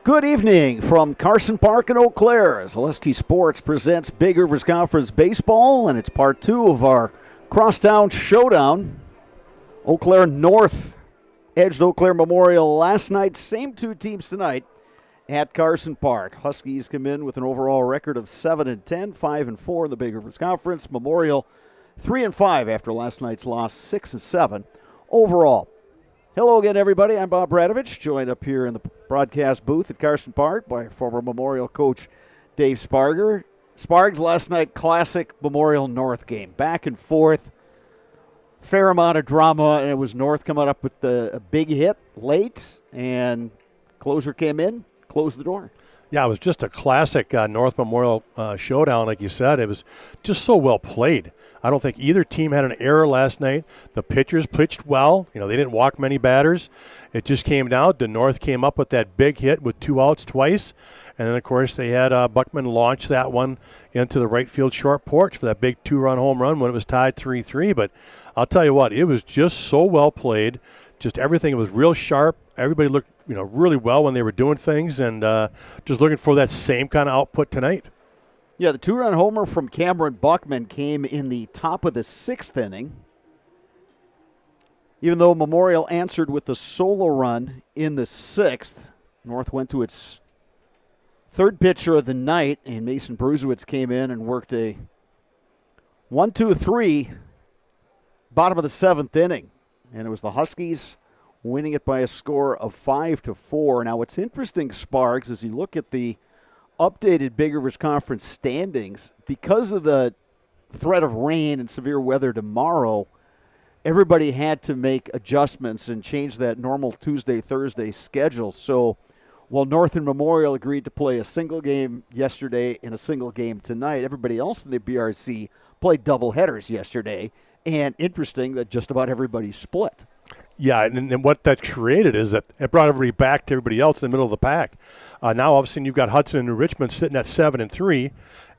Good evening from Carson Park in Eau Claire as Huskies Sports presents Big Rivers Conference Baseball, and it's part two of our Crosstown Showdown. Eau Claire North edged Eau Claire Memorial last night. Same two teams tonight at Carson Park. Huskies come in with an overall record of 7-10, 5-4 in the Big Rivers Conference. Memorial 3-5 after last night's loss, 6-7 overall. Hello again, everybody. I'm Bob Bradovich, joined up here in the broadcast booth at Carson Park by former Memorial coach Dave Sparger. Spargs, last night, classic Memorial North game. Back and forth, fair amount of drama, and it was North coming up with a big hit late, and closer came in, closed the door. Yeah, it was just a classic North Memorial showdown, like you said. It was just so well played. I don't think either team had an error last night. The pitchers pitched well. You know, they didn't walk many batters. It just came down. The North came up with that big hit with 2 outs twice. And then, of course, they had Buckman launch that one into the right field short porch for that big 2-run home run when it was tied 3-3. But I'll tell you what, it was just so well played. Just everything was real sharp. Everybody looked, really well when they were doing things, and just looking for that same kind of output tonight. Yeah, the 2-run homer from Cameron Buckman came in the top of the 6th inning. Even though Memorial answered with the solo run in the 6th, North went to its third pitcher of the night, and Mason Bruzewicz came in and worked a 1-2-3 bottom of the 7th inning. And it was the Huskies winning it by a score of 5-4. Now, what's interesting, Sparks, as you look at the updated Big Rivers Conference standings, because of the threat of rain and severe weather tomorrow, everybody had to make adjustments and change that normal Tuesday-Thursday schedule. So while North and Memorial agreed to play a single game yesterday and a single game tonight, everybody else in the BRC played doubleheaders yesterday. And interesting that just about everybody split. Yeah, and what that created is that it brought everybody back to everybody else in the middle of the pack. Now, all of a sudden, you've got Hudson and New Richmond sitting at 7-3,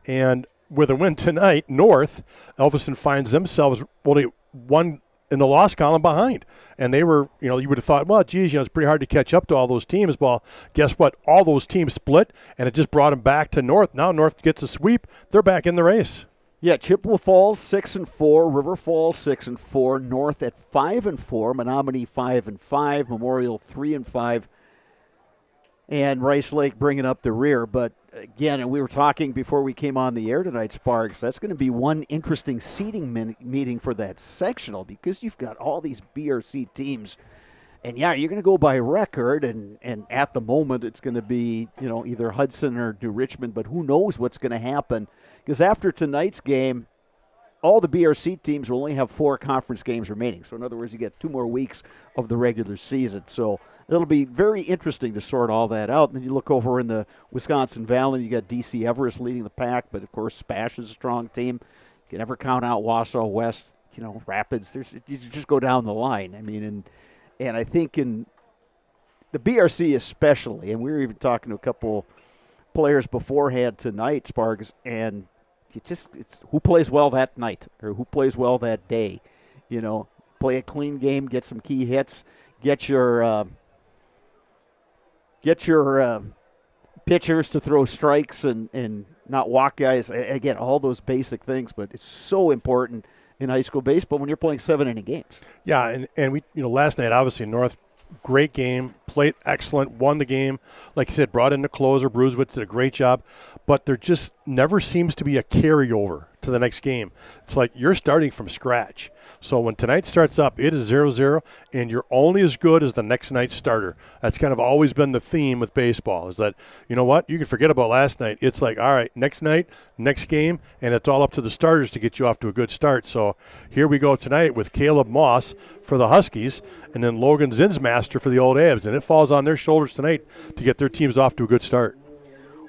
and with a win tonight, North, Elvis finds themselves only one in the loss column behind. And they were, you would have thought, well, geez, it's pretty hard to catch up to all those teams. Well, guess what? All those teams split, and it just brought them back to North. Now North gets a sweep. They're back in the race. Yeah, Chippewa Falls 6-4, River Falls 6-4, North at 5-4, Menominee 5-5, Memorial 3-5, and Rice Lake bringing up the rear. But again, and we were talking before we came on the air tonight, Sparks, that's going to be one interesting seeding meeting for that sectional, because you've got all these BRC teams. And, yeah, you're going to go by record, and at the moment it's going to be, either Hudson or New Richmond, but who knows what's going to happen. Because after tonight's game, all the BRC teams will only have 4 conference games remaining. So, in other words, you get 2 more weeks of the regular season. So, it'll be very interesting to sort all that out. And then you look over in the Wisconsin Valley, you got D.C. Everest leading the pack, but, of course, Spash is a strong team. You can never count out Wausau West, Rapids. You just go down the line. I mean, and I think in the BRC especially, and we were even talking to a couple players beforehand tonight, Spargs, and it's who plays well that night or who plays well that day. Play a clean game, get some key hits, get your pitchers to throw strikes and not walk guys. Again, all those basic things, but it's so important in high school baseball when you're playing 7-inning games. Yeah, and we last night obviously North, great game, played excellent, won the game. Like you said, brought in the closer. Bruzewicz did a great job. But there just never seems to be a carryover to the next game. It's like you're starting from scratch. So when tonight starts up, it is 0-0, and you're only as good as the next night's starter. That's kind of always been the theme with baseball, is that, you know what, you can forget about last night. It's like, all right, next night, next game, and it's all up to the starters to get you off to a good start. So here we go tonight with Caleb Moss for the Huskies, and then Logan Zinsmaster for the Old Abs, and it falls on their shoulders tonight to get their teams off to a good start.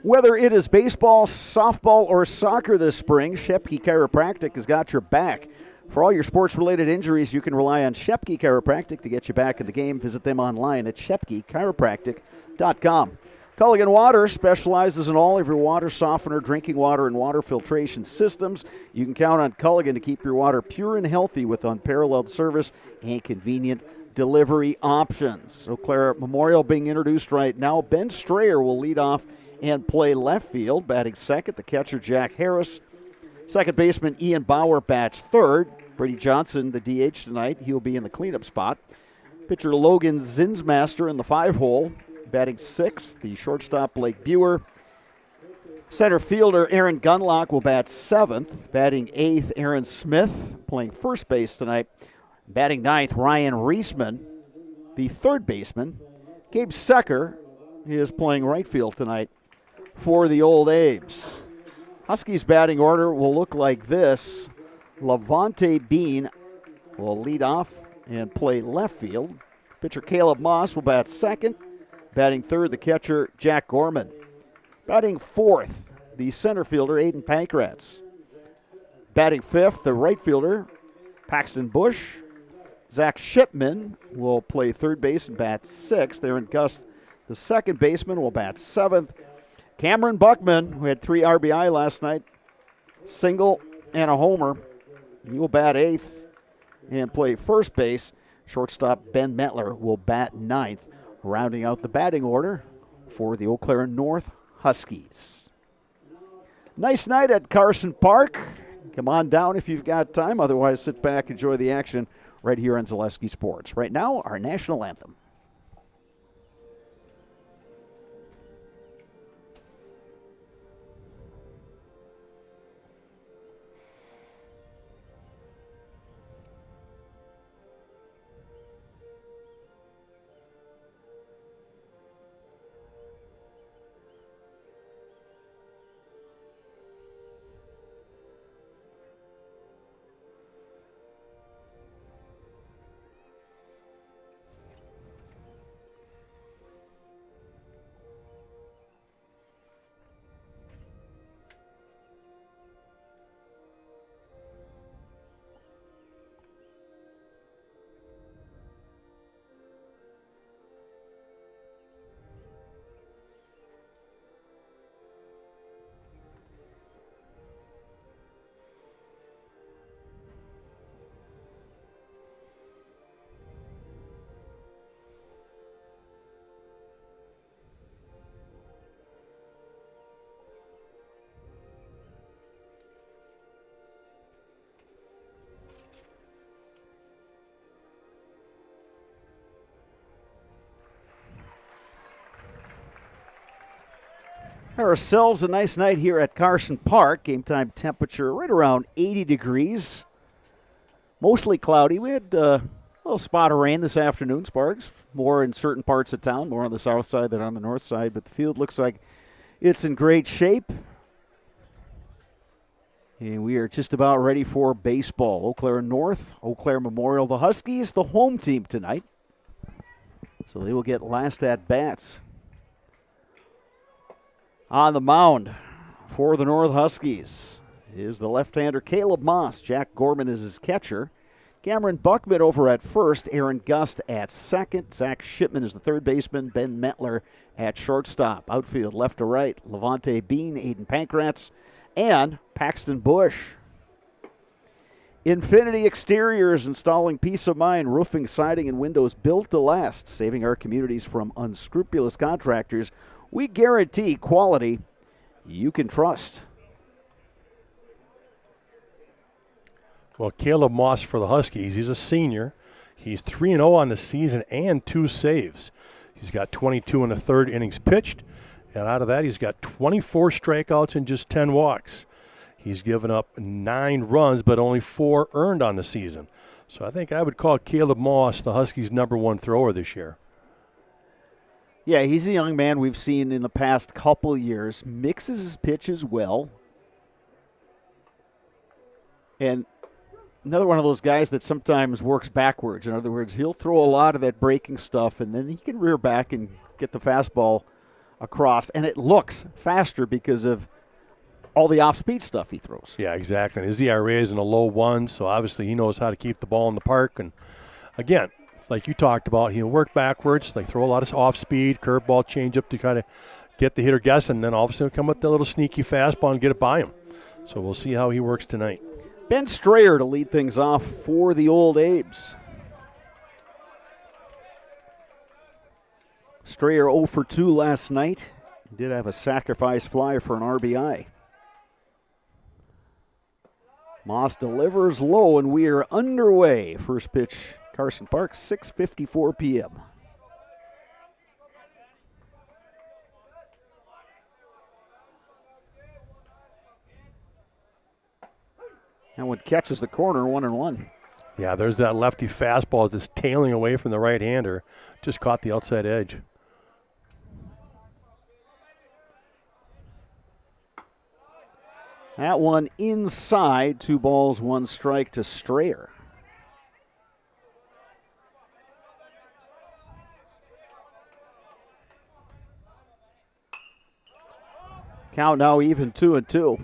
Whether it is baseball, softball, or soccer this spring, Shepke Chiropractic has got your back. For all your sports-related injuries, you can rely on Shepke Chiropractic to get you back in the game. Visit them online at shepkechiropractic.com. Culligan Water specializes in all of your water softener, drinking water, and water filtration systems. You can count on Culligan to keep your water pure and healthy with unparalleled service and convenient delivery options. Eau Claire Memorial being introduced right now. Ben Strayer will lead off and play left field. Batting second, the catcher Jack Harris. Second baseman Ian Bauer bats third. Brady Johnson, the DH tonight, he'll be in the cleanup spot. Pitcher Logan Zinsmaster in the 5-hole. Batting sixth, the shortstop Blake Buer. Center fielder Aaron Gunlock will bat seventh. Batting eighth, Aaron Smith, playing first base tonight. Batting ninth, Ryan Reisman, the third baseman. Gabe Secker is playing right field tonight for the Old Abe's. Huskies batting order will look like this. Levante Bean will lead off and play left field. Pitcher Caleb Moss will bat second. Batting third, the catcher Jack Gorman. Batting fourth, the center fielder Aiden Pankratz. Batting fifth, the right fielder Paxton Bush. Zach Shipman will play third base and bat sixth. Aaron Gust, the second baseman, will bat seventh. Cameron Buckman, who had 3 RBI last night, single and a homer, he will bat eighth and play first base. Shortstop Ben Metler will bat ninth, rounding out the batting order for the Eau Claire North Huskies. Nice night at Carson Park. Come on down if you've got time. Otherwise, sit back, enjoy the action right here on Zaleski Sports. Right now, our national anthem. Ourselves a nice night here at Carson Park. Game time temperature right around 80 degrees. Mostly cloudy. We had a little spot of rain this afternoon, Sparks. More in certain parts of town, more on the south side than on the north side. But the field looks like it's in great shape. And we are just about ready for baseball. Eau Claire North, Eau Claire Memorial, the Huskies, the home team tonight. So they will get last at-bats. On the mound for the North Huskies is the left-hander Caleb Moss. Jack Gorman is his catcher. Cameron Buckman over at first. Aaron Gust at second. Zach Shipman is the third baseman. Ben Metler at shortstop. Outfield left to right. Levante Bean, Aiden Pankratz, and Paxton Bush. Infinity Exteriors, installing peace of mind, roofing, siding, and windows built to last, saving our communities from unscrupulous contractors. We guarantee quality you can trust. Well, Caleb Moss for the Huskies, he's a senior. He's 3-0 on the season and 2 saves. He's got 22 in the third innings pitched, and out of that he's got 24 strikeouts and just 10 walks. He's given up 9 runs, but only 4 earned on the season. So I think I would call Caleb Moss the Huskies' #1 thrower this year. Yeah, he's a young man we've seen in the past couple years. Mixes his pitches well. And another one of those guys that sometimes works backwards. In other words, he'll throw a lot of that breaking stuff, and then he can rear back and get the fastball across. And it looks faster because of all the off-speed stuff he throws. Yeah, exactly. His ERA is in the low ones, so obviously he knows how to keep the ball in the park. And, again, like you talked about, he'll work backwards. They throw a lot of off-speed, curveball, changeup to kind of get the hitter guessing, and then all of a sudden come with the little sneaky fastball and get it by him. So we'll see how he works tonight. Ben Strayer to lead things off for the Old Abe's. Strayer 0 for 2 last night. He did have a sacrifice fly for an RBI. Moss delivers low, and we are underway. First pitch, Carson Park, 6:54 p.m. That one catches the corner, 1-1. Yeah, there's that lefty fastball just tailing away from the right-hander. Just caught the outside edge. That one inside, 2 balls, 1 strike to Strayer. Count now even 2-2.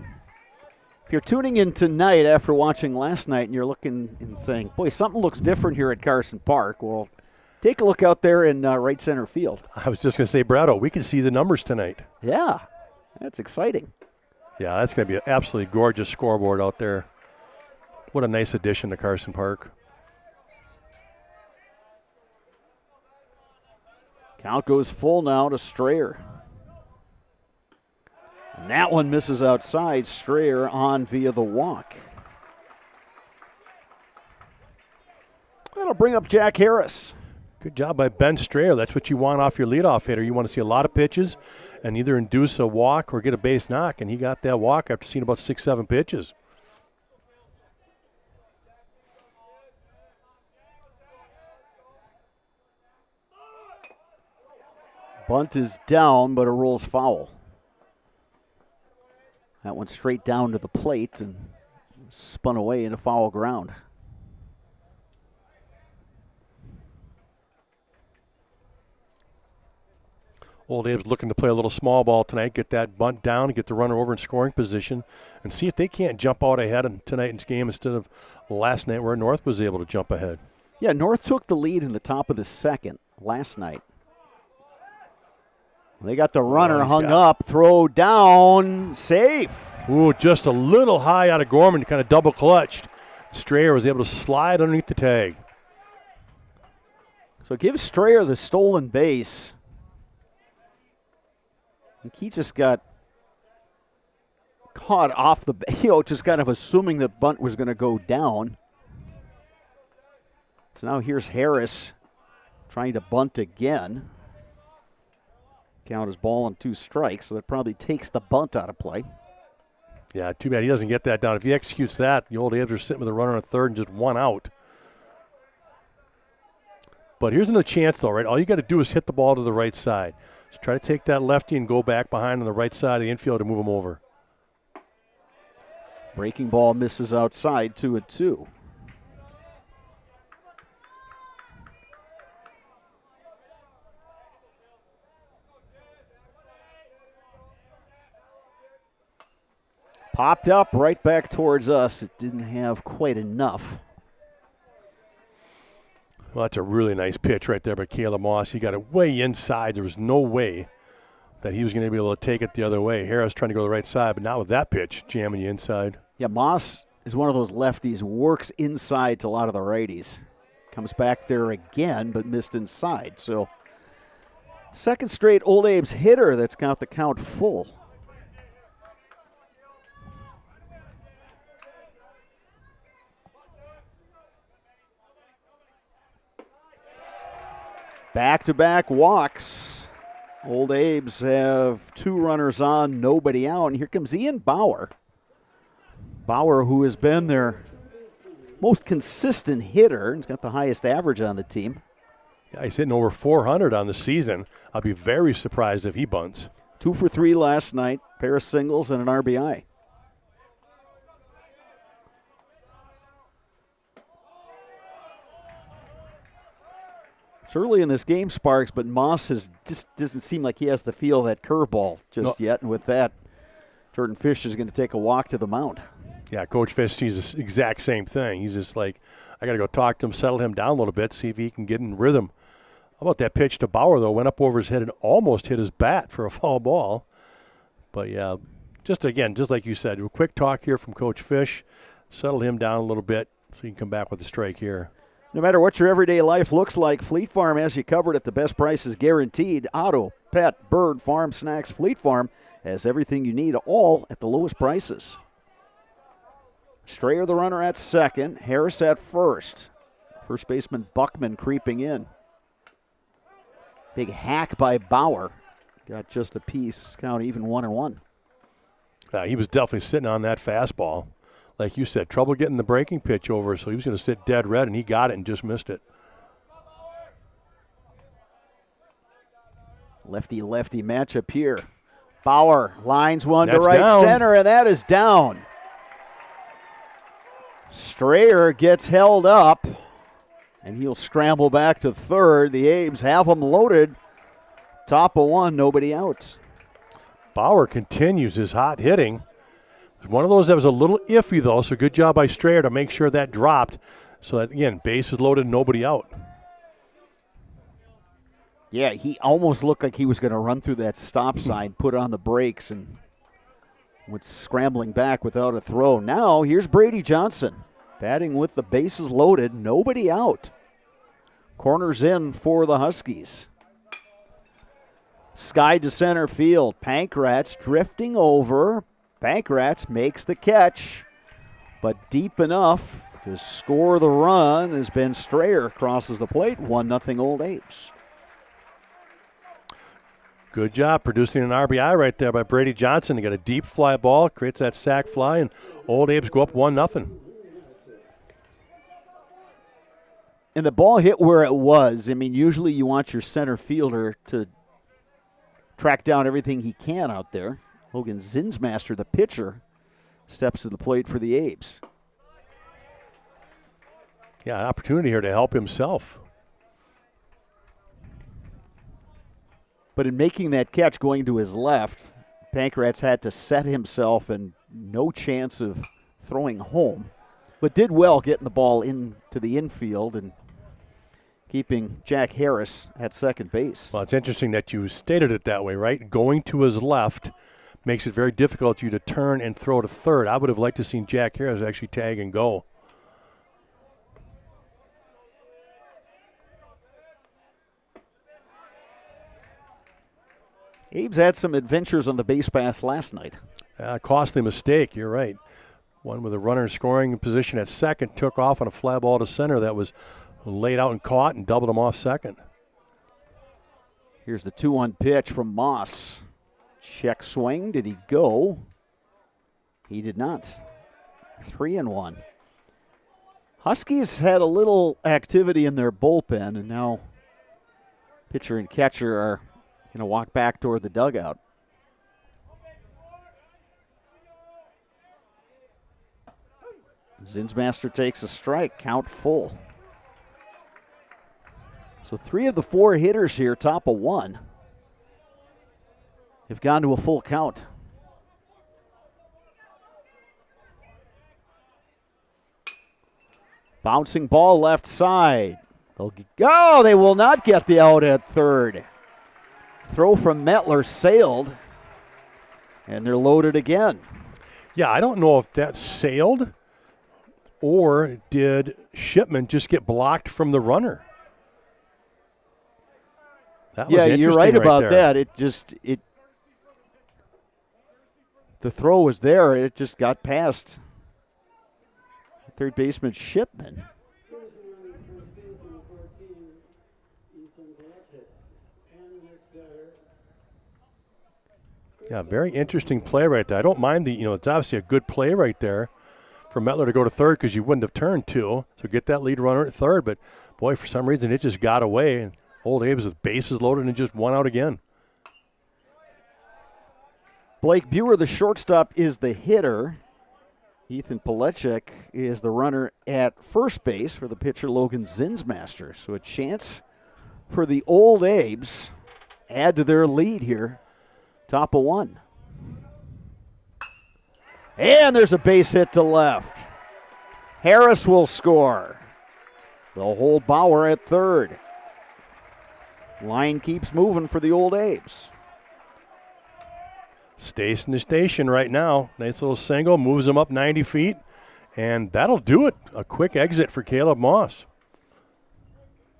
If you're tuning in tonight after watching last night and you're looking and saying, boy, something looks different here at Carson Park, well, take a look out there in right center field. I was just going to say, Brado, we can see the numbers tonight. Yeah, that's exciting. Yeah, that's going to be an absolutely gorgeous scoreboard out there. What a nice addition to Carson Park. Count goes full now to Strayer. And that one misses outside. Strayer on via the walk. That'll bring up Jack Harris. Good job by Ben Strayer. That's what you want off your leadoff hitter. You want to see a lot of pitches and either induce a walk or get a base knock, and he got that walk after seeing about 6-7 pitches. Bunt is down, but it rolls foul. That went straight down to the plate and spun away into foul ground. Old Abe's looking to play a little small ball tonight, get that bunt down, get the runner over in scoring position, and see if they can't jump out ahead in tonight's game instead of last night where North was able to jump ahead. Yeah, North took the lead in the top of the second last night. They got the runner hung up, throw down, safe. Ooh, just a little high out of Gorman, kind of double clutched. Strayer was able to slide underneath the tag. So it gives Strayer the stolen base. He just got caught off the, just kind of assuming that bunt was going to go down. So now here's Harris trying to bunt again. Count is ball and 2 strikes, so that probably takes the bunt out of play. Yeah, too bad he doesn't get that down. If he executes that, the Old Abs are sitting with a runner on third and just 1 out. But here's another chance, though, right? All you got to do is hit the ball to the right side. So try to take that lefty and go back behind on the right side of the infield to move him over. Breaking ball misses outside, 2-2. Popped up right back towards us. It didn't have quite enough. Well, that's a really nice pitch right there by Caleb Moss. He got it way inside. There was no way that he was going to be able to take it the other way. Harris trying to go to the right side, but not with that pitch, jamming you inside. Yeah, Moss is one of those lefties, works inside to a lot of the righties. Comes back there again, but missed inside. So, second straight Old Abe's hitter that's got the count full. Back-to-back walks. Old Abe's have 2 runners on, nobody out. And here comes Ian Bauer. Bauer, who has been their most consistent hitter. He's got the highest average on the team. Yeah, he's hitting over 400 on the season. I'll be very surprised if he bunts. 2 for 3 last night. Pair of singles and an RBI. It's early in this game, Sparks, but Moss just doesn't seem like he has the feel of that curveball just yet. And with that, Jordan Fish is going to take a walk to the mound. Yeah, Coach Fish sees the exact same thing. He's just like, I got to go talk to him, settle him down a little bit, see if he can get in rhythm. How about that pitch to Bauer, though? Went up over his head and almost hit his bat for a foul ball. But, yeah, just like you said, a quick talk here from Coach Fish. Settle him down a little bit so he can come back with a strike here. No matter what your everyday life looks like, Fleet Farm has you covered at the best prices guaranteed. Auto, pet, bird, farm, snacks. Fleet Farm has everything you need, all at the lowest prices. Strayer the runner at second, Harris at first. First baseman Buckman creeping in. Big hack by Bauer. Got just a piece, count even 1-1. He was definitely sitting on that fastball. Like you said, trouble getting the breaking pitch over, so he was going to sit dead red, and he got it and just missed it. Lefty-lefty matchup here. Bauer lines one That's to right down. center, and that is down. Strayer gets held up, and he'll scramble back to third. The Abes have him loaded. Top of one, nobody out. Bauer continues his hot hitting. It was one of those that was a little iffy, though, so good job by Strayer to make sure that dropped. So that, again, bases loaded, nobody out. Yeah, he almost looked like he was going to run through that stop sign, put on the brakes, and went scrambling back without a throw. Now, here's Brady Johnson, batting with the bases loaded, nobody out. Corners in for the Huskies. Sky to center field. Pankratz drifting over. Pankratz makes the catch, but deep enough to score the run as Ben Strayer crosses the plate. 1-0 Old Apes. Good job producing an RBI right there by Brady Johnson. He got a deep fly ball, creates that sac fly, and Old Apes go up 1-0. And the ball hit where it was. I mean, usually you want your center fielder to track down everything he can out there. Logan Zinsmaster, the pitcher, steps to the plate for the Apes. Yeah, an opportunity here to help himself. But in making that catch going to his left, Pankratz had to set himself and no chance of throwing home. But did well getting the ball into the infield and keeping Jack Harris at second base. Well, it's interesting that you stated it that way, right? Going to his left makes it very difficult for you to turn and throw to third. I would have liked to seen Jack Harris actually tag and go. Abe's had some adventures on the base pass last night. Costly mistake, you're right. One with a runner scoring position at second, took off on a fly ball to center that was laid out and caught and doubled him off second. Here's the 2-1 pitch from Moss. Check swing. Did he go? He did not. 3-1. Huskies had a little activity in their bullpen, and now pitcher and catcher are going to walk back toward the dugout. Zinsmaster takes a strike. Count full. So 3 of the 4 hitters here, top of 1, have gone to a full count. Bouncing ball left side. They will not get the out at third. Throw from Mettler sailed, and they're loaded again. Yeah, I don't know if that sailed or did Shipman just get blocked from the runner. That was you're right about there. that. The throw was there. It just got past third baseman Shipman. Yeah, very interesting play right there. I don't mind it's obviously a good play right there for Mettler to go to third because you wouldn't have turned 2. So get that lead runner at third. But, boy, for some reason it just got away. And Old Abe's with bases loaded and just 1 out again. Blake Buer, the shortstop, is the hitter. Ethan Palechek is the runner at first base for the pitcher Logan Zinsmaster. So a chance for the Old Abes add to their lead here. Top of 1. And there's a base hit to left. Harris will score. They'll hold Bauer at third. Line keeps moving for the Old Abes. Station to station right now. Nice little single, moves him up 90 feet, and that'll do it. A quick exit for Caleb Moss.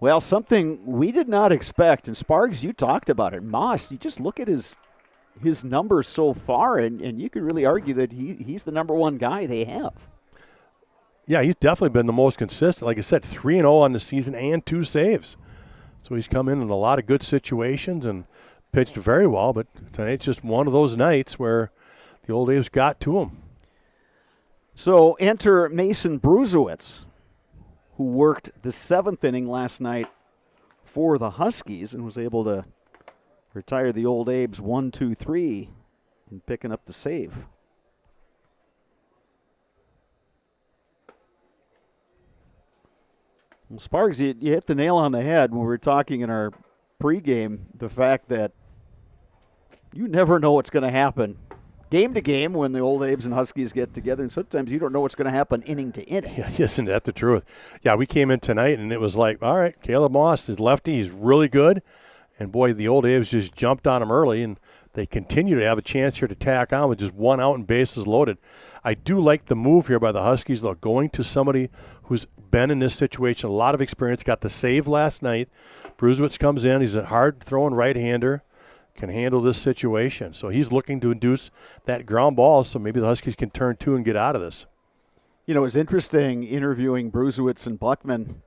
Well, something we did not expect, and Sparks, you talked about it. Moss, you just look at his numbers so far, and you could really argue that he's the number one guy they have. Yeah, he's definitely been the most consistent. Like I said, 3-0 on the season and 2 saves. So he's come in a lot of good situations and pitched very well, but tonight's just one of those nights where the Old A's got to him. So enter Mason Bruzewicz, who worked the 7th inning last night for the Huskies and was able to retire the Old Abe's 1-2-3 in picking up the save. Well, Sparks, you hit the nail on the head when we were talking in our pregame, the fact that you never know what's going to happen game to game when the Old Abe's and Huskies get together, and sometimes you don't know what's going to happen inning to inning. Yeah, isn't that the truth? Yeah, we came in tonight, and it was like, all right, Caleb Moss is lefty. He's really good. And, boy, the Old A's just jumped on him early, and they continue to have a chance here to tack on with just 1 out and bases loaded. I do like the move here by the Huskies, though, going to somebody who's been in this situation, a lot of experience, got the save last night. Bruzewicz comes in. He's a hard-throwing right-hander, can handle this situation. So he's looking to induce that ground ball so maybe the Huskies can turn 2 and get out of this. You know, it was interesting interviewing Bruzewicz and Buckman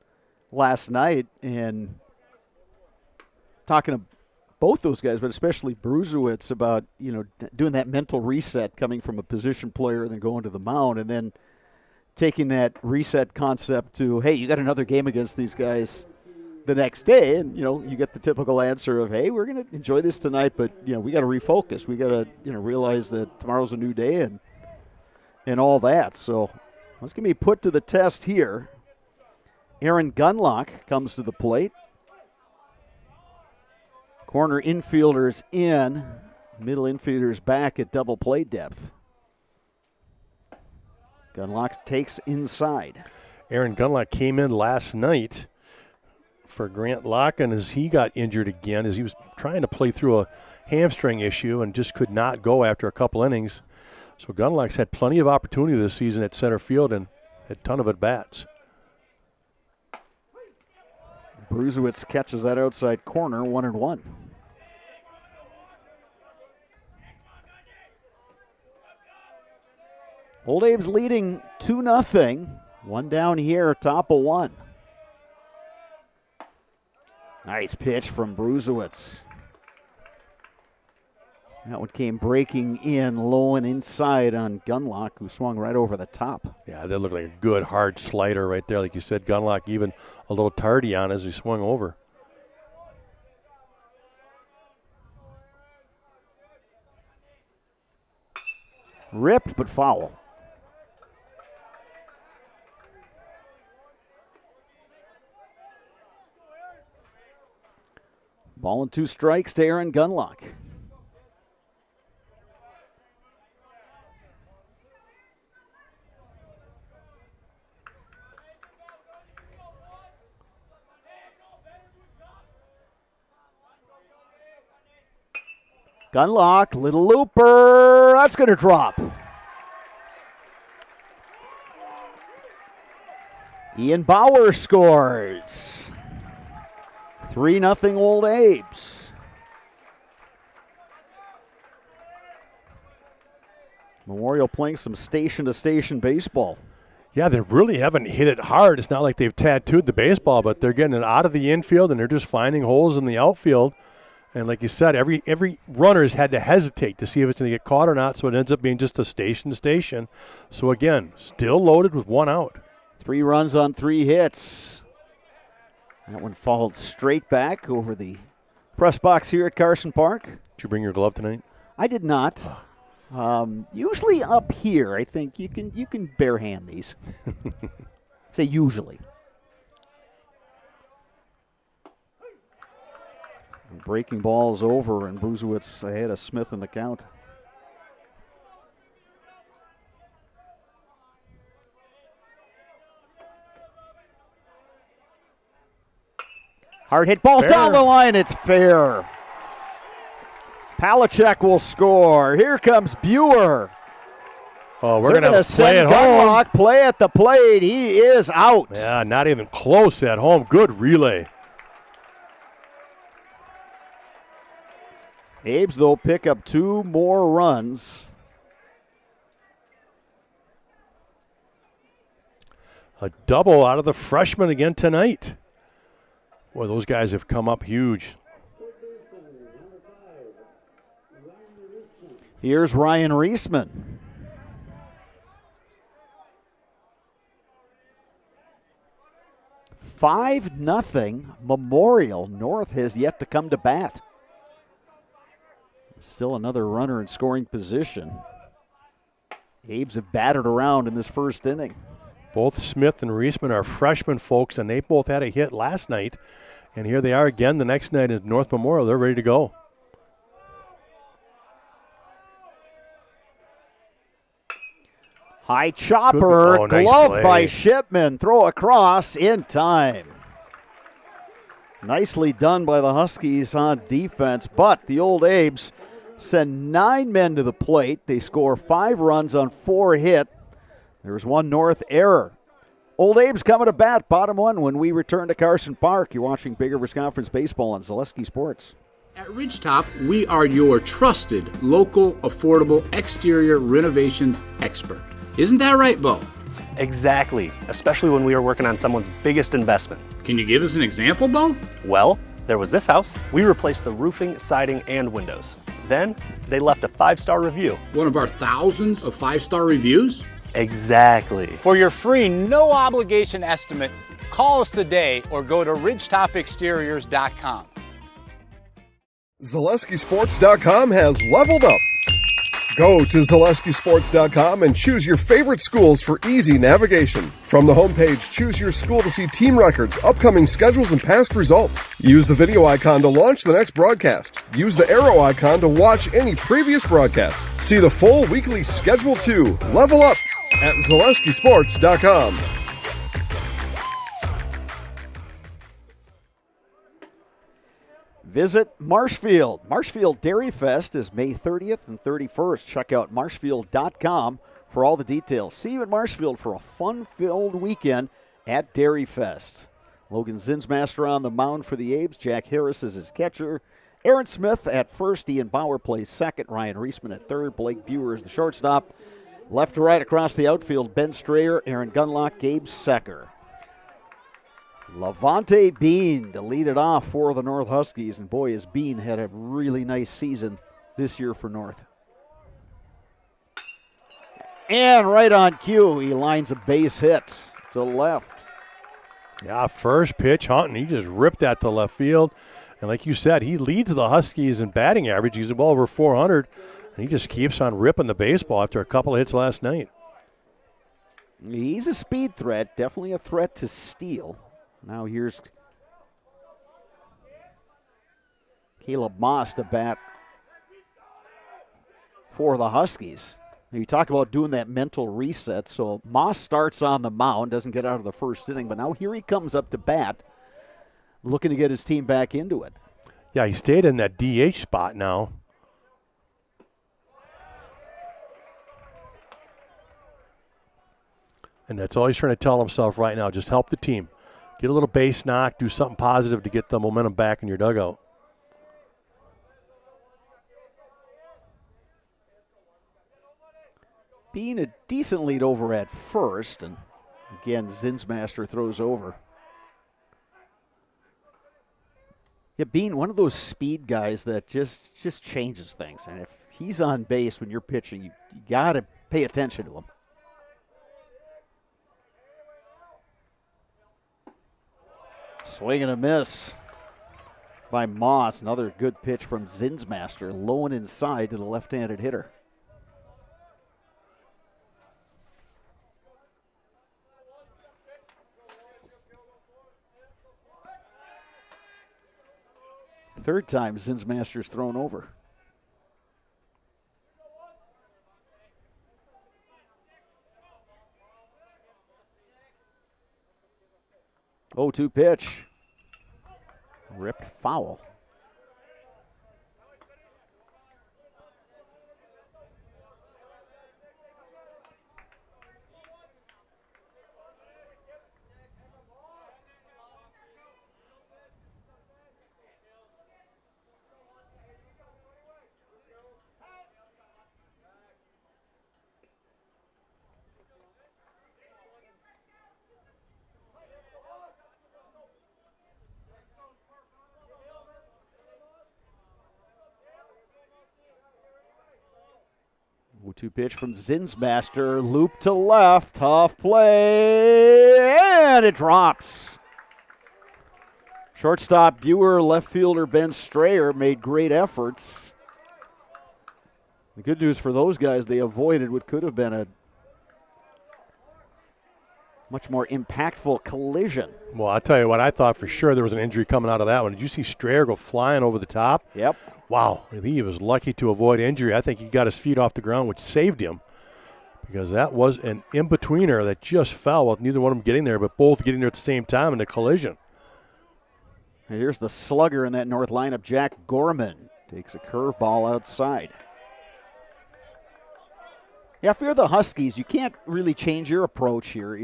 last night and talking to both those guys, but especially Bruzewicz about, you know, doing that mental reset coming from a position player and then going to the mound and then taking that reset concept to, hey, you got another game against these guys the next day, and, you know, you get the typical answer of, hey, we're going to enjoy this tonight, but, you know, we got to refocus. We got to, you know, realize that tomorrow's a new day and all that. So it's going to be put to the test here. Aaron Gunlock comes to the plate. Corner infielders in, middle infielders back at double play depth. Gunlock takes inside. Aaron Gunlock came in last night for Grant Locken as he got injured again, as he was trying to play through a hamstring issue and just could not go after a couple innings. So Gunlock's had plenty of opportunity this season at center field and a ton of at-bats. Bruzewicz catches that outside corner, 1-1. Old Abe's leading 2-0. One down here, top of 1. Nice pitch from Bruzewicz. That one came breaking in low and inside on Gunlock, who swung right over the top. Yeah, that looked like a good hard slider right there. Like you said, Gunlock even a little tardy on as he swung over. Ripped but foul. Ball and 2 strikes to Aaron Gunlock. Gunlock, little looper. That's going to drop. Ian Bauer scores. 3-0 Old Abe's. Memorial playing some station-to-station baseball. Yeah, they really haven't hit it hard. It's not like they've tattooed the baseball, but they're getting it out of the infield and they're just finding holes in the outfield. And like you said, every runner's had to hesitate to see if it's going to get caught or not, so it ends up being just a station-to-station. So again, still loaded with 1 out. 3 runs on 3 hits. That one followed straight back over the press box here at Carson Park. Did you bring your glove tonight? I did not. Usually up here, I think you can bare hand these. Say usually. Breaking balls over, and Bruzewicz ahead of Smith in the count. Hard hit ball fair. Down the line. It's fair. Palachuk will score. Here comes Buer. Oh, we're going to play at home. Play at the plate. He is out. Yeah, not even close at home. Good relay. Abe's, though, pick up 2 more runs. A double out of the freshman again tonight. Boy, those guys have come up huge. Here's Ryan Reisman. $5-0 Memorial. North has yet to come to bat. Still another runner in scoring position. Abes have battered around in this first inning. Both Smith and Reisman are freshman folks, and they both had a hit last night. And here they are again the next night at North Memorial. They're ready to go. High chopper, nice glove play by Shipman. Throw across in time. Nicely done by the Huskies on defense, but the old Abes send 9 men to the plate. They score 5 runs on 4 hit. There's 1 North error. Old Abes coming to bat, bottom 1 when we return to Carson Park. You're watching Big Rivers Conference Baseball on Zaleski Sports. At Ridgetop, we are your trusted, local, affordable exterior renovations expert. Isn't that right, Bo? Exactly, especially when we are working on someone's biggest investment. Can you give us an example, Bo? Well, there was this house. We replaced the roofing, siding, and windows. Then, they left a 5-star review. One of our thousands of 5-star reviews? Exactly. For your free, no-obligation estimate, call us today or go to ridgetopexteriors.com. ZaleskiSports.com has leveled up. Go to ZaleskiSports.com and choose your favorite schools for easy navigation. From the homepage, choose your school to see team records, upcoming schedules, and past results. Use the video icon to launch the next broadcast. Use the arrow icon to watch any previous broadcast. See the full weekly schedule too. Level up at ZaleskiSports.com. Visit Marshfield. Marshfield Dairy Fest is May 30th and 31st. Check out marshfield.com for all the details. See you at Marshfield for a fun-filled weekend at Dairy Fest. Logan Zinsmaster on the mound for the Abes. Jack Harris is his catcher. Aaron Smith at first. Ian Bauer plays second. Ryan Reisman at third. Blake Buer is the shortstop. Left to right across the outfield, Ben Strayer, Aaron Gunlock, Gabe Secker. Levante Bean to lead it off for the North Huskies. And boy, has Bean had a really nice season this year for North. And right on cue, he lines a base hit to left. Yeah, first pitch, Hunton, he just ripped that to left field. And like you said, he leads the Huskies in batting average. He's well over 400, and he just keeps on ripping the baseball after a couple of hits last night. He's a speed threat, definitely a threat to steal. Now here's Caleb Moss to bat for the Huskies. Now you talk about doing that mental reset. So Moss starts on the mound, doesn't get out of the first inning, but now here he comes up to bat, looking to get his team back into it. Yeah, he stayed in that DH spot now. And that's all he's trying to tell himself right now. Just help the team. Get a little base knock, do something positive to get the momentum back in your dugout. Being a decent lead over at first, and again, Zinsmaster throws over. Yeah, Bean, one of those speed guys that just changes things. And if he's on base when you're pitching, you got to pay attention to him. Swing and a miss by Moss. Another good pitch from Zinsmaster, low and inside to the left-handed hitter. Third time Zinsmaster's thrown over. Oh, 2 pitch. Ripped foul. 0-2 pitch from Zinsmaster. Loop to left. Tough play. And it drops. Shortstop Buer, left fielder Ben Strayer made great efforts. The good news for those guys, they avoided what could have been a much more impactful collision. Well, I'll tell you what, I thought for sure there was an injury coming out of that one. Did you see Strayer go flying over the top? Yep. Wow, he was lucky to avoid injury. I think he got his feet off the ground, which saved him, because that was an in-betweener that just fell with neither one of them getting there, but both getting there at the same time in the collision. And here's the slugger in that North lineup, Jack Gorman. Takes a curveball outside. Yeah, if you're the Huskies, you can't really change your approach here.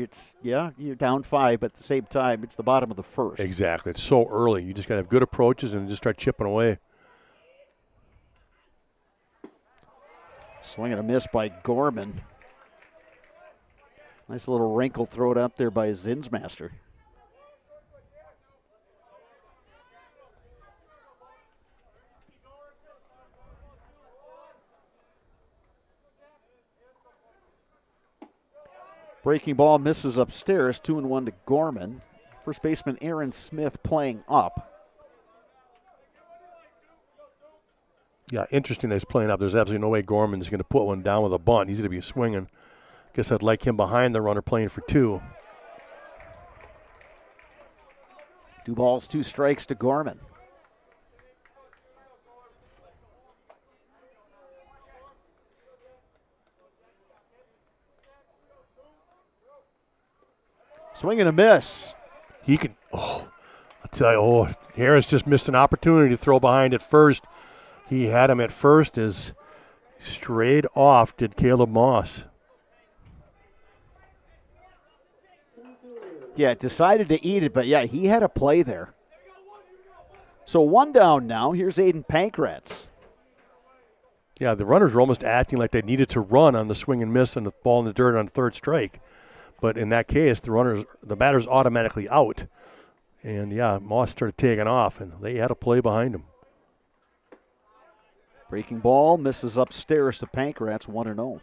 You're down 5, but at the same time, it's the bottom of the first. Exactly. It's so early. You just got to have good approaches and just start chipping away. Swing and a miss by Gorman. Nice little wrinkle thrown out there by Zinsmaster. Breaking ball misses upstairs, 2-1 to Gorman. First baseman Aaron Smith playing up. Yeah, interesting that he's playing up. There's absolutely no way Gorman's going to put one down with a bunt. He's going to be swinging. Guess I'd like him behind the runner playing for 2. 2 balls, 2 strikes to Gorman. Swing and a miss. He could, I'll tell you, Harris just missed an opportunity to throw behind at first. He had him at first as strayed off, did Caleb Moss. Yeah, decided to eat it, but yeah, he had a play there. So 1 down now. Here's Aiden Pankratz. Yeah, the runners were almost acting like they needed to run on the swing and miss and the ball in the dirt on 3rd strike. But in that case, the batter's automatically out. And, yeah, Moss started taking off, and they had a play behind him. Breaking ball misses upstairs to Pankratz, 1-0.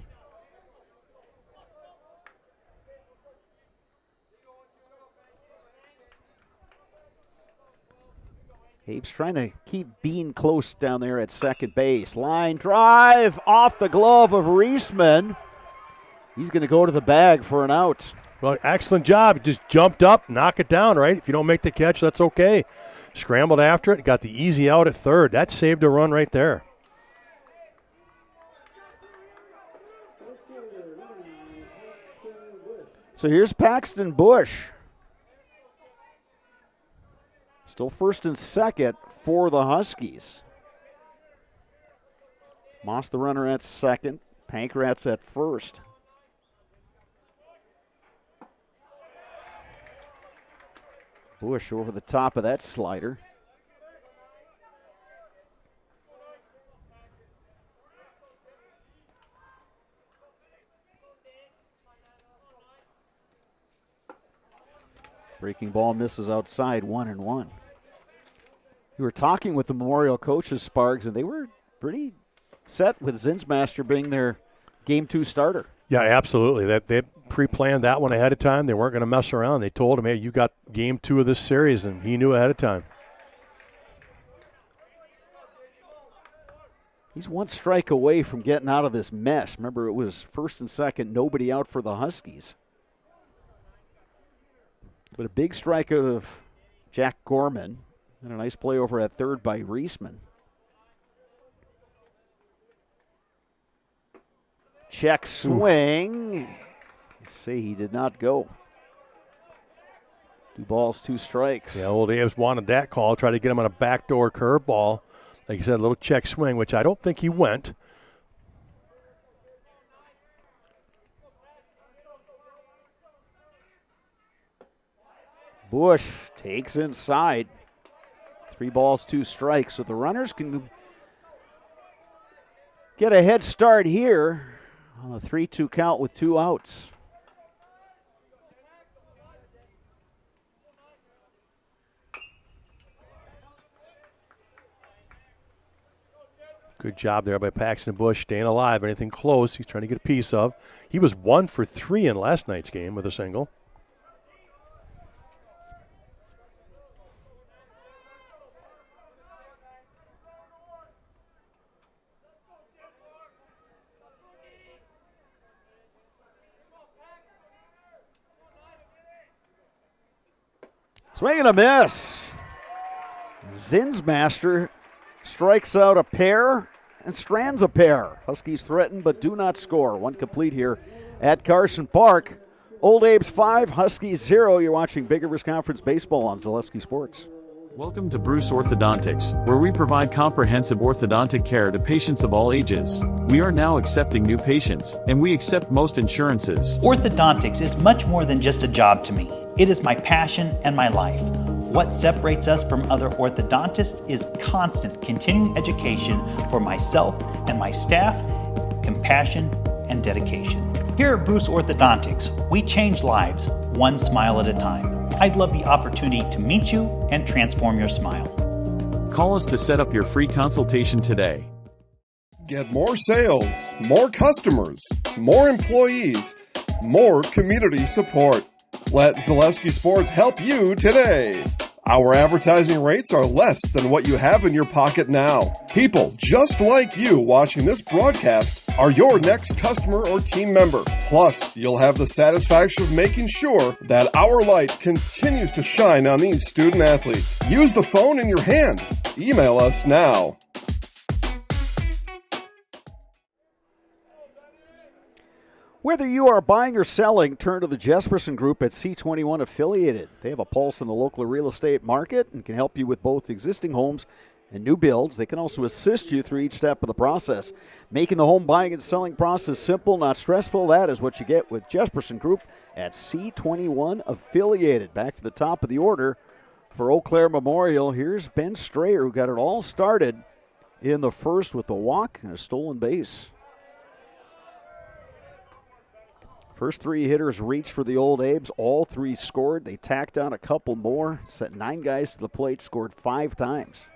Abe's trying to keep Bean close down there at second base. Line drive off the glove of Reisman. He's going to go to the bag for an out. Well, excellent job. He just jumped up, knock it down, right? If you don't make the catch, that's okay. Scrambled after it, got the easy out at 3rd. That saved a run right there. So here's Paxton Bush. Still 1st and 2nd for the Huskies. Moss the runner at 2nd. Pankratz at 1st. Bush over the top of that slider. Breaking ball misses outside, 1-1. We were talking with the Memorial coaches, Sparks, and they were pretty set with Zinsmaster being their Game 2 starter. Yeah, absolutely. They pre-planned that one ahead of time. They weren't going to mess around. They told him, hey, you got Game 2 of this series, and he knew ahead of time. He's 1 strike away from getting out of this mess. Remember, it was 1st and 2nd, nobody out for the Huskies. But a big strikeout of Jack Gorman and a nice play over at 3rd by Reisman. Check swing. Say he did not go. 2 balls, 2 strikes. Yeah, old Abe's wanted that call, tried to get him on a backdoor curveball. Like you said, a little check swing, which I don't think he went. Bush takes inside. 3 balls, 2 strikes. So the runners can get a head start here on a 3-2 count with 2 outs. Good job there by Paxton Bush, staying alive. Anything close, he's trying to get a piece of. He was 1 for 3 in last night's game with a single. Swing and a miss. Zinsmaster strikes out a pair and strands a pair. Huskies threaten but do not score. One complete here at Carson Park. Old Abe's 5, Huskies 0. You're watching Big Rivers Conference Baseball on Zaleski Sports. Welcome to Bruce Orthodontics, where we provide comprehensive orthodontic care to patients of all ages. We are now accepting new patients, and we accept most insurances. Orthodontics is much more than just a job to me. It is my passion and my life. What separates us from other orthodontists is constant continuing education for myself and my staff, compassion, and dedication. Here at Bruce Orthodontics, we change lives one smile at a time. I'd love the opportunity to meet you and transform your smile. Call us to set up your free consultation today. Get more sales, more customers, more employees, more community support. Let Zaleski Sports help you today. Our advertising rates are less than what you have in your pocket now. People just like you watching this broadcast are your next customer or team member. Plus, you'll have the satisfaction of making sure that our light continues to shine on these student athletes. Use the phone in your hand. Email us now. Whether you are buying or selling, turn to the Jesperson Group at C21 Affiliated. They have a pulse in the local real estate market and can help you with both existing homes and new builds. They can also assist you through each step of the process, making the home buying and selling process simple, not stressful. That is what you get with Jesperson Group at C21 Affiliated. Back to the top of the order for Eau Claire Memorial. Here's Ben Strayer, who got it all started in the first with a walk and a stolen base. First 3 hitters reached for the Old Abes. All 3 scored. They tacked on a couple more, sent 9 guys to the plate, scored 5 times.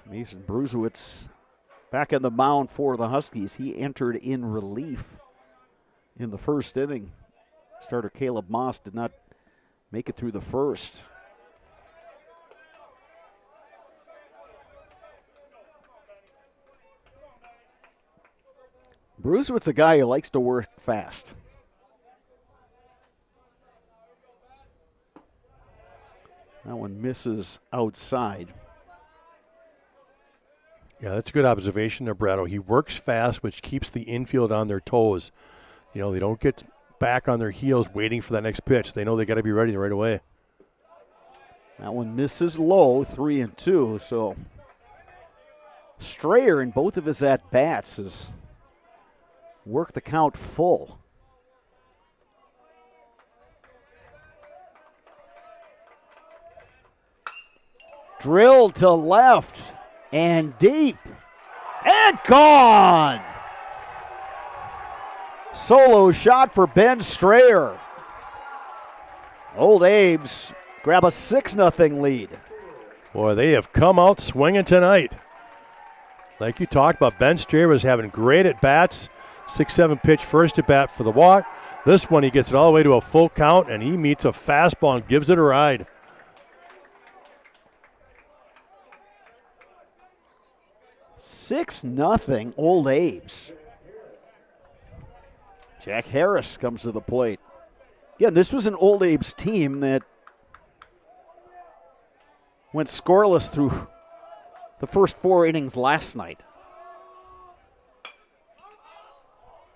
Mason Bruzewitz back on the mound for the Huskies. He entered in relief in the first inning. Starter Caleb Moss did not make it through the first. Bruzewitz a guy who likes to work fast. That one misses outside. Yeah, that's a good observation there, Brado. He works fast, which keeps the infield on their toes. You know, they don't get back on their heels waiting for that next pitch. They know they got to be ready right away. That one misses low, 3-2. So Strayer in both of his at-bats has worked the count full. Drilled to left and deep and gone. Solo shot for Ben Strayer. Old Abes grab a 6-0 lead. Boy, they have come out swinging tonight. Like you talked about, Ben Strayer was having great at-bats. 6-7 pitch first at bat for the walk. This one he gets it all the way to a full count, and he meets a fastball and gives it a ride. Six nothing Old Abes. Jack Harris comes to the plate. Again, this was an Old Abes team that went scoreless through the first 4 innings last night.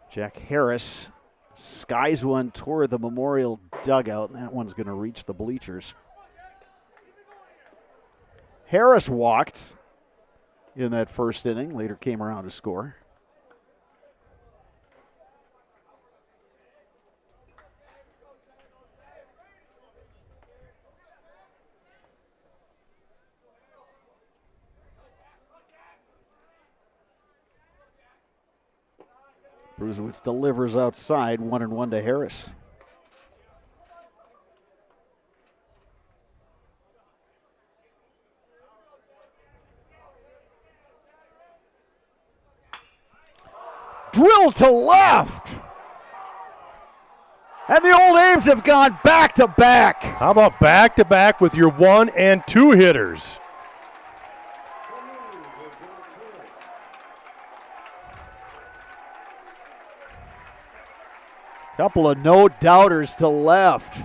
Jack Harris skies one toward the Memorial dugout, and that one's going to reach the bleachers. Harris walked in that first inning, later came around to score. Bruzewitz delivers outside, 1-1 to Harris. drilled to left. And the Old Ames have gone back-to-back. How about back-to-back with your 1 and 2 hitters? Couple of no-doubters to left.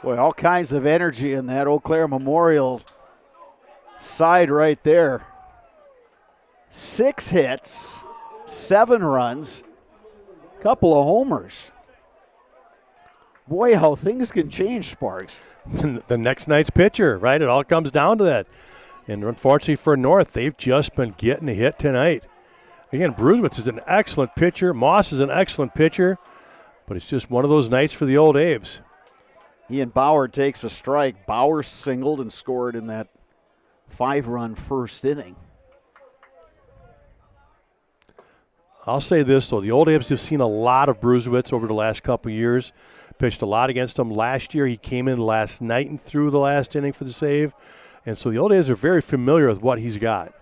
Boy, all kinds of energy in that Eau Claire Memorial side right there. 6 hits, 7 runs, couple of homers. Boy, how things can change, Sparks. The next night's pitcher, right? It all comes down to that. And unfortunately for North, they've just been getting a hit tonight. Again, Brusewitz is an excellent pitcher. Moss is an excellent pitcher. But it's just one of those nights for the Old Ames. Ian Bauer takes a strike. Bauer singled and scored in that 5-run first inning. I'll say this, though. The Old Ames have seen a lot of Brusewitz over the last couple of years. Pitched a lot against him last year. He came in last night and threw the last inning for the save. And so the Old A's are very familiar with what he's got.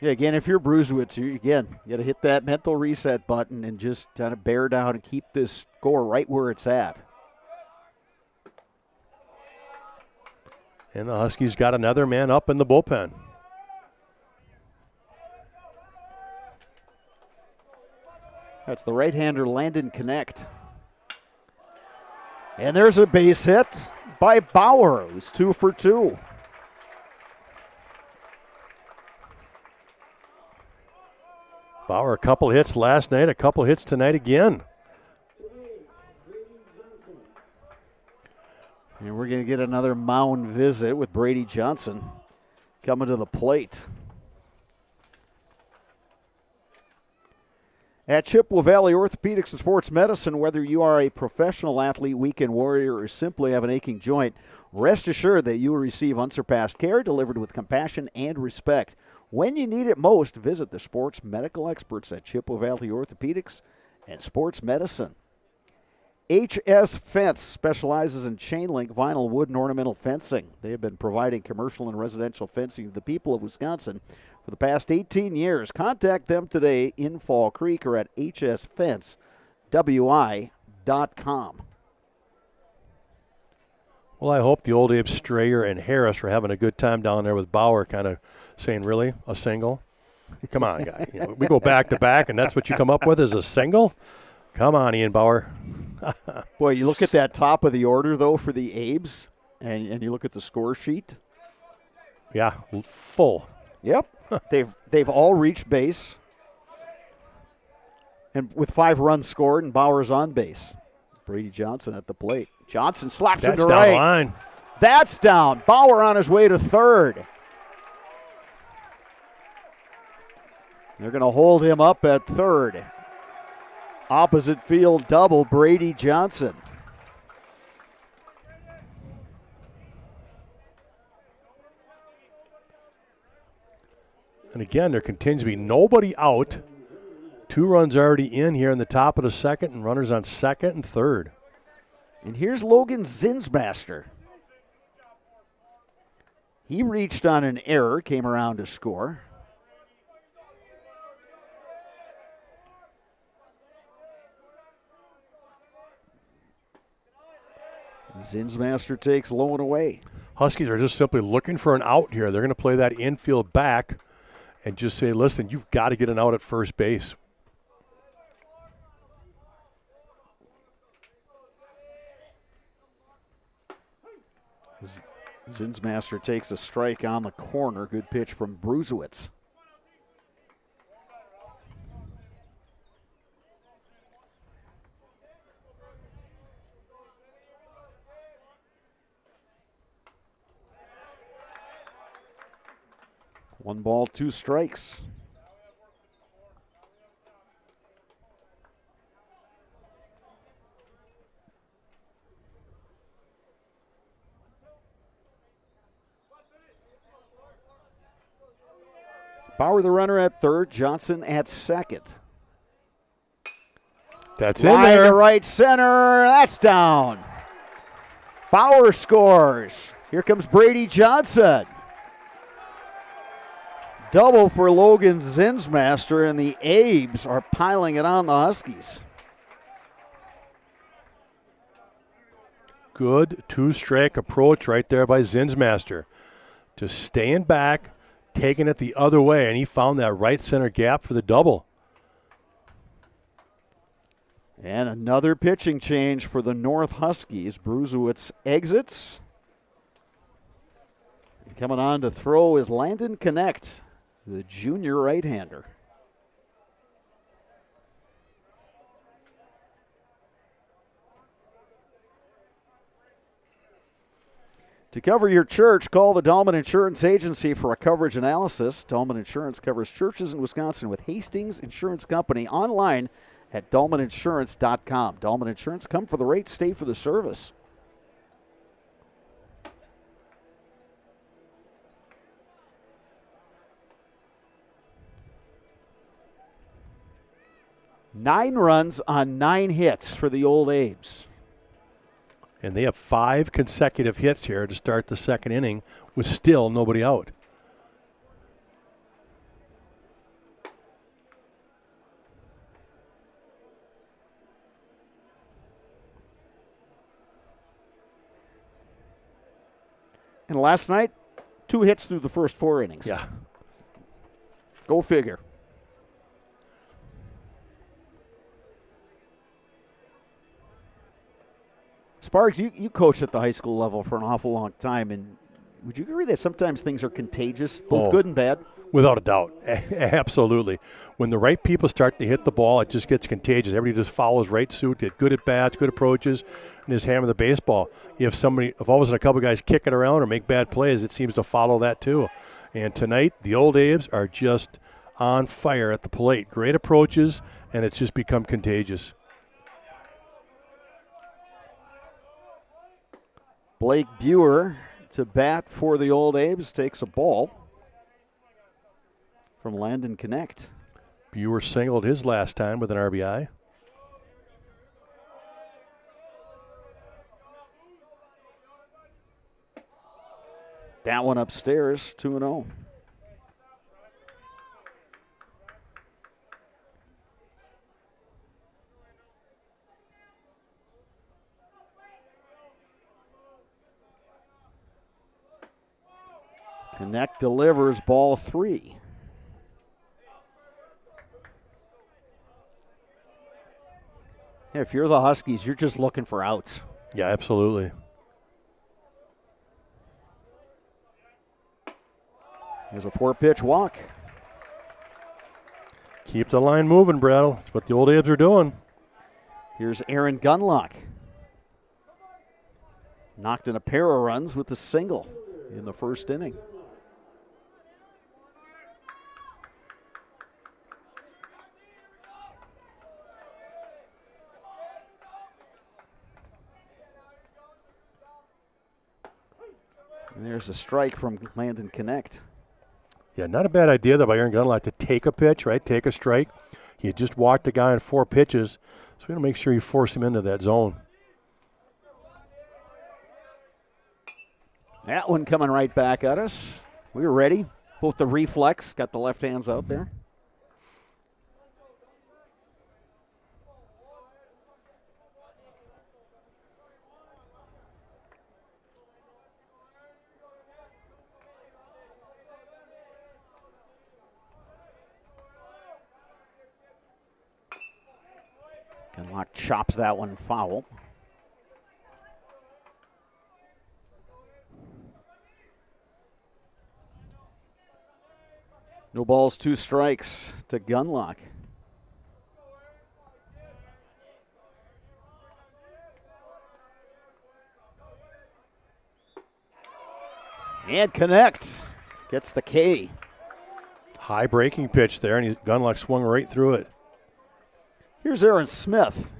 Yeah, again, if you're Brusewitz, you got to hit that mental reset button and just kind of bear down and keep this score right where it's at. And the Huskies got another man up in the bullpen. That's the right-hander Landon Connect. And there's a base hit by Bauer, who's 2 for 2. Bauer, a couple hits last night, a couple hits tonight again. And we're going to get another mound visit with Brady Johnson coming to the plate. At Chippewa Valley Orthopedics and Sports Medicine, whether you are a professional athlete, weekend warrior, or simply have an aching joint, rest assured that you will receive unsurpassed care delivered with compassion and respect. When you need it most, visit the sports medical experts at Chippewa Valley Orthopedics and Sports Medicine. HS Fence specializes in chain link, vinyl, wood, and ornamental fencing. They have been providing commercial and residential fencing to the people of Wisconsin for the past 18 years. Contact them today in Fall Creek or at hsfencewi.com. Well, I hope the Old Abe, Strayer, and Harris are having a good time down there with Bauer kind of saying, really, a single? Come on, guy. We go back to back, and that's what you come up with is a single? Come on, Ian Bauer. Boy, you look at that top of the order, though, for the Abes, and you look at the score sheet. Yeah, full. Yep. They've all reached base. And with 5 runs scored, and Bauer's on base. Brady Johnson at the plate. Johnson slaps him to right. That's down line. That's down. Bauer on his way to third. They're going to hold him up at third. Opposite field double, Brady Johnson. And again, there continues to be nobody out. 2 runs already in here in the top of the second, and runners on second and third. And here's Logan Zinsmaster. He reached on an error, came around to score. Zinsmaster takes low and away. Huskies are just simply looking for an out here. They're going to play that infield back and just say, listen, you've got to get an out at first base. Zinsmaster takes a strike on the corner. Good pitch from Brusewitz. One ball, 2 strikes. Bauer the runner at third, Johnson at second. That's in there. To right center, that's down. Bauer scores. Here comes Brady Johnson. Double for Logan Zinsmaster, and the Abes are piling it on the Huskies. Good two-strike approach right there by Zinsmaster. Just staying back, taking it the other way, and he found that right center gap for the double. And another pitching change for the North Huskies. Bruzewicz exits. And coming on to throw is Landon Connect, the junior right-hander. To cover your church, call the Dahlman Insurance Agency for a coverage analysis. Dahlman Insurance covers churches in Wisconsin with Hastings Insurance Company online at dahlmaninsurance.com. Dahlman Insurance, come for the rate, stay for the service. Nine runs on 9 hits for the Old Abes. And they have 5 consecutive hits here to start the second inning with still nobody out. And last night, 2 hits through the first 4 innings. Yeah. Go figure. Sparks, you coached at the high school level for an awful long time, and would you agree that sometimes things are contagious, both good and bad? Without a doubt. Absolutely. When the right people start to hit the ball, it just gets contagious. Everybody just follows right suit, get good at bats, good approaches, and just hammer the baseball. If all of a sudden a couple guys kick it around or make bad plays, it seems to follow that too. And tonight, the Old Abes are just on fire at the plate. Great approaches, and it's just become contagious. Blake Buer to bat for the Old Abes, takes a ball from Landon Connect. Buer singled his last time with an RBI. That one upstairs, 2-0. Connect delivers ball 3. Yeah, if you're the Huskies, you're just looking for outs. Yeah, absolutely. Here's a 4-pitch walk. Keep the line moving, Brattle. That's what the Old Abes are doing. Here's Aaron Gunlock. Knocked in a pair of runs with a single in the first inning. And there's a strike from Landon Connect. Yeah, not a bad idea, though, by Aaron Gunlock to take a pitch, right? Take a strike. He had just walked the guy in 4 pitches, so we're going to make sure you force him into that zone. That one coming right back at us. We were ready. Both the reflex, got the left hands out there. Gunlock chops that one foul. No balls, 2 strikes to Gunlock. And Connect gets the K. High breaking pitch there, and Gunlock swung right through it. Here's Aaron Smith.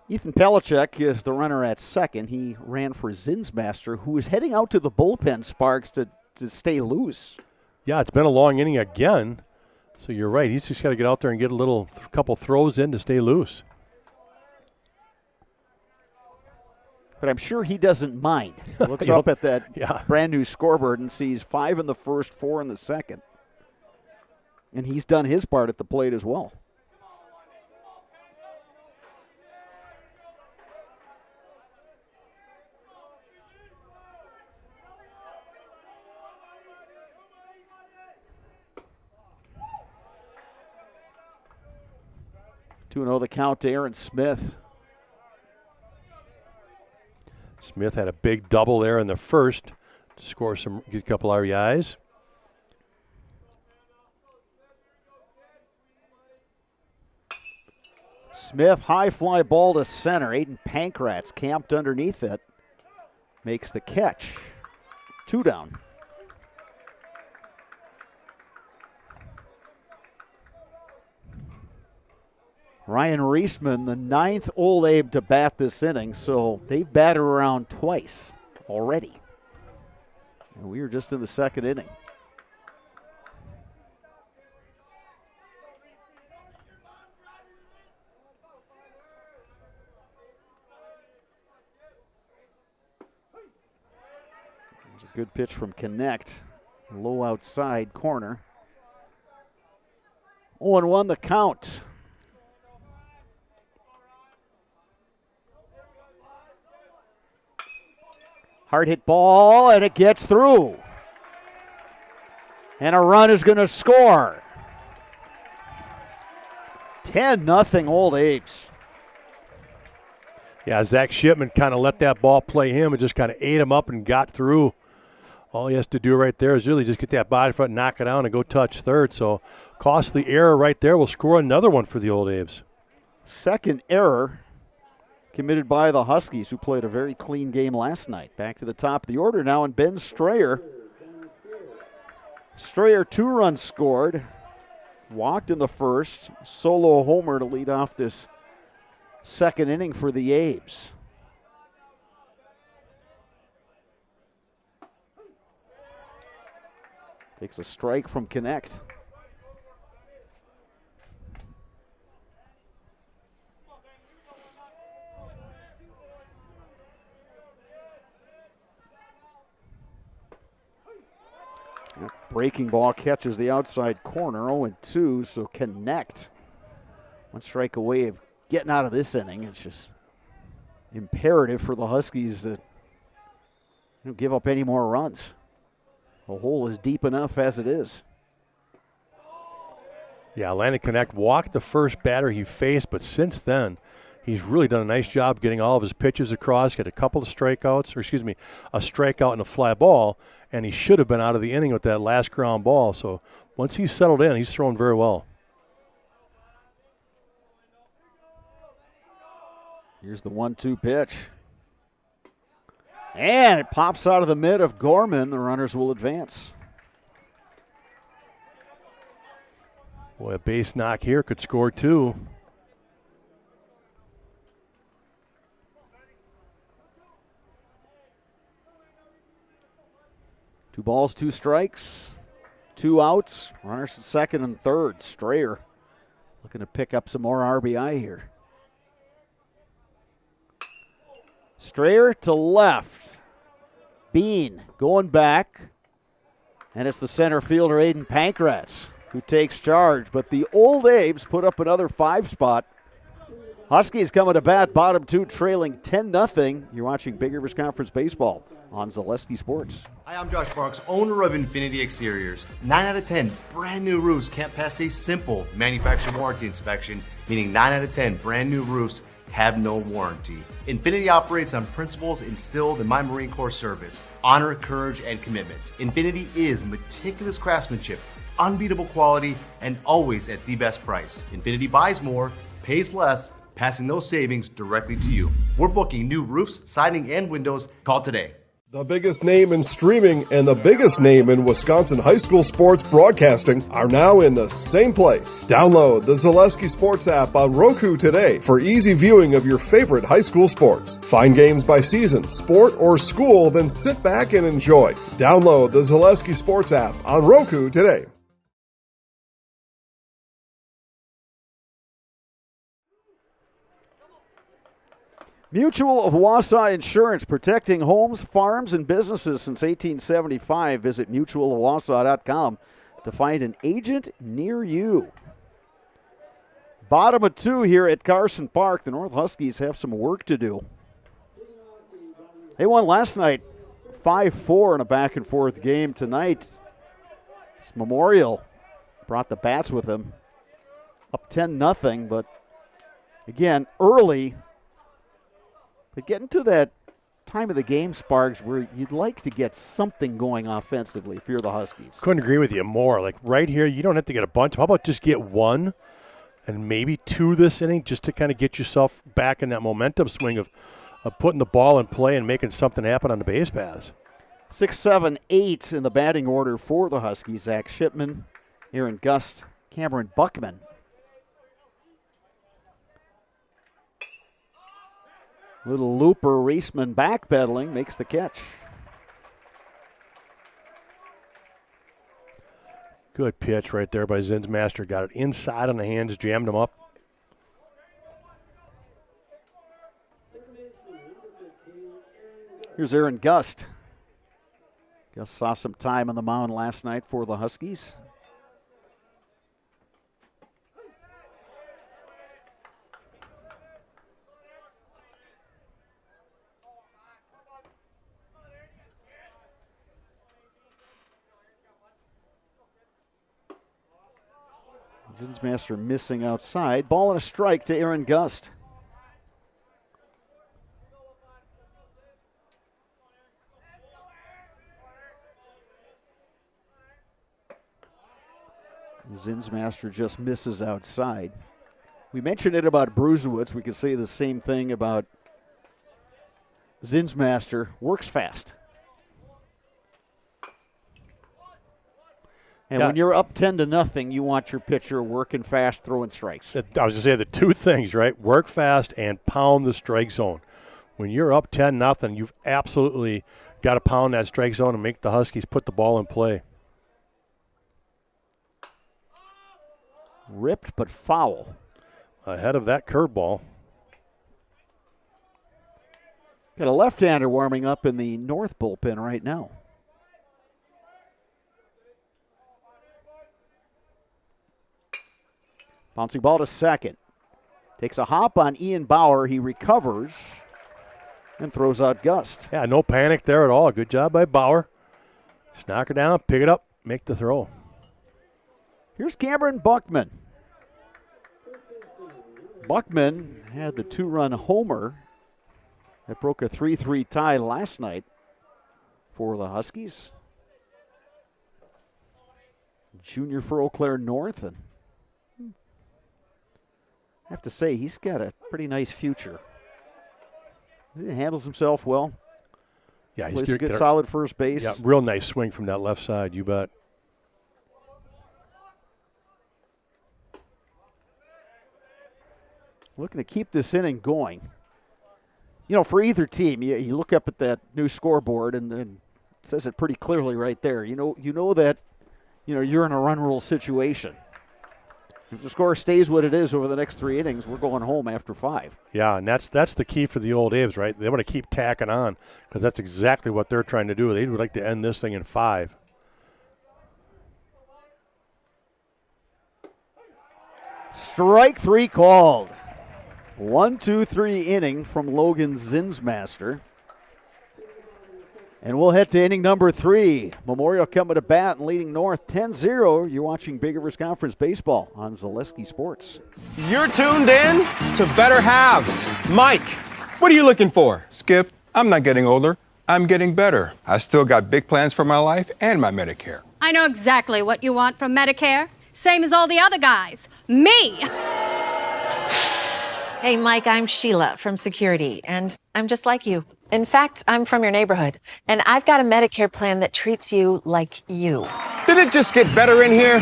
Ethan Pellicek is the runner at second. He ran for Zinsmaster, who is heading out to the bullpen, Sparks, to stay loose. Yeah, it's been a long inning again. So you're right. He's just got to get out there and get a couple throws in to stay loose. But I'm sure he doesn't mind. He looks up at that brand new scoreboard and sees 5 in the first, 4 in the second. And he's done his part at the plate as well. Two 2-0 the count to Aaron Smith. Smith had a big double there in the first to score get a couple RBIs. Smith, high fly ball to center. Aiden Pankratz camped underneath it. Makes the catch. 2 down. Ryan Reisman, the 9th Old Abe to bat this inning, so they've batted around twice already. And we are just in the second inning. There's a good pitch from Connect. Low outside corner. 0-1 the count. Hard hit ball, and it gets through. And a run is going to score. 10-0 Old Apes. Yeah, Zach Shipman kind of let that ball play him and just kind of ate him up and got through. All he has to do right there is really just get that body front, knock it down, and go touch third. So costly error right there will score another one for the Old Apes. Second error committed by the Huskies, who played a very clean game last night. Back to the top of the order now, and Ben Strayer. Strayer 2 runs scored. Walked in the first. Solo homer to lead off this second inning for the Apes. Takes a strike from Connect. Breaking ball catches the outside corner, 0-2, so Connect. 1 strike away of getting out of this inning. It's just imperative for the Huskies that don't give up any more runs. The hole is deep enough as it is. Yeah, Landon Connect walked the first batter he faced, but since then, he's really done a nice job getting all of his pitches across, got a couple of strikeouts, a strikeout and a fly ball, and he should have been out of the inning with that last ground ball. So once he's settled in, he's throwing very well. Here's the 1-2 pitch. And it pops out of the mid of Gorman. The runners will advance. Boy, a base knock here could score 2. Two balls, 2 strikes, 2 outs. Runners at second and third. Strayer looking to pick up some more RBI here. Strayer to left. Bean going back. And it's the center fielder, Aiden Pankratz, who takes charge. But the Old Apes put up another 5 spot. Huskies coming to bat, bottom 2, trailing 10-0. You're watching Big Rivers Conference Baseball on Zaleski Sports. Hi, I'm Josh Marks, owner of Infinity Exteriors. 9 out of 10 brand new roofs can't pass a simple manufacturer warranty inspection, meaning 9 out of 10 brand new roofs have no warranty. Infinity operates on principles instilled in my Marine Corps service: honor, courage, and commitment. Infinity is meticulous craftsmanship, unbeatable quality, and always at the best price. Infinity buys more, pays less, passing those savings directly to you. We're booking new roofs, siding, and windows. Call today. The biggest name in streaming and the biggest name in Wisconsin high school sports broadcasting are now in the same place. Download the Zaleski Sports app on Roku today for easy viewing of your favorite high school sports. Find games by season, sport, or school, then sit back and enjoy. Download the Zaleski Sports app on Roku today. Mutual of Wausau Insurance, protecting homes, farms, and businesses since 1875. Visit mutualofwausau.com to find an agent near you. Bottom of 2 here at Carson Park. The North Huskies have some work to do. They won last night 5-4 in a back-and-forth game. Tonight, it's Memorial brought the bats with them. Up 10-0, but again, early. But getting to that time of the game, Sparks, where you'd like to get something going offensively if you're the Huskies. Couldn't agree with you more. Like right here, you don't have to get a bunch. How about just get 1 and maybe 2 this inning just to kind of get yourself back in that momentum swing of putting the ball in play and making something happen on the base paths. 6, 7, 8 in the batting order for the Huskies. Zach Shipman, Aaron Gust, Cameron Buckman. Little looper, Reisman backpedaling, makes the catch. Good pitch right there by Zinsmaster. Got it inside on the hands, jammed him up. Here's Aaron Gust. Gust saw some time on the mound last night for the Huskies. Zinsmaster missing outside. Ball and a strike to Aaron Gust. Zinsmaster just misses outside. We mentioned it about Bruisewitz. We could say the same thing about Zinsmaster. Works fast. And when you're up 10-0, you want your pitcher working fast, throwing strikes. I was going to say the two things, right? Work fast and pound the strike zone. When you're up 10-0, you've absolutely got to pound that strike zone and make the Huskies put the ball in play. Ripped but foul. Ahead of that curveball. Got a left-hander warming up in the North bullpen right now. Bouncing ball to second. Takes a hop on Ian Bauer. He recovers and throws out Gust. Yeah, no panic there at all. Good job by Bauer. Just knock her down, pick it up, make the throw. Here's Cameron Buckman. Buckman had the 2-run homer that broke a 3-3 tie last night for the Huskies. Junior for Eau Claire North, and I have to say, he's got a pretty nice future. He handles himself well. Yeah, plays a good, solid first base. Yeah, real nice swing from that left side, you bet. Looking to keep this inning going. You know, for either team, you look up at that new scoreboard and it says it pretty clearly right there. You know that, you're in a run rule situation. If the score stays what it is over the next 3 innings, we're going home after 5. Yeah, and that's the key for the old A's, right? They want to keep tacking on because that's exactly what they're trying to do. They would like to end this thing in 5. Strike 3 called. 1-2-3 inning from Logan Zinsmaster. And we'll head to inning number 3. Memorial coming to bat and leading North 10-0. You're watching Big Rivers Conference Baseball on Zaleski Sports. You're tuned in to Better Halves. Mike, what are you looking for? Skip, I'm not getting older. I'm getting better. I still got big plans for my life and my Medicare. I know exactly what you want from Medicare. Same as all the other guys. Me! Hey, Mike, I'm Sheila from Security, and I'm just like you. In fact, I'm from your neighborhood, and I've got a Medicare plan that treats you like you. Did it just get better in here?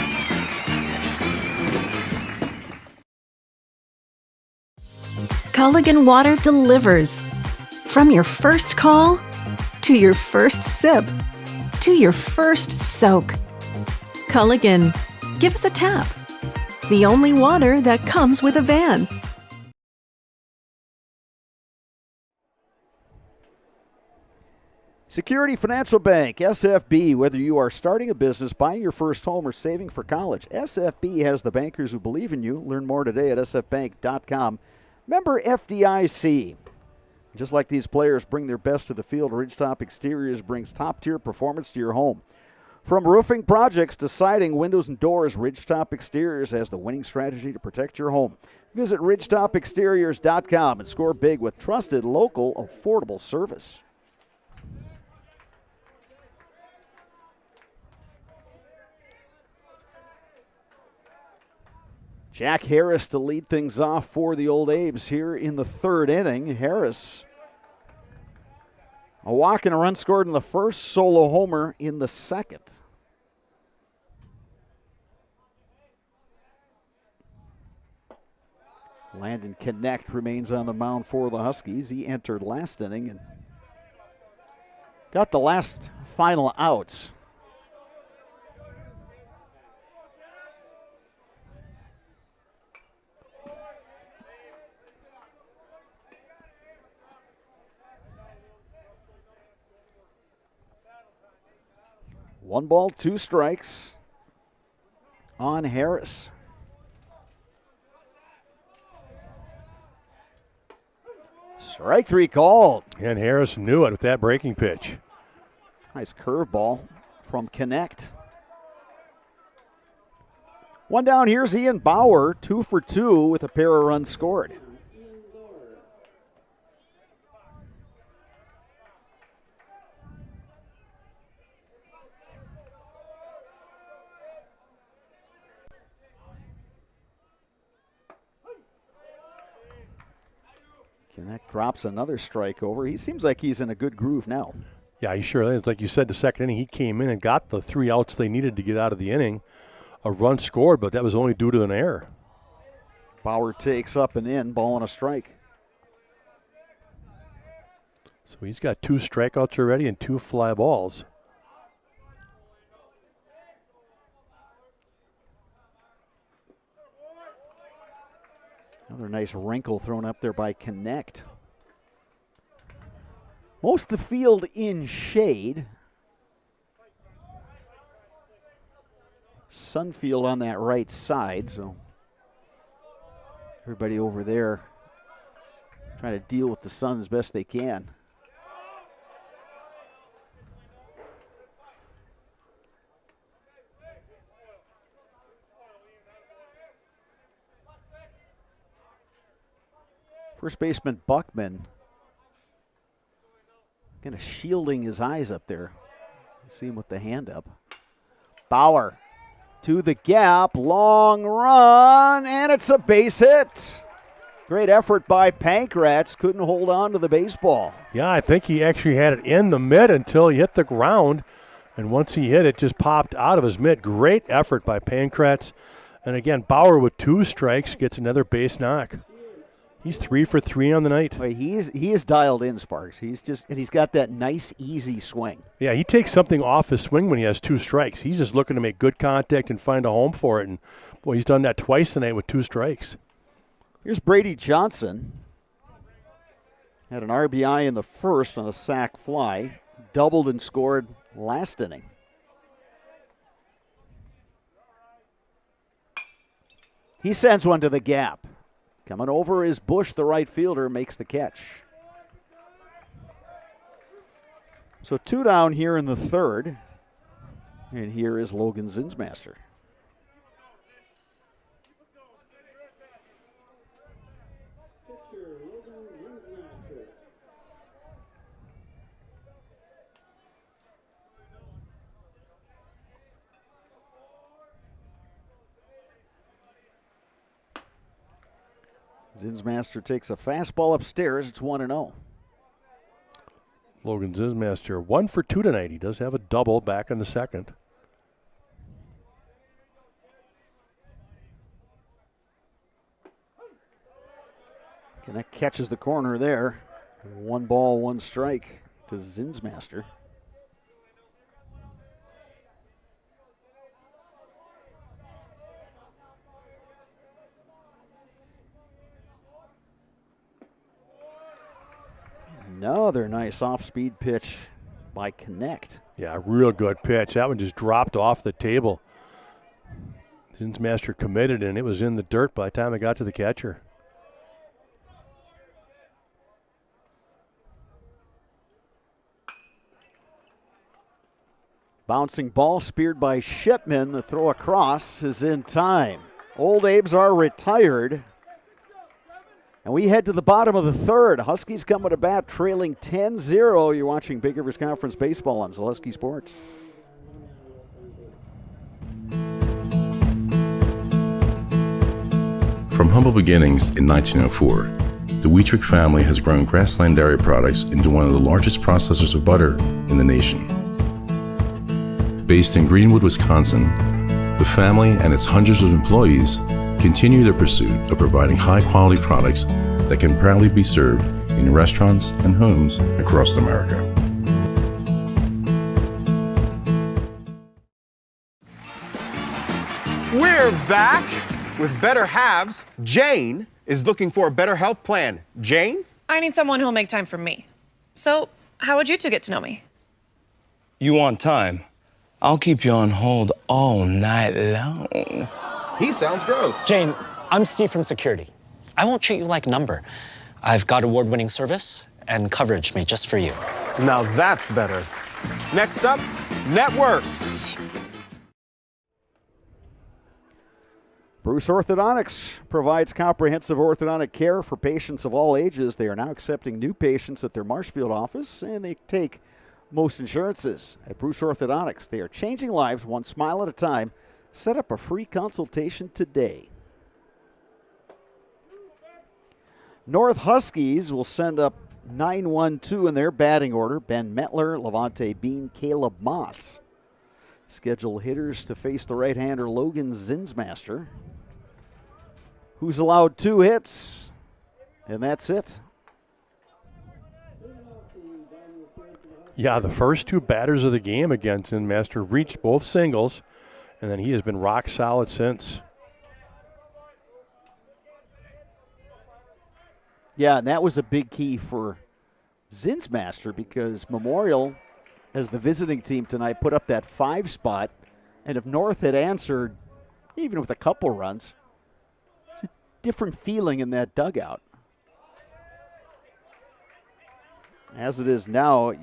Culligan Water delivers. From your first call, to your first sip, to your first soak. Culligan, give us a tap. The only water that comes with a van. Security Financial Bank, SFB. Whether you are starting a business, buying your first home, or saving for college, SFB has the bankers who believe in you. Learn more today at sfbank.com. Member FDIC. Just like these players bring their best to the field, Ridgetop Exteriors brings top-tier performance to your home. From roofing projects to siding, windows, and doors, Ridgetop Exteriors has the winning strategy to protect your home. Visit ridgetopexteriors.com and score big with trusted, local, affordable service. Jack Harris to lead things off for the Old Abes here in the third inning. Harris, a walk and a run scored in the first, solo homer in the second. Landon Connect remains on the mound for the Huskies. He entered last inning and got the last final outs. One ball, two strikes on Harris. Strike three called. And Harris knew it with that breaking pitch. Nice curveball from Connect. One down, here's Ian Bauer, 2 for 2 with a pair of runs scored. Connect drops another strike over. He seems like he's in a good groove now. Yeah, he sure is. Like you said, the second inning, he came in and got the 3 outs they needed to get out of the inning. A run scored, but that was only due to an error. Bauer takes up and in, ball and a strike. So he's got 2 strikeouts already and 2 fly balls. Another nice wrinkle thrown up there by Connect. Most of the field in shade. Sunfield on that right side, so everybody over there trying to deal with the sun as best they can. First baseman Buckman kind of shielding his eyes up there. You see him with the hand up. Bauer to the gap, long run, and it's a base hit. Great effort by Pankratz, couldn't hold on to the baseball. Yeah, I think he actually had it in the mitt until he hit the ground, and once he hit it, just popped out of his mitt. Great effort by Pankratz. And again, Bauer with 2 strikes gets another base knock. He's 3 for 3 on the night. Well, he is dialed in, Sparks. He's got that nice, easy swing. Yeah, he takes something off his swing when he has 2 strikes. He's just looking to make good contact and find a home for it. And boy, he's done that twice tonight with 2 strikes. Here's Brady Johnson. Had an RBI in the first on a sac fly. Doubled and scored last inning. He sends one to the gap. Coming over is Bush, the right fielder, makes the catch. So 2 down here in the third. And here is Logan Zinsmaster. Zinsmaster takes a fastball upstairs. It's 1-0. Logan Zinsmaster 1 for 2 tonight. He does have a double back in the second. Connect catches the corner there. 1 ball, 1 strike to Zinsmaster. Another nice off-speed pitch by Connect. Yeah, real good pitch. That one just dropped off the table. Zinsmaster committed, and it was in the dirt by the time it got to the catcher. Bouncing ball speared by Shipman. The throw across is in time. Old Abes are retired. And we head to the bottom of the third. Huskies coming to bat, trailing 10-0. You're watching Big Rivers Conference Baseball on Zaleski Sports. From humble beginnings in 1904, the Wheatrick family has grown Grassland Dairy Products into one of the largest processors of butter in the nation. Based in Greenwood, Wisconsin, the family and its hundreds of employees continue their pursuit of providing high-quality products that can proudly be served in restaurants and homes across America. We're back with Better Halves. Jane is looking for a better health plan. Jane? I need someone who'll make time for me. So, how would you two get to know me? You want time? I'll keep you on hold all night long. He sounds gross. Jane, I'm Steve from Security. I won't treat you like a number. I've got award-winning service and coverage made just for you. Now that's better. Next up, networks. Bruce Orthodontics provides comprehensive orthodontic care for patients of all ages. They are now accepting new patients at their Marshfield office, and they take most insurances. At Bruce Orthodontics, they are changing lives one smile at a time. Set up a free consultation today. North Huskies will send up 9-1-2 in their batting order. Ben Metler, Levante Bean, Caleb Moss. Scheduled hitters to face the right-hander Logan Zinsmaster, who's allowed 2 hits, and that's it. Yeah, the first 2 batters of the game against Zinsmaster reached both singles, and then he has been rock solid since. Yeah, and that was a big key for Zinsmaster because Memorial, as the visiting team tonight, put up that 5 spot, and if North had answered, even with a couple runs, it's a different feeling in that dugout. As it is now,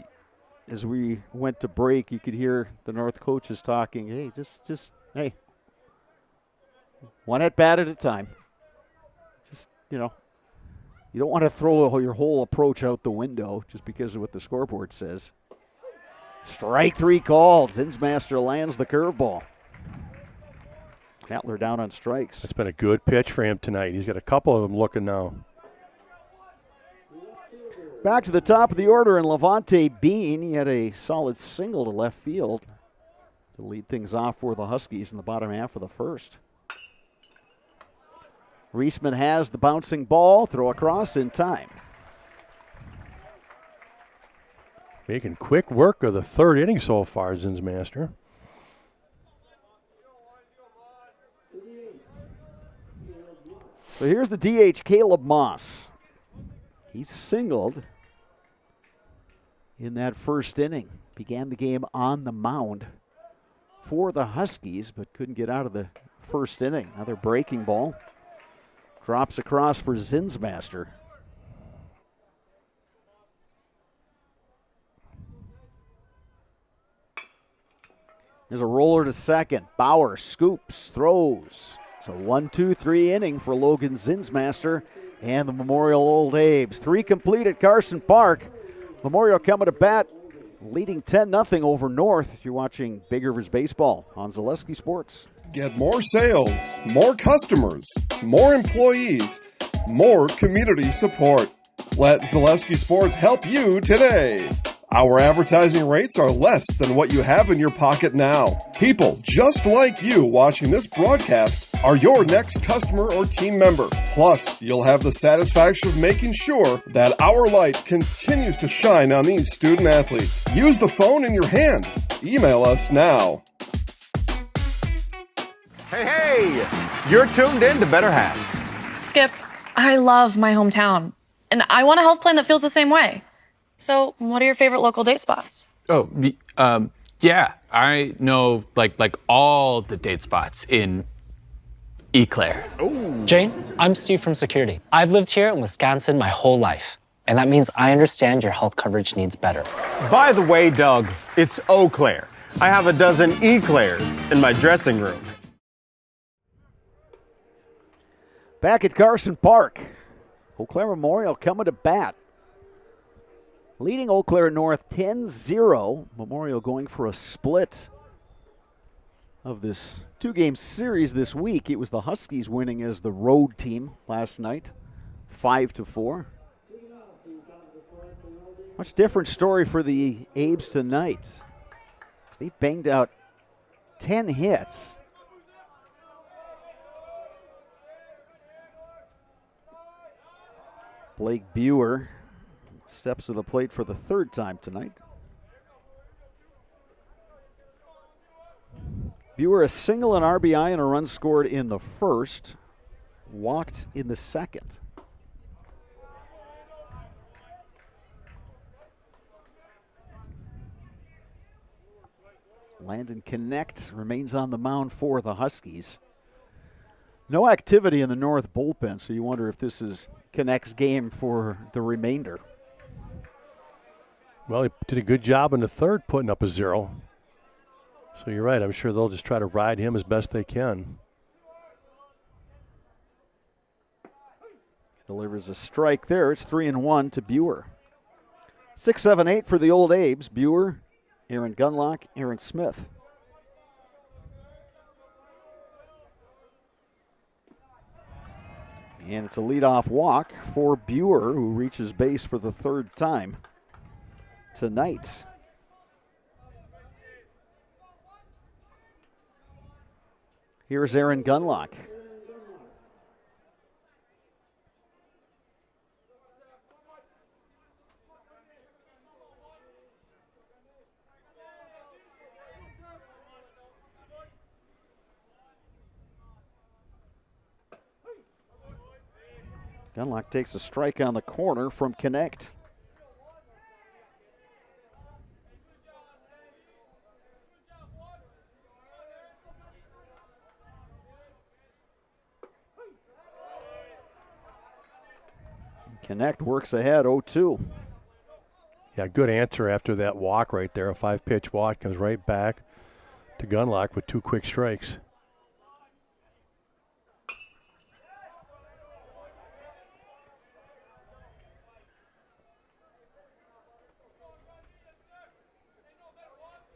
as we went to break, you could hear the North coaches talking, hey, hey, one at bat at a time. Just, you don't want to throw your whole approach out the window just because of what the scoreboard says. Strike 3 called. Zinsmaster lands the curveball. Mettler down on strikes. It's been a good pitch for him tonight. He's got a couple of them looking now. Back to the top of the order in Levante Bean. He had a solid single to left field to lead things off for the Huskies in the bottom half of the first. Reisman has the bouncing ball. Throw across in time. Making quick work of the third inning so far, Zinsmaster. So here's the DH, Caleb Moss. He's singled in that first inning. Began the game on the mound for the Huskies, but couldn't get out of the first inning. Another breaking ball. Drops across for Zinsmaster. There's a roller to second. Bauer scoops, throws. It's a 1-2-3 inning for Logan Zinsmaster and the Memorial Old Abes. 3 complete at Carson Park. Memorial coming to bat, leading 10-0 over North. You're watching Big Rivers Baseball on Zaleski Sports. Get more sales, more customers, more employees, more community support. Let Zaleski Sports help you today. Our advertising rates are less than what you have in your pocket now. People just like you watching this broadcast are your next customer or team member. Plus, you'll have the satisfaction of making sure that our light continues to shine on these student athletes. Use the phone in your hand. Email us now. Hey, you're tuned in to Better Halves. Skip, I love my hometown, and I want a health plan that feels the same way. So, what are your favorite local date spots? Yeah, I know like all the date spots in Eau Claire. Jane, I'm Steve from security. I've lived here in Wisconsin my whole life, and that means I understand your health coverage needs better. By the way, Doug, it's Eau Claire. I have a dozen Eclairs in my dressing room. Back at Carson Park, Eau Claire Memorial coming to bat. Leading Eau Claire North 10-0. Memorial going for a split of this two-game series this week. It was the Huskies winning as the road team last night, 5-4. Much different story for the Abes tonight. They've banged out 10 hits. Blake Buer steps to the plate for the third time tonight. Buer a single, an RBI, and a run scored in the first. Walked in the second. Landon Connect remains on the mound for the Huskies. No activity in the North bullpen, so you wonder if this is Connect's game for the remainder. Well, he did a good job in the third putting up a 0. So you're right. I'm sure they'll just try to ride him as best they can. Delivers a strike there. It's 3-1 to Buer. 6-7-8 for the Old Abes. Buer, Aaron Gunlock, Aaron Smith. And it's a leadoff walk for Buer, who reaches base for the third time tonight. Here's Aaron Gunlock. Gunlock takes a strike on the corner from Connect. Connect works ahead 0-2. Yeah, good answer after that walk right there. A 5-pitch walk comes right back to Gunlock with 2 quick strikes.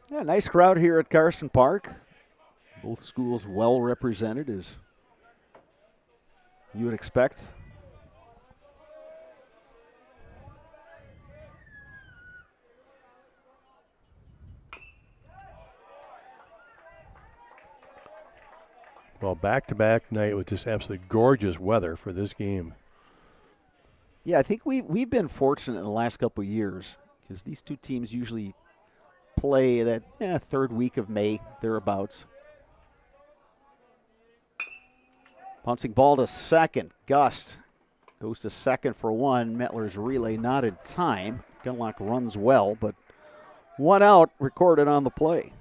Yeah, nice crowd here at Carson Park. Both schools well represented, as you would expect. Well, back-to-back night with just absolutely gorgeous weather for this game. Yeah, I think we've been fortunate in the last couple of years because these two teams usually play that third week of May, thereabouts. Pouncing ball to second. Gust goes to second for one. Mettler's relay not in time. Gunlock runs well, but 1 out recorded on the play.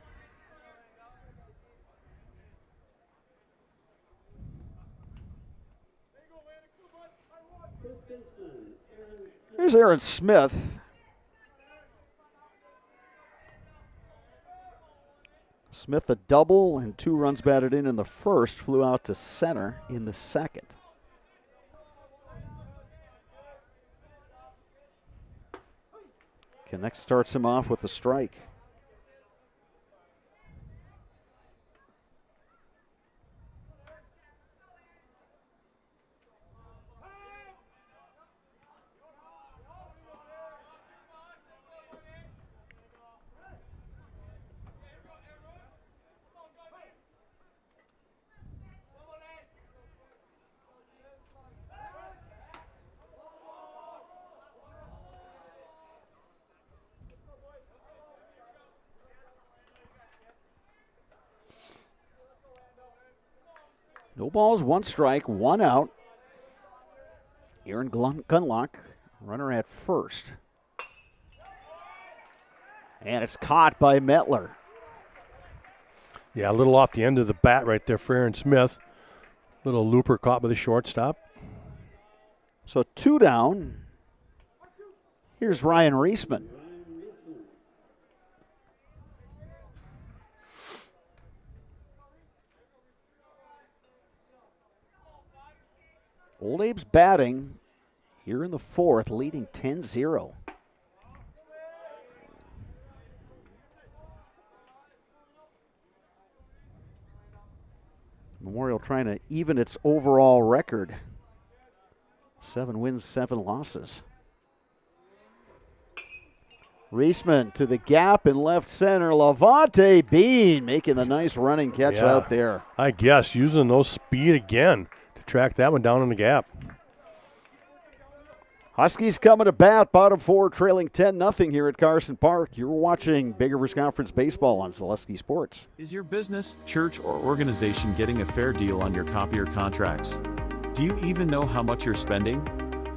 Here's Aaron Smith. Smith a double and 2 runs batted in the first, flew out to center in the second. Connect starts him off with a strike. No balls, 1 strike, 1 out. Aaron Gunlock, runner at first. And it's caught by Mettler. Yeah, a little off the end of the bat right there for Aaron Smith. Little looper caught by the shortstop. So 2 down. Here's Ryan Reisman. Old Abe's batting here in the 4th, leading 10-0. Memorial trying to even its overall record. 7 wins, 7 losses. Reisman to the gap in left center. Levante Bean making the nice running catch out there. I guess using those speed again to track that one down in the gap. Huskies coming to bat, bottom 4, trailing 10-0 here at Carson Park. You're watching Big Rivers Conference Baseball on Zaleski Sports. Is your business, church, or organization getting a fair deal on your copier contracts? Do you even know how much you're spending?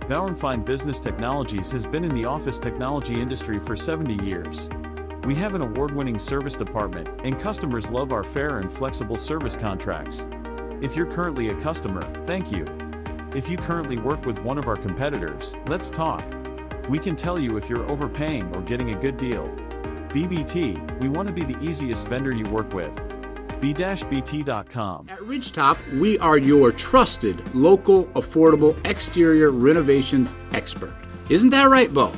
Bauer & Fine Business Technologies has been in the office technology industry for 70 years. We have an award-winning service department, and customers love our fair and flexible service contracts. If you're currently a customer, thank you. If you currently work with one of our competitors, let's talk. We can tell you if you're overpaying or getting a good deal. BBT, we want to be the easiest vendor you work with. b-bt.com. At Ridgetop, we are your trusted, local, affordable exterior renovations expert. Isn't that right, Bo?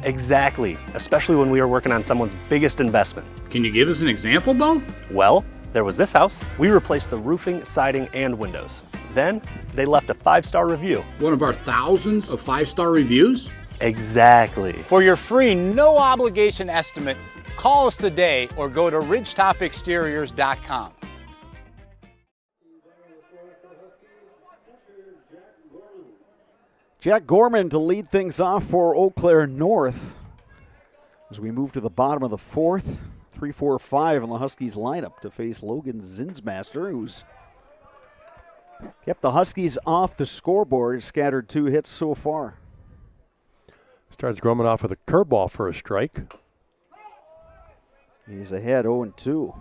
Exactly, especially when we are working on someone's biggest investment. Can you give us an example, Bo? Well, there was this house. We replaced the roofing, siding, and windows. Then, they left a 5-star review. One of our thousands of 5-star reviews? Exactly. For your free, no obligation estimate, call us today or go to ridgetopexteriors.com. Jack Gorman to lead things off for Eau Claire North as we move to the bottom of the 4th. 3-4-5 in the Huskies lineup to face Logan Zinsmaster, who's kept the Huskies off the scoreboard, scattered 2 hits so far. Starts Gorman off with a curveball for a strike. He's ahead 0-2.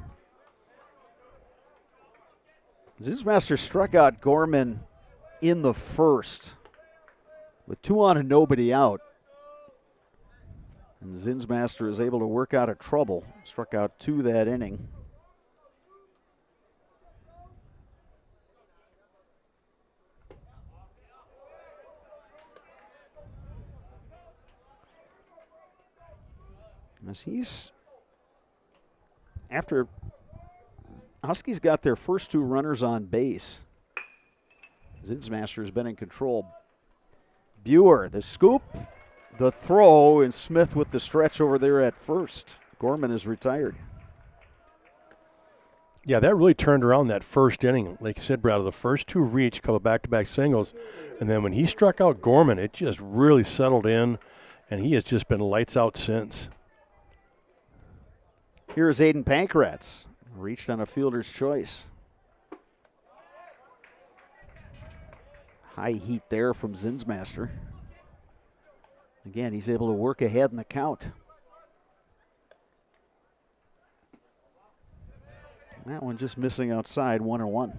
Zinsmaster struck out Gorman in the 1st with 2 on and nobody out. And Zinsmaster is able to work out of trouble. Struck out 2 that inning. As he's, after Huskies got their first 2 runners on base, Zinsmaster has been in control. Buer, the scoop, the throw, and Smith with the stretch over there at first. Gorman is retired. Yeah, that really turned around that first inning. Like you said, Brad, the first 2 reach, a couple back-to-back singles, and then when he struck out Gorman, it just really settled in, and he has just been lights out since. Here's Aiden Pankratz, reached on a fielder's choice. High heat there from Zinsmaster. Again, he's able to work ahead in the count. That one just missing outside, 1-1.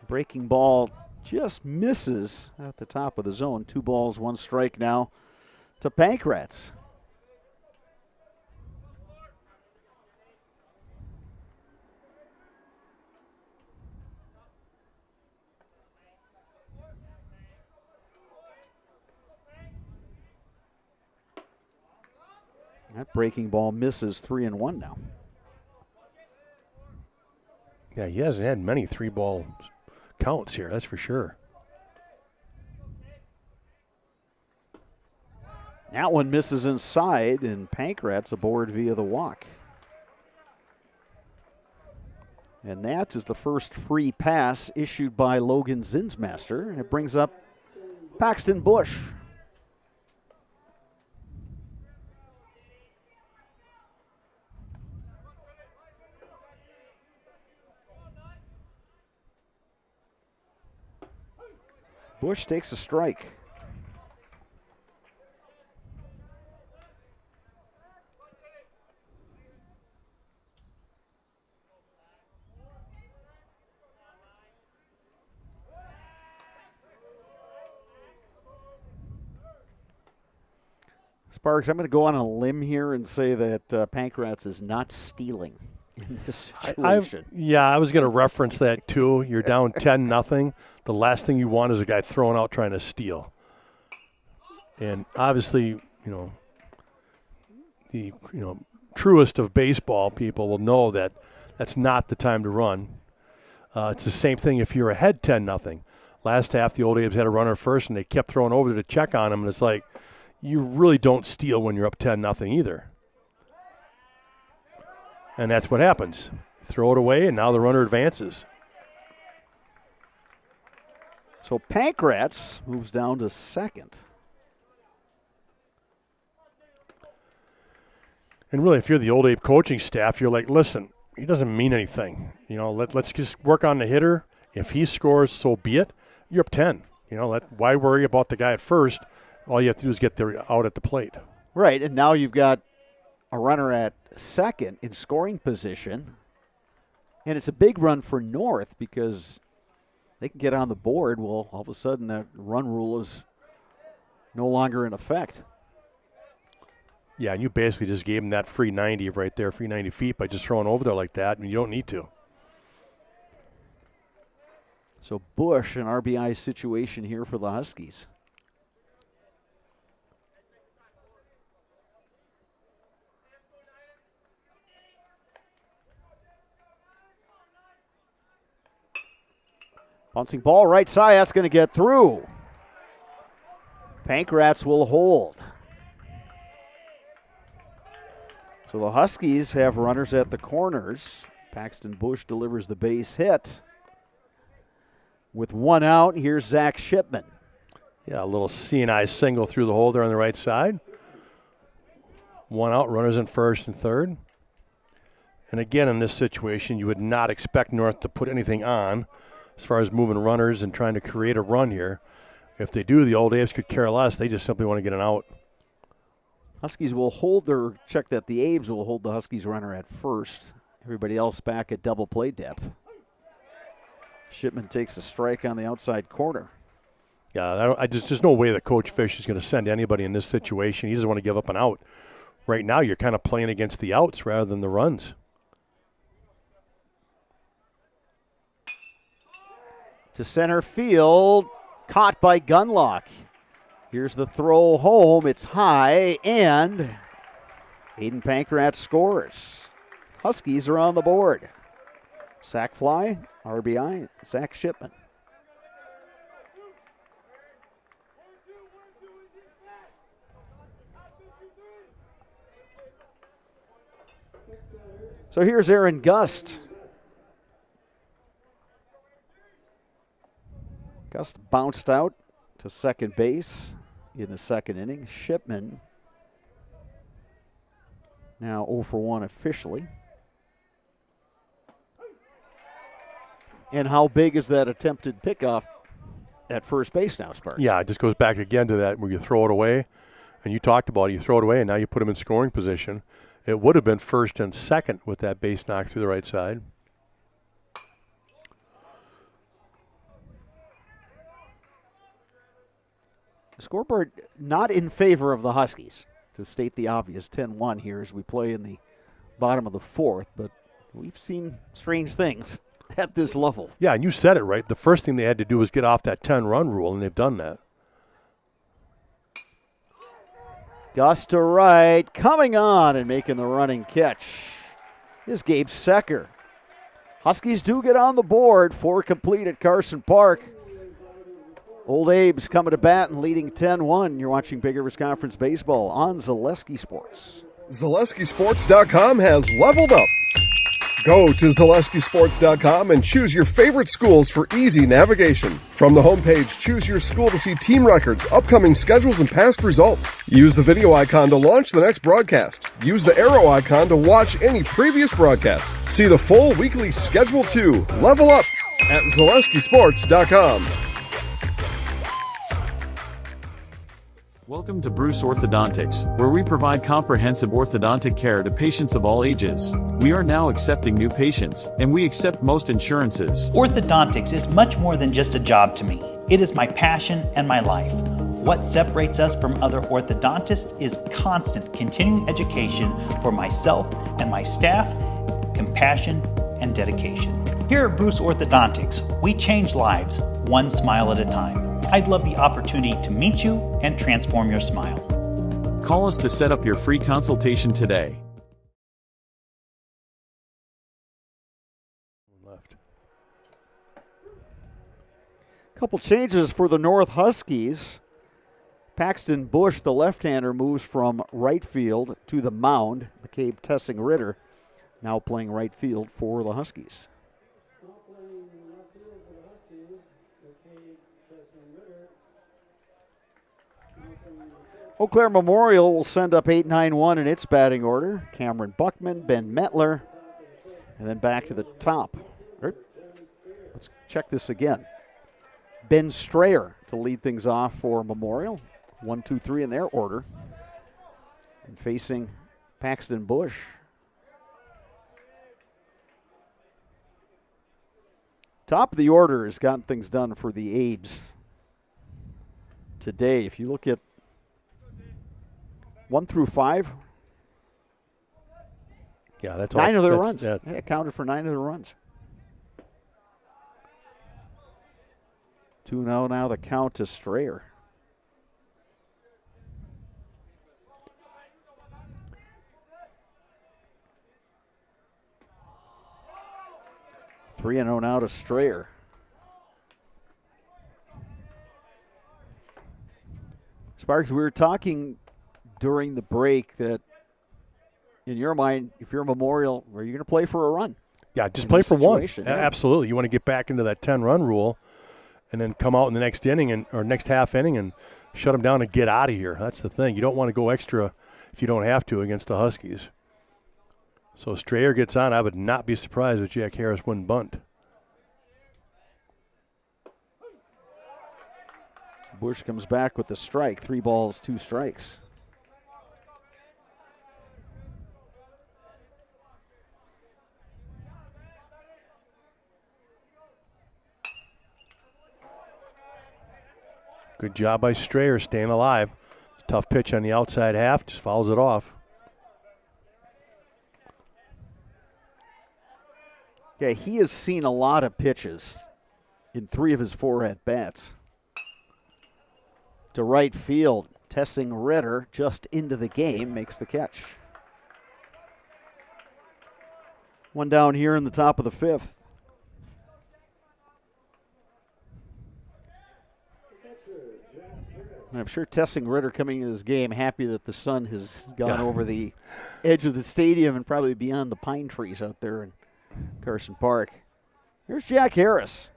Breaking ball just misses at the top of the zone. 2 balls, 1 strike now to Pankratz. That breaking ball misses, 3-1 now. Yeah, he hasn't had many 3-ball counts here, that's for sure. That one misses inside, and Pankratz aboard via the walk. And that is the first free pass issued by Logan Zinsmaster, and it brings up Paxton Bush. Bush takes a strike. Sparks, I'm going to go on a limb here and say that Pancratz is not stealing in this situation. I was going to reference that too. You're down 10-0. The last thing you want is a guy throwing out trying to steal. And obviously, the truest of baseball people will know that that's not the time to run. It's the same thing if you're ahead 10-0. Last half, the Old Abes had a runner first, and they kept throwing over to check on him, and it's like, you really don't steal when you're up 10-0 either. And that's what happens. Throw it away, and now the runner advances. So Pancratz moves down to second. And really, if you're the Old Abe coaching staff, you're like, listen, he doesn't mean anything. Let's just work on the hitter. If he scores, so be it. You're up 10. Why worry about the guy at first? All you have to do is get there out at the plate. Right, and now you've got a runner at second in scoring position. And it's a big run for North because they can get on the board. Well, all of a sudden that run rule is no longer in effect. Yeah, and you basically just gave him that free 90 right there, free 90 feet by just throwing over there like that, and you don't need to. So Bush, an RBI situation here for the Huskies. Bouncing ball right side, that's going to get through. Pancratz will hold. So the Huskies have runners at the corners. Paxton Bush delivers the base hit. With one out, here's Zach Shipman. Yeah, a little C&I single through the hole there on the right side. One out, runners in first and third. And again, in this situation, you would not expect North to put anything on as far as moving runners and trying to create a run here. If they do, the Old Abes could care less. They just simply want to get an out. Huskies will hold check that the Abes will hold the Huskies runner at first. Everybody else back at double play depth. Shipman takes a strike on the outside corner. Yeah, there's no way that Coach Fish is going to send anybody in this situation. He doesn't want to give up an out. Right now, you're kind of playing against the outs rather than the runs. To center field, caught by Gunlock. Here's the throw home. It's high, and Aiden Pancratz scores. Huskies are on the board. Sack fly, RBI, Zach Shipman. So here's Aaron Gust. Gust bounced out to second base in the second inning. Shipman now 0 for 1 officially. And how big is that attempted pickoff at first base now, Sparks? Yeah, it just goes back again to that where you throw it away. And you talked about it, you throw it away, and now you put him in scoring position. It would have been first and second with that base knock through the right side. The scoreboard not in favor of the Huskies, to state the obvious. 10-1 here as we play in the bottom of the fourth, but we've seen strange things at this level. Yeah, and you said it right. The first thing they had to do was get off that 10-run rule, and they've done that. Gus to right, coming on and making the running catch is Gabe Secker. Huskies do get on the board, 4 complete at Carson Park. Old Abe's coming to bat and leading 10-1. You're watching Big Rivers Conference Baseball on Zaleski Sports. ZaleskiSports.com has leveled up. Go to ZaleskiSports.com and choose your favorite schools for easy navigation. From the homepage, choose your school to see team records, upcoming schedules, and past results. Use the video icon to launch the next broadcast. Use the arrow icon to watch any previous broadcast. See the full weekly schedule too. Level up at ZaleskiSports.com. Welcome to Bruce Orthodontics, where we provide comprehensive orthodontic care to patients of all ages. We are now accepting new patients, and we accept most insurances. Orthodontics is much more than just a job to me. It is my passion and my life. What separates us from other orthodontists is constant continuing education for myself and my staff, compassion and dedication. Here at Bruce Orthodontics, we change lives one smile at a time. I'd love the opportunity to meet you and transform your smile. Call us to set up your free consultation today. Couple changes for the North Huskies. Paxton Bush, the left-hander, moves from right field to the mound. McCabe Tessing-Ritter now playing right field for the Huskies. Eau Claire Memorial will send up 8-9-1 in its batting order. Cameron Buckman, Ben Metler, and then back to the top. Let's check this again. Ben Strayer to lead things off for Memorial. 1, 2, 3 in their order. And facing Paxton Bush. Top of the order has gotten things done for the Abes today. If you look at 1 through 5. Yeah, that's 9 all, of their that's, runs. That. They accounted for 9 of their runs. 2-0 now the count to Strayer. Three and 0 now to Strayer. Sparks, we were talking during the break that in your mind, if you're a Memorial, are you going to play for a run? Yeah, just play for one. Yeah. Absolutely. You want to get back into that 10-run rule and then come out in the next inning or next half inning and shut them down and get out of here. That's the thing. You don't want to go extra if you don't have to against the Huskies. So Strayer gets on. I would not be surprised if Jack Harris wouldn't bunt. Bush comes back with the strike. 3 balls, 2 strikes. Good job by Strayer staying alive. Tough pitch on the outside half, just fouls it off. Yeah, he has seen a lot of pitches in 3 of his 4 at-bats. To right field, Tessing-Ritter just into the game, makes the catch. One down here in the top of the 5th. And I'm sure Tessing-Ritter coming into this game happy that the sun has gone over the edge of the stadium and probably beyond the pine trees out there in Carson Park. Here's Jack Harris.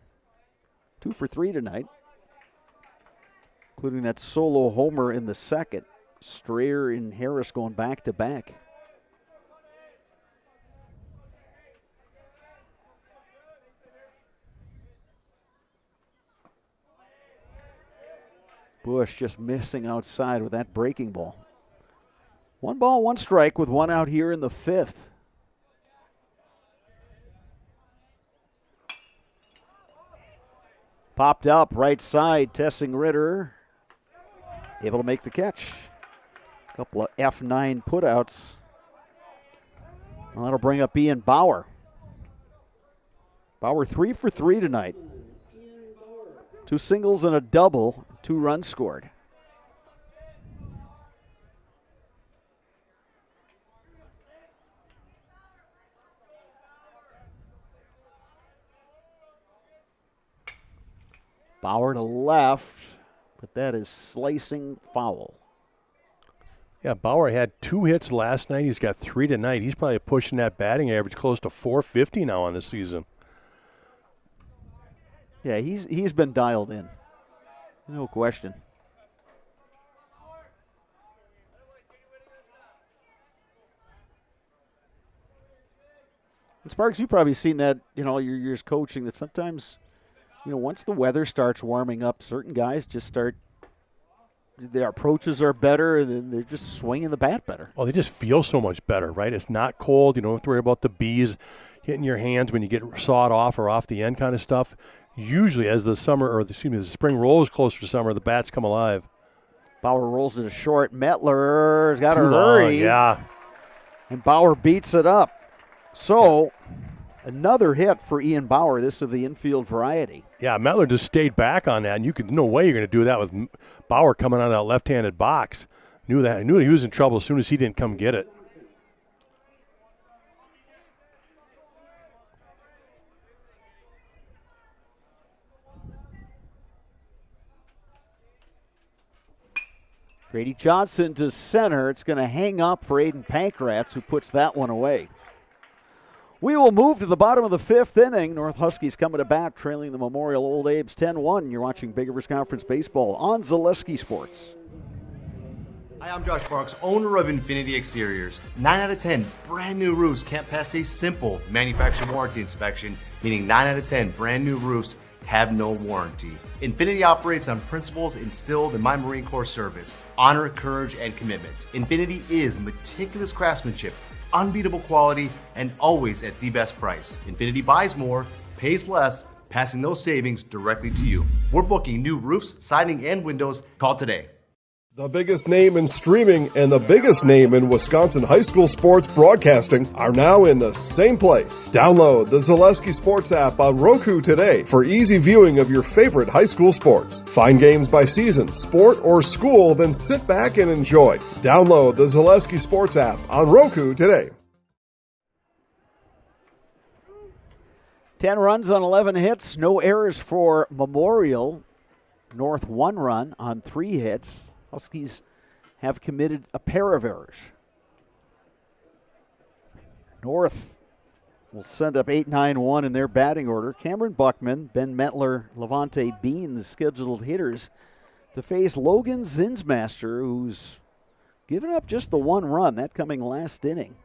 2 for 3 tonight, including that solo homer in the second. Strayer and Harris going back to back. Bush just missing outside with that breaking ball. 1 ball, 1 strike with 1 out here in the 5th. Popped up right side, Tessing-Ritter able to make the catch. A couple of F9 putouts. Well, that'll bring up Ian Bauer. Bauer 3 for 3 tonight. 2 singles and a double, 2 runs scored. Bauer to left, but that is slicing foul. Yeah, Bauer had 2 hits last night. He's got 3 tonight. He's probably pushing that batting average close to 450 now on the season. Yeah, he's been dialed in. No question. And Sparks, you've probably seen that in all your years coaching, that sometimes, once the weather starts warming up, certain guys just start their approaches are better, and they're just swinging the bat better. Well, they just feel so much better, right? It's not cold. You don't have to worry about the bees hitting your hands when you get sawed off or off the end kind of stuff. Usually as the spring rolls closer to summer, the bats come alive. Bauer rolls it a short. Mettler's got to Too long, hurry. yeah. And Bauer beats it up. So another hit for Ian Bauer, this of the infield variety. Yeah, Mettler just stayed back on that, and no way you're going to do that with Bauer coming out of that left-handed box. Knew he was in trouble as soon as he didn't come get it. Grady Johnson to center. It's going to hang up for Aiden Pankratz, who puts that one away. We will move to the bottom of the fifth inning. North Huskies coming to bat, trailing the Memorial Old Abe's 10-1. You're watching Big Rivers Conference Baseball on Zaleski Sports. Hi, I'm Josh Marks, owner of Infinity Exteriors. 9 out of 10 brand new roofs can't pass a simple manufacturer warranty inspection, meaning 9 out of 10 brand new roofs have no warranty. Infinity operates on principles instilled in my Marine Corps service: honor, courage, and commitment. Infinity is meticulous craftsmanship, unbeatable quality, and always at the best price. Infinity buys more, pays less, passing those savings directly to you. We're booking new roofs, siding, and windows. Call today. The biggest name in streaming and the biggest name in Wisconsin high school sports broadcasting are now in the same place. Download the Zaleski Sports app on Roku today for easy viewing of your favorite high school sports. Find games by season, sport, or school, then sit back and enjoy. Download the Zaleski Sports app on Roku today. 10 runs on 11 hits, no errors for Memorial. North 1 run on 3 hits. Huskies have committed a pair of errors. North will send up 8-9-1 in their batting order. Cameron Buckman, Ben Mettler, Levante Bean, the scheduled hitters, to face Logan Zinsmaster, who's given up just the 1 run, that coming last inning.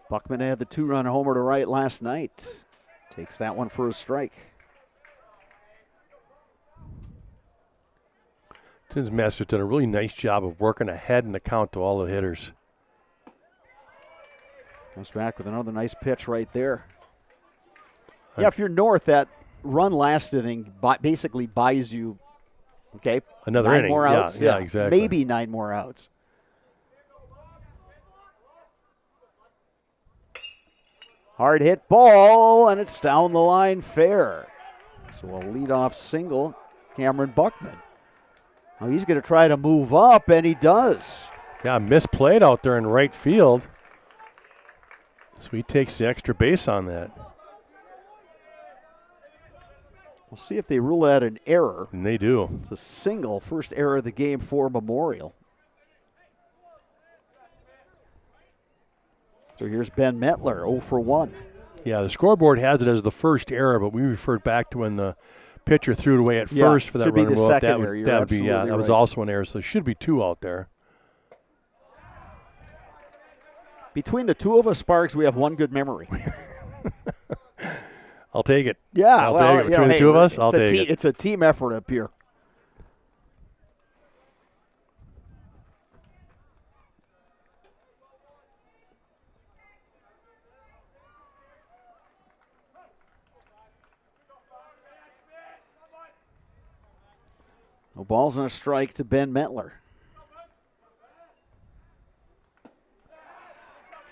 Buckman had the 2-run homer to right last night. Takes that one for a strike. Zinsmaster's done a really nice job of working ahead in the count to all the hitters. Comes back with another nice pitch right there. Yeah, if you're North, that run last inning basically buys you, another 9 inning. more outs. Yeah, exactly. Maybe 9 more outs. Hard hit ball, and it's down the line fair. So a leadoff single, Cameron Buckman. Now he's going to try to move up, and he does. Yeah, misplayed out there in right field. So he takes the extra base on that. We'll see if they rule that an error. And they do. It's a single, first error of the game for Memorial. So here's Ben Mettler, 0 for 1. Yeah, the scoreboard has it as the first error, but we referred back to when the pitcher threw it away at first for that runner. That would be that was also an error, so there should be 2 out there. Between the two of us, Sparks, we have one good memory. I'll take it. Yeah, I'll take it. Between the two of us, I'll take it. It's a team effort up here. No balls and a strike to Ben Mettler.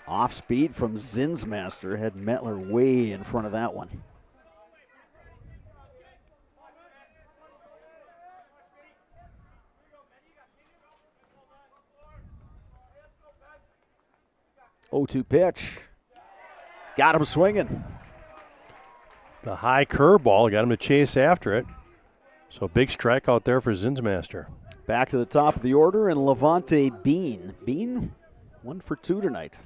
Off speed from Zinsmaster had Mettler way in front of that one. Oh, 2 pitch. Got him swinging. The high curveball got him to chase after it. So big strike out there for Zinsmaster. Back to the top of the order, and Levante Bean. Bean, 1 for 2 tonight.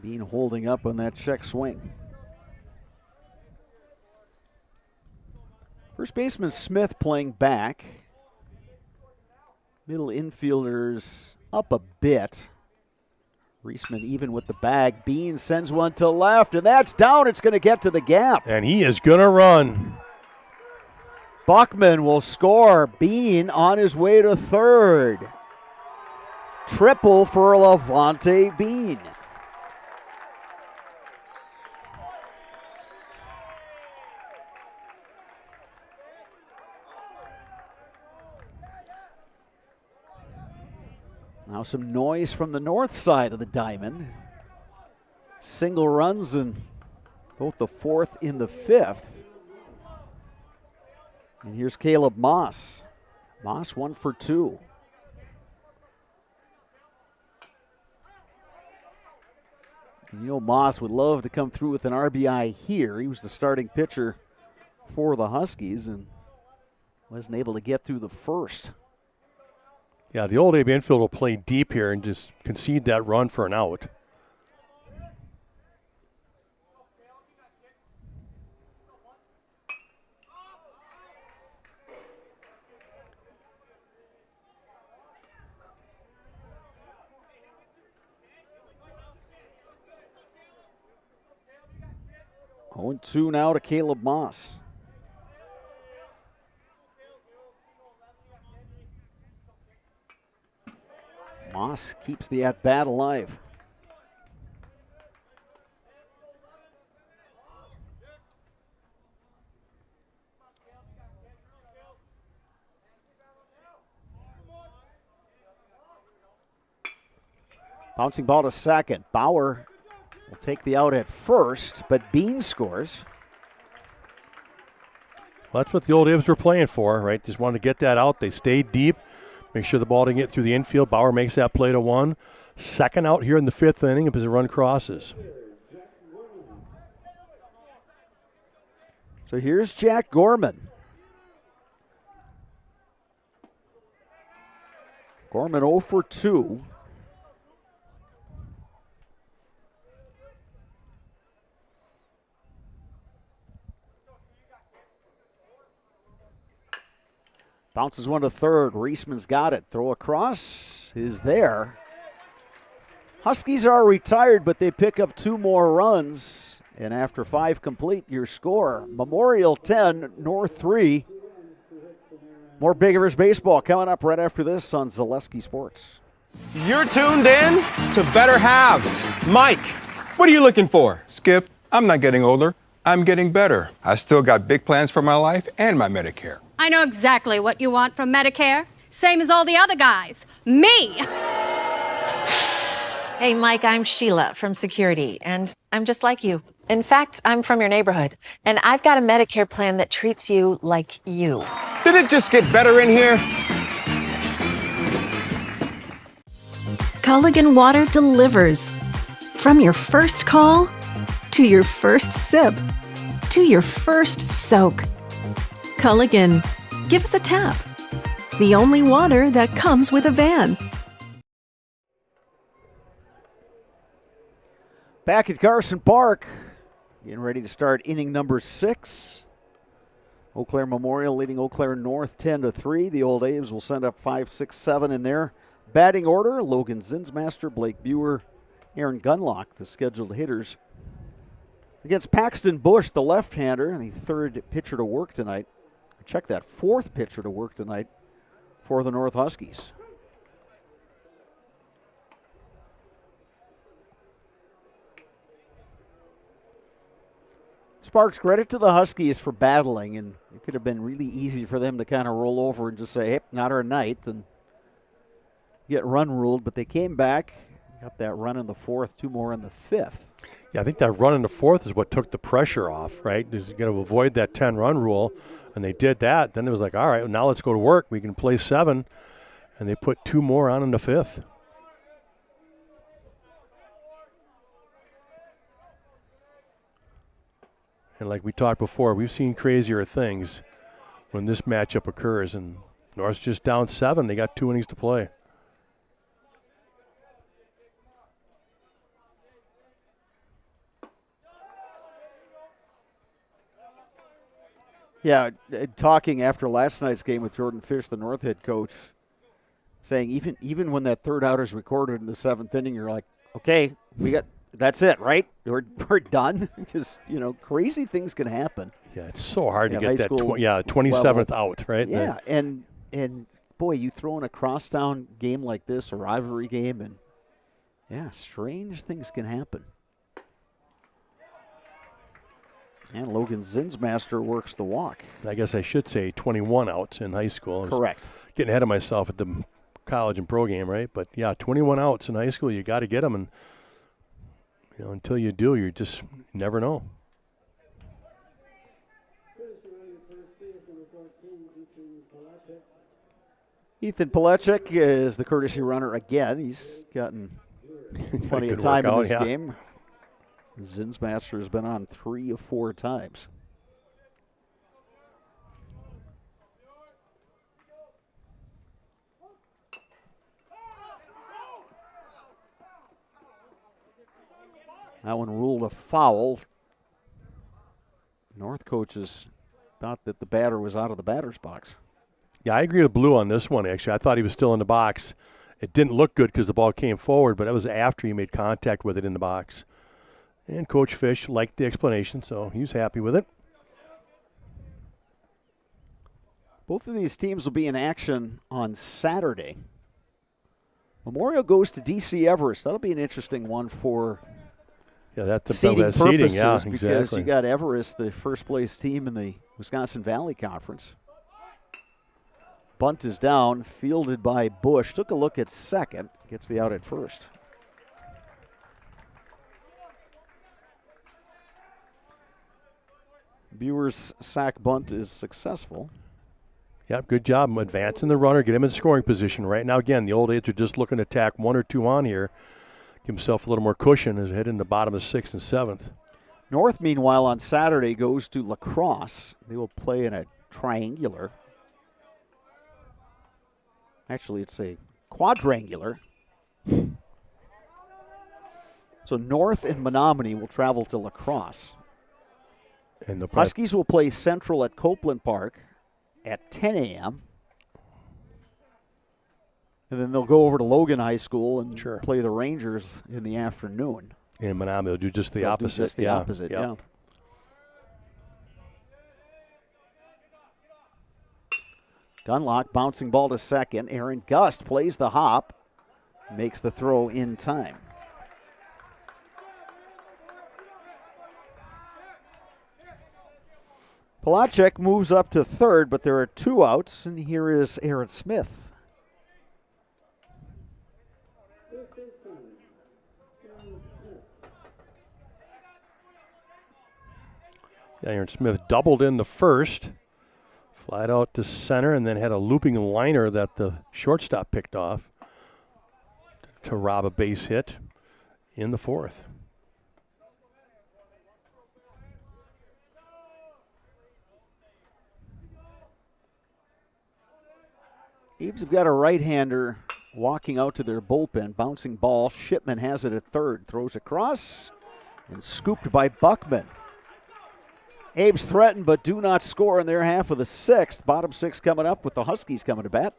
Bean holding up on that check swing. First baseman Smith playing back. Middle infielders up a bit. Reisman even with the bag. Bean sends one to left, and that's down. It's going to get to the gap. And he is going to run. Buckman will score. Bean on his way to third. Triple for Levante Bean. Now some noise from the north side of the diamond. Single runs in both the fourth and the fifth. And here's Caleb Moss. Moss 1 for 2. And you know Moss would love to come through with an RBI here. He was the starting pitcher for the Huskies and wasn't able to get through the first. Yeah, the old Abe infield will play deep here and just concede that run for an out. Oh, 2 now to Caleb Moss. Moss keeps the at-bat alive. Bouncing ball to second. Bauer will take the out at first, but Bean scores. Well, that's what the old Ibs were playing for, right? Just wanted to get that out. They stayed deep. Make sure the ball didn't get through the infield. Bauer makes that play to 1. Second out here in the 5th inning as the run crosses. So here's Jack Gorman. Gorman 0 for 2. Bounces one to third. Reisman's got it. Throw across is there. Huskies are retired, but they pick up 2 more runs. And after 5 complete, your score. Memorial 10, North 3. More Big Rivers baseball coming up right after this on Zaleski Sports. You're tuned in to Better Halves. Mike, what are you looking for? Skip, I'm not getting older. I'm getting better. I still got big plans for my life and my Medicare. I know exactly what you want from Medicare. Same as all the other guys. Me! Hey, Mike, I'm Sheila from Security, and I'm just like you. In fact, I'm from your neighborhood, and I've got a Medicare plan that treats you like you. Did it just get better in here? Culligan Water delivers. From your first call, to your first sip, to your first soak. Culligan, give us a tap. The only water that comes with a van. Back at Carson Park, getting ready to start inning number 6. Eau Claire Memorial leading Eau Claire North 10-3. The Old A's will send up 5, 6, 7 in their batting order. Logan Zinsmaster, Blake Buer, Aaron Gunlock, the scheduled hitters. Against Paxton Bush, the left-hander, the 3rd pitcher to work tonight. Check that, 4th pitcher to work tonight for the North Huskies. Sparks, credit to the Huskies for battling, and it could have been really easy for them to kind of roll over and just say, hey, not our night, and get run ruled, but they came back, got that run in the 4th, 2 more in the 5th. Yeah, I think that run in the 4th is what took the pressure off, right? You got to avoid that 10-run rule, and they did that. Then it was like, all right, now let's go to work. We can play 7, and they put 2 more on in the 5th. And like we talked before, we've seen crazier things when this matchup occurs, and North's just down 7. They got 2 innings to play. Yeah, talking after last night's game with Jordan Fish, the North head coach, saying even when that third out is recorded in the 7th inning, you're like, okay, that's it, right? We're done, because crazy things can happen. Yeah, it's so hard to get that. 27th out, right? Yeah, and boy, you throw in a crosstown game like this, a rivalry game, and strange things can happen. And Logan Zinsmaster works the walk. I guess I should say 21 outs in high school. Correct. Getting ahead of myself at the college and pro game, right? But 21 outs in high school, you got to get them, and until you do, you just never know. Ethan Palachuk is the courtesy runner again. He's gotten plenty of time in this game. Zinsmaster has been on 3 of 4 times. That one ruled a foul. North coaches thought that the batter was out of the batter's box. Yeah, I agree with Blue on this one, actually. I thought he was still in the box. It didn't look good because the ball came forward, but that was after he made contact with it in the box. And Coach Fish liked the explanation, so he was happy with it. Both of these teams will be in action on Saturday. Memorial goes to D.C. Everest. That'll be an interesting one for that's seeding purposes, yeah, because exactly. you got Everest, the first-place team in the Wisconsin Valley Conference. Bunt is down, fielded by Bush. Took a look at second, gets the out at first. Buer's sack bunt is successful. Yep, good job advancing the runner, get him in scoring position. Right now, again, the Old Aids are just looking to tack 1 or 2 on here. Give himself a little more cushion as head in the bottom of 6th and 7th. North, meanwhile, on Saturday goes to La Crosse. They will play in a triangular. Actually, it's a quadrangular. So North and Menominee will travel to La Crosse. And the Huskies will play Central at Copeland Park at 10 a.m. And then they'll go over to Logan High School and play the Rangers in the afternoon. And Menominee will do just the opposite. Just the opposite, yeah. Dunlock bouncing ball to second. Aaron Gust plays the hop, makes the throw in time. Palachuk moves up to third, but there are 2 outs, and here is Aaron Smith. Aaron Smith doubled in the first, flied out to center, and then had a looping liner that the shortstop picked off to rob a base hit in the 4th. Eaves have got a right-hander walking out to their bullpen, bouncing ball. Shipman has it at third, throws across, and scooped by Buckman. Abe's threatened but do not score in their half of the 6th. Bottom 6 coming up with the Huskies coming to bat.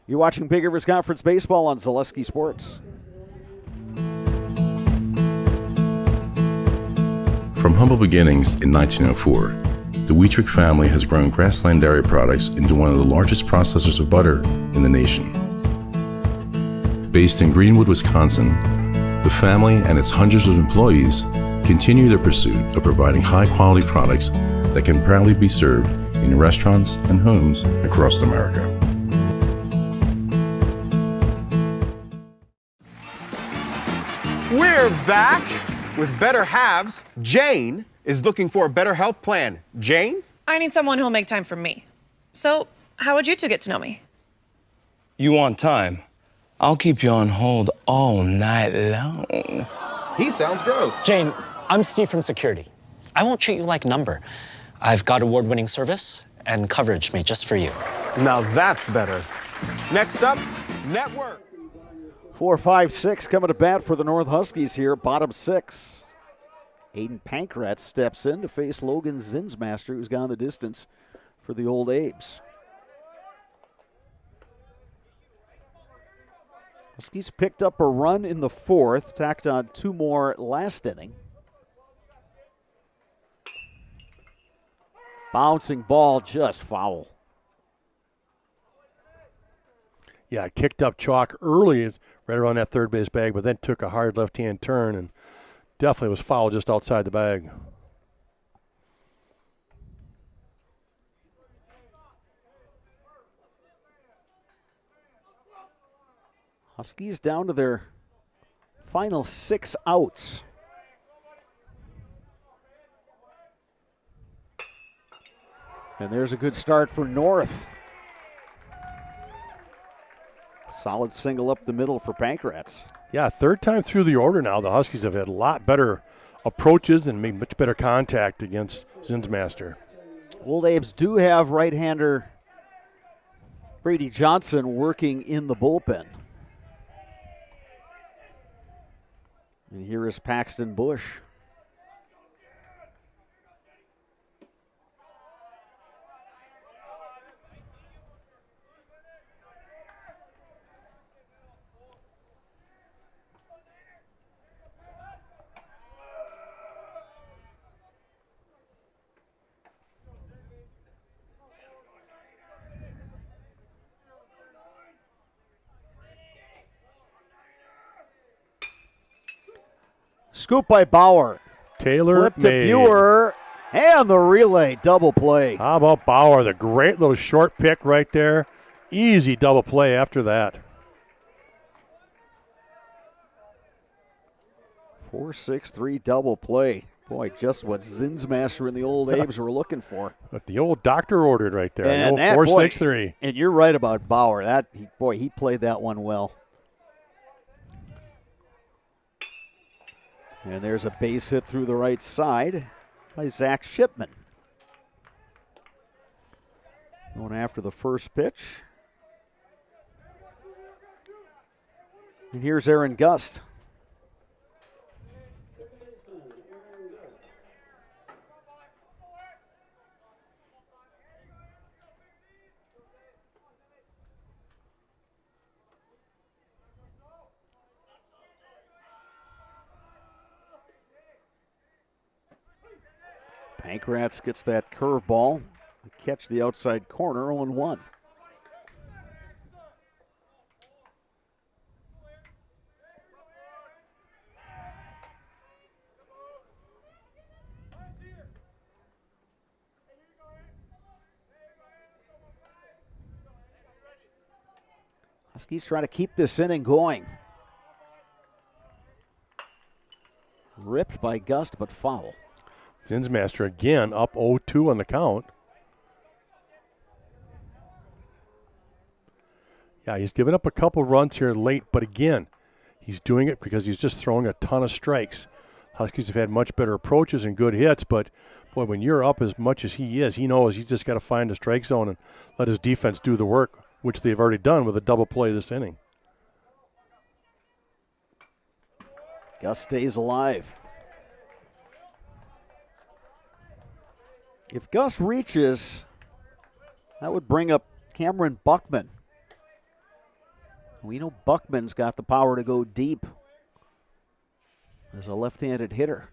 You're watching Big Rivers Conference Baseball on Zaleski Sports. From humble beginnings in 1904, the Wheatrick family has grown Grassland Dairy Products into one of the largest processors of butter in the nation. Based in Greenwood, Wisconsin, the family and its hundreds of employees continue their pursuit of providing high-quality products that can proudly be served in restaurants and homes across America. We're back with better halves. Jane is looking for a better health plan. Jane? I need someone who'll make time for me. So, how would you 2 get to know me? You want time? I'll keep you on hold all night long. He sounds gross. Jane, I'm Steve from Security. I won't treat you like a number. I've got award-winning service and coverage made just for you. Now that's better. Next up, network. 4, 5, 6 coming to bat for the North Huskies here, bottom 6. Aiden Pankratz steps in to face Logan Zinsmaster, who's gone the distance for the Old Abes. Huskies picked up a run in the fourth, tacked on 2 more last inning. Bouncing ball, just foul. Yeah, kicked up chalk early right around that third base bag, but then took a hard left-hand turn and definitely was foul just outside the bag. Huskies down to their final 6 outs. And there's a good start for North. Solid single up the middle for Pankratz. Yeah, third time through the order now. The Huskies have had a lot better approaches and made much better contact against Zinsmaster. Old Abes do have right-hander Brady Johnson working in the bullpen. And here is Paxton Bush. Scoop by Bauer. Taylor Flip to Buer, and the relay double play. How about Bauer? The great little short pick right there. Easy double play after that. 4-6-3 double play. Boy, just what Zinsmaster and the Old Abes were looking for. What the old doctor ordered right there. And that, 4-6-3. And you're right about Bauer. He played that one well. And there's a base hit through the right side by Zach Shipman. Going after the first pitch. And here's Aaron Gust. Pankratz gets that curveball. Catch the outside corner, 0-1. Huskies trying to keep this inning going. Ripped by Gust, but foul. Zinsmaster again up 0-2 on the count. Yeah, he's given up a couple runs here late, but again, he's doing it because he's just throwing a ton of strikes. Huskies have had much better approaches and good hits, but boy, when you're up as much as he is, he knows he's just got to find the strike zone and let his defense do the work, which they've already done with a double play this inning. Gus stays alive. If Gus reaches, that would bring up Cameron Buckman. We know Buckman's got the power to go deep as a left-handed hitter.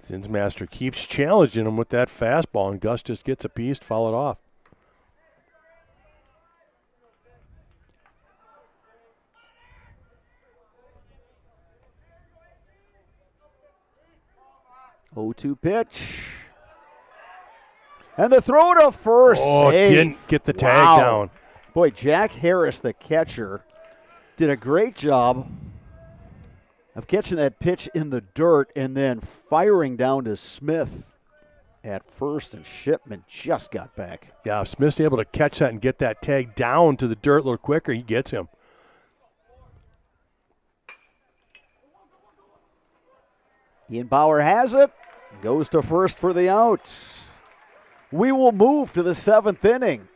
Zinsmaster keeps challenging him with that fastball, and Gus just gets a piece to foul it off. Oh-2 pitch. And the throw to first. Oh, safe. Didn't get the tag down. Boy, Jack Harris, the catcher, did a great job of catching that pitch in the dirt and then firing down to Smith at first, and Shipman just got back. Yeah, if Smith's able to catch that and get that tag down to the dirt a little quicker, he gets him. Ian Bauer has it. Goes to first for the out. We will move to the 7th inning.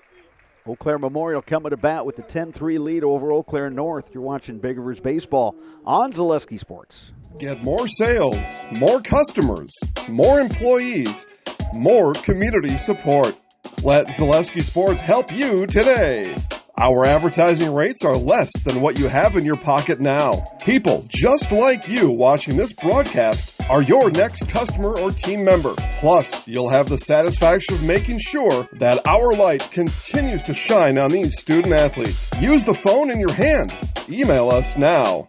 Eau Claire Memorial coming to bat with a 10-3 lead over Eau Claire North. You're watching Big Rivers Baseball on Zaleski Sports. Get more sales, more customers, more employees, more community support. Let Zaleski Sports help you today. Our advertising rates are less than what you have in your pocket now. People just like you watching this broadcast are your next customer or team member. Plus, you'll have the satisfaction of making sure that our light continues to shine on these student athletes. Use the phone in your hand. Email us now.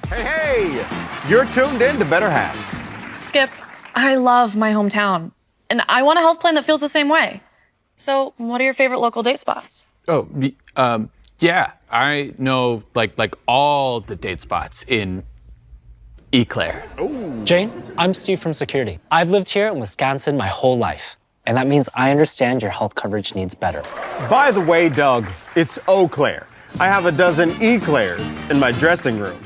Hey, you're tuned in to Better Halves. Skip, I love my hometown, and I want a health plan that feels the same way. So, what are your favorite local date spots? Oh, yeah, I know like all the date spots in Eau Claire. Jane, I'm Steve from Security. I've lived here in Wisconsin my whole life, and that means I understand your health coverage needs better. By the way, Doug, it's Eau Claire. I have a dozen Eclairs in my dressing room.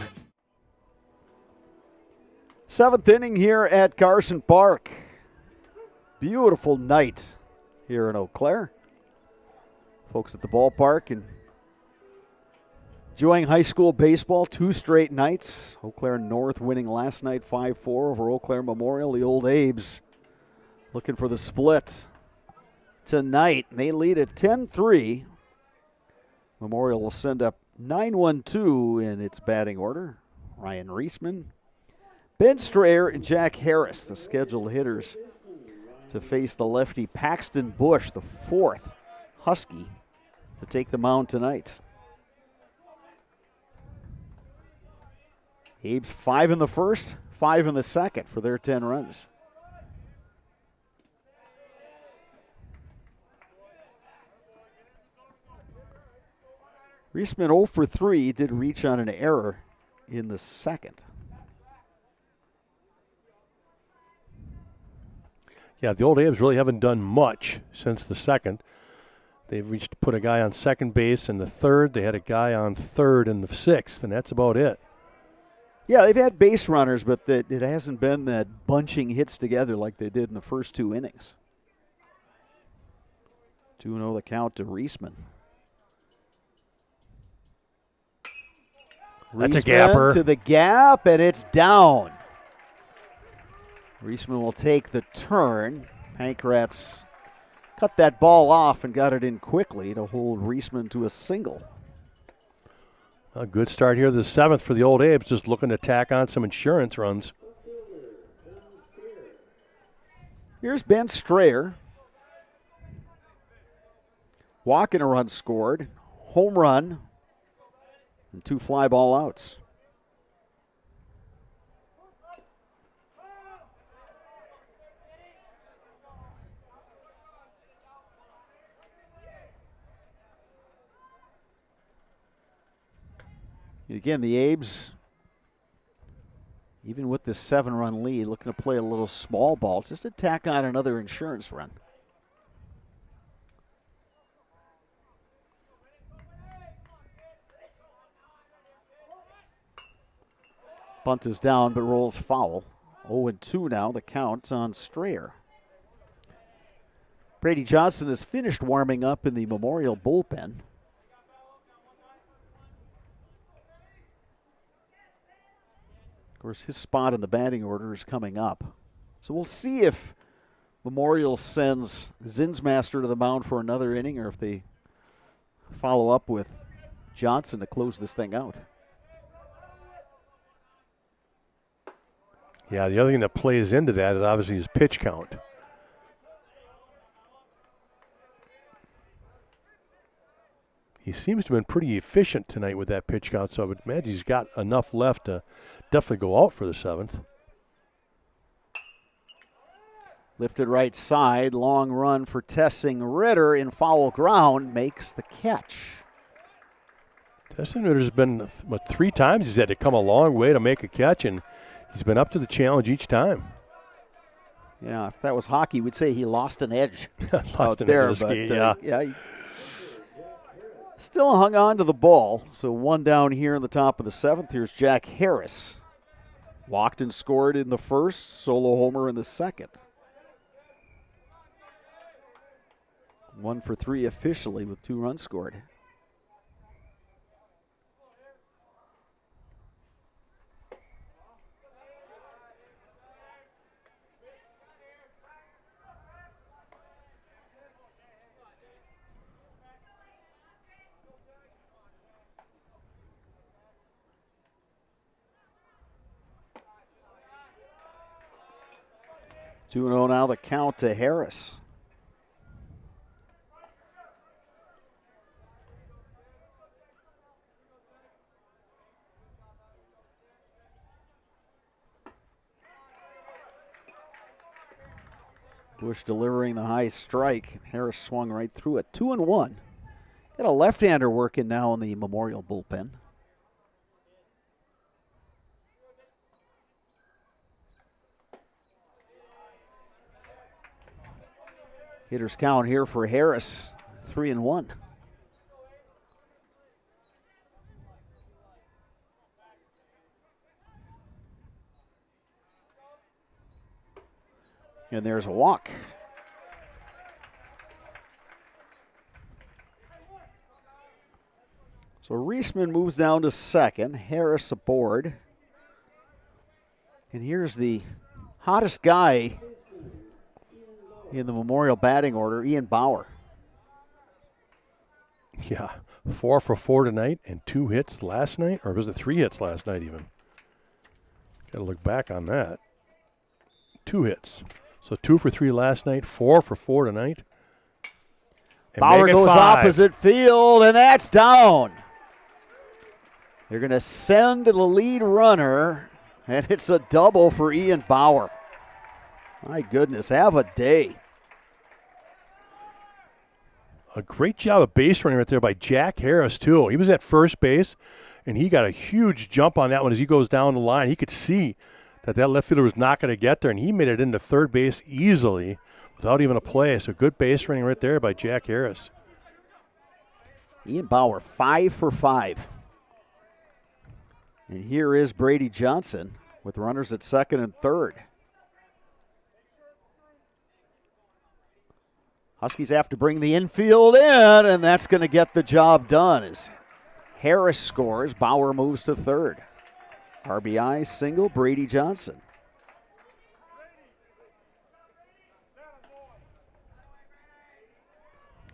7th inning here at Carson Park. Beautiful night here in Eau Claire. Folks at the ballpark and enjoying high school baseball 2 straight nights. Eau Claire North winning last night 5-4 over Eau Claire Memorial. The Old Abes looking for the split tonight. And they lead at 10-3. Memorial will send up 9-1-2 in its batting order. Ryan Reisman, Ben Strayer, and Jack Harris, the scheduled hitters, to face the lefty Paxton Bush, the 4th Husky, to take the mound tonight. Abes 5 in the first, 5 in the second for their 10 runs. Reisman 0 for 3, did reach on an error in the second. Yeah, the Old Abes really haven't done much since the second. They've put a guy on second base in the third. They had a guy on third in the sixth, and that's about it. Yeah, they've had base runners, but it hasn't been that bunching hits together like they did in the first 2 innings. 2-0 the count to Reisman. That's a gapper. To the gap, and it's down. Reisman will take the turn. Pankratz cut that ball off and got it in quickly to hold Reisman to a single. A good start here, the 7th for the Old Abes, just looking to tack on some insurance runs. Here's Ben Strayer. Walk and a run scored. Home run. And 2 fly ball outs. Again, the Abes, even with this 7-run lead, looking to play a little small ball, just to tack on another insurance run. Bunt is down, but rolls foul. 0-2 now, the count on Strayer. Brady Johnson has finished warming up in the Memorial bullpen. Of course, his spot in the batting order is coming up. So we'll see if Memorial sends Zinsmaster to the mound for another inning or if they follow up with Johnson to close this thing out. Yeah, the other thing that plays into that is obviously his pitch count. He seems to have been pretty efficient tonight with that pitch count, so I would imagine he's got enough left to definitely go out for the 7th. Lifted right side, long run for Tessing Ritter in foul ground, makes the catch. Tessing Ritter's been, 3 times he's had to come a long way to make a catch, and he's been up to the challenge each time. Yeah, if that was hockey, we'd say he lost an edge lost an there. edge of the skate, yeah. He still hung on to the ball. So 1 down here in the top of the 7th. Here's Jack Harris. Walked and scored in the first, solo homer in the second. 1 for 3 officially with 2 runs scored. Two and 0 now the count to Harris. Bush delivering the high strike. Harris swung right through it. 2 and 1. Got a left-hander working now in the Memorial bullpen. Hitters count here for Harris, 3 and 1. And there's a walk. So Reisman moves down to second. Harris aboard. And here's the hottest guy in the Memorial batting order, Ian Bauer. Yeah, 4 for 4 tonight and 2 hits last night, or was it 3 hits last night even? Got to look back on that. 2 hits. So 2 for 3 last night, 4 for 4 tonight. And Bauer goes 5. Opposite field, and that's down. They're going to send the lead runner, and it's a double for Ian Bauer. My goodness, have a day. A great job of base running right there by Jack Harris, too. He was at first base, and he got a huge jump on that one as he goes down the line. He could see that left fielder was not going to get there, and he made it into third base easily without even a play. So good base running right there by Jack Harris. Ian Bauer, 5 for 5. And here is Brady Johnson with runners at second and third. Huskies have to bring the infield in, and that's going to get the job done. As Harris scores, Bauer moves to third. RBI single, Brady Johnson.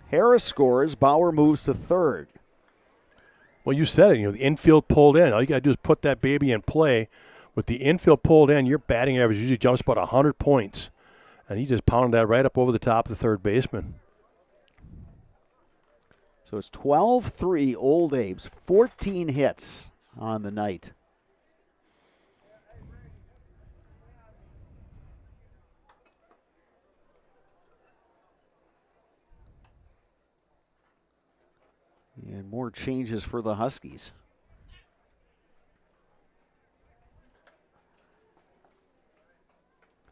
Harris scores, Bauer moves to third. Well, you said it. The infield pulled in. All you got to do is put that baby in play. With the infield pulled in, your batting average usually jumps about 100 points. And he just pounded that right up over the top of the third baseman. So it's 12-3 Old Abe's, 14 hits on the night. And more changes for the Huskies.